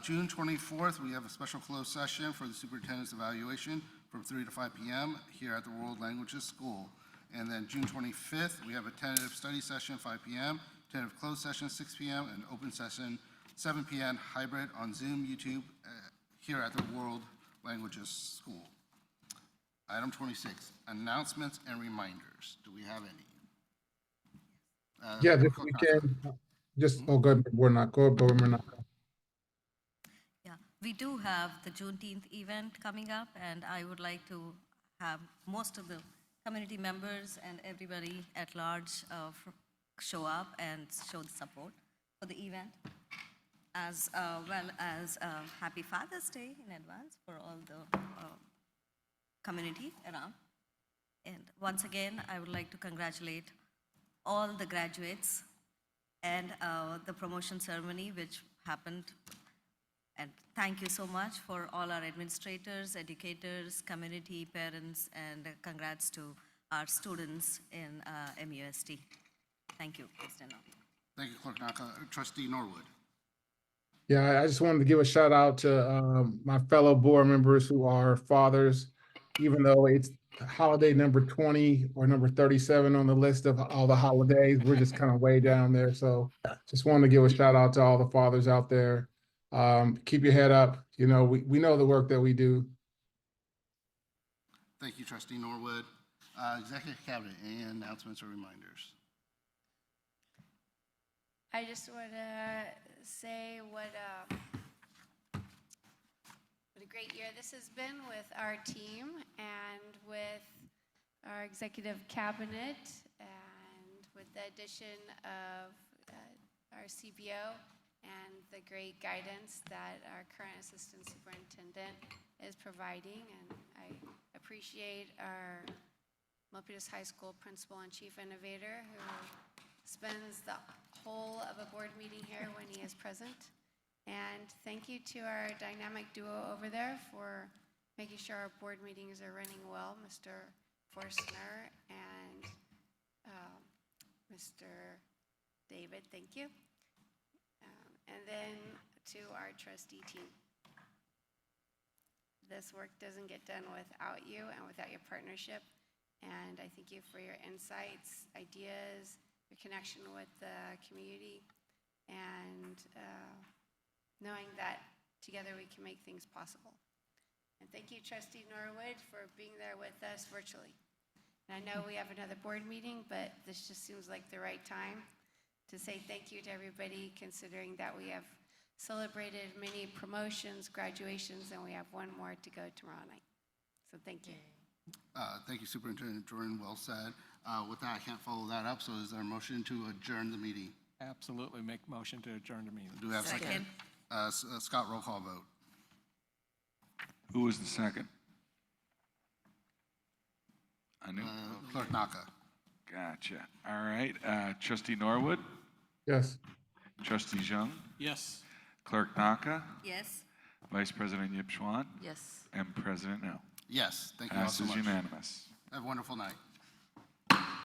June 24th, we have a special closed session for the superintendent's evaluation from 3 to 5 p.m. here at the World Languages School. And then June 25th, we have a tentative study session, 5 p.m., tentative closed session, 6 p.m., and open session, 7 p.m., hybrid on Zoom, YouTube, here at the World Languages School. Item 26, announcements and reminders. Do we have any? Yeah, this weekend, go ahead, Board Naka. Yeah, we do have the Juneteenth event coming up, and I would like to have most of the community members and everybody at large show up and show the support for the event, as well as Happy Father's Day in advance for all the community around. And once again, I would like to congratulate all the graduates and the promotion ceremony which happened. And thank you so much for all our administrators, educators, community, parents, and congrats to our students in MUSD. Thank you, President. Thank you, Clerk Naka. Trustee Norwood. Yeah, I just wanted to give a shout out to my fellow board members who are fathers, even though it's holiday number 20 or number 37 on the list of all the holidays. We're just kind of way down there. So just wanted to give a shout out to all the fathers out there. Keep your head up. We know the work that we do. Thank you, Trustee Norwood. Executive Cabinet, any announcements or reminders? I just want to say what a great year this has been with our team and with our executive cabinet and with the addition of our CBO and the great guidance that our current assistant superintendent is providing. And I appreciate our Milpitas High School principal and chief innovator who spends the whole of a board meeting here when he is present. And thank you to our dynamic duo over there for making sure our board meetings are running well, Mr. Forstner and Mr. David, thank you. And then to our trustee team. This work doesn't get done without you and without your partnership. And I thank you for your insights, ideas, your connection with the community, and knowing that together we can make things possible. And thank you, Trustee Norwood, for being there with us virtually. And I know we have another board meeting, but this just seems like the right time to say thank you to everybody, considering that we have celebrated many promotions, graduations, and we have one more to go tomorrow night. So thank you. Thank you, Superintendent Jordan. Well said. With that, I can't follow that up. So is there a motion to adjourn the meeting? Absolutely make motion to adjourn the meeting. Do we have a second? Scott, roll call vote. Who was the second? I knew. Clerk Naka. Gotcha. All right. Trustee Norwood, Yes. Trustee Zhang, Yes. Clerk Naka, Yes. Vice President Yip Chuan, Yes. and President No. Yes. Thank you all so Passes much. unanimous. Have a wonderful night.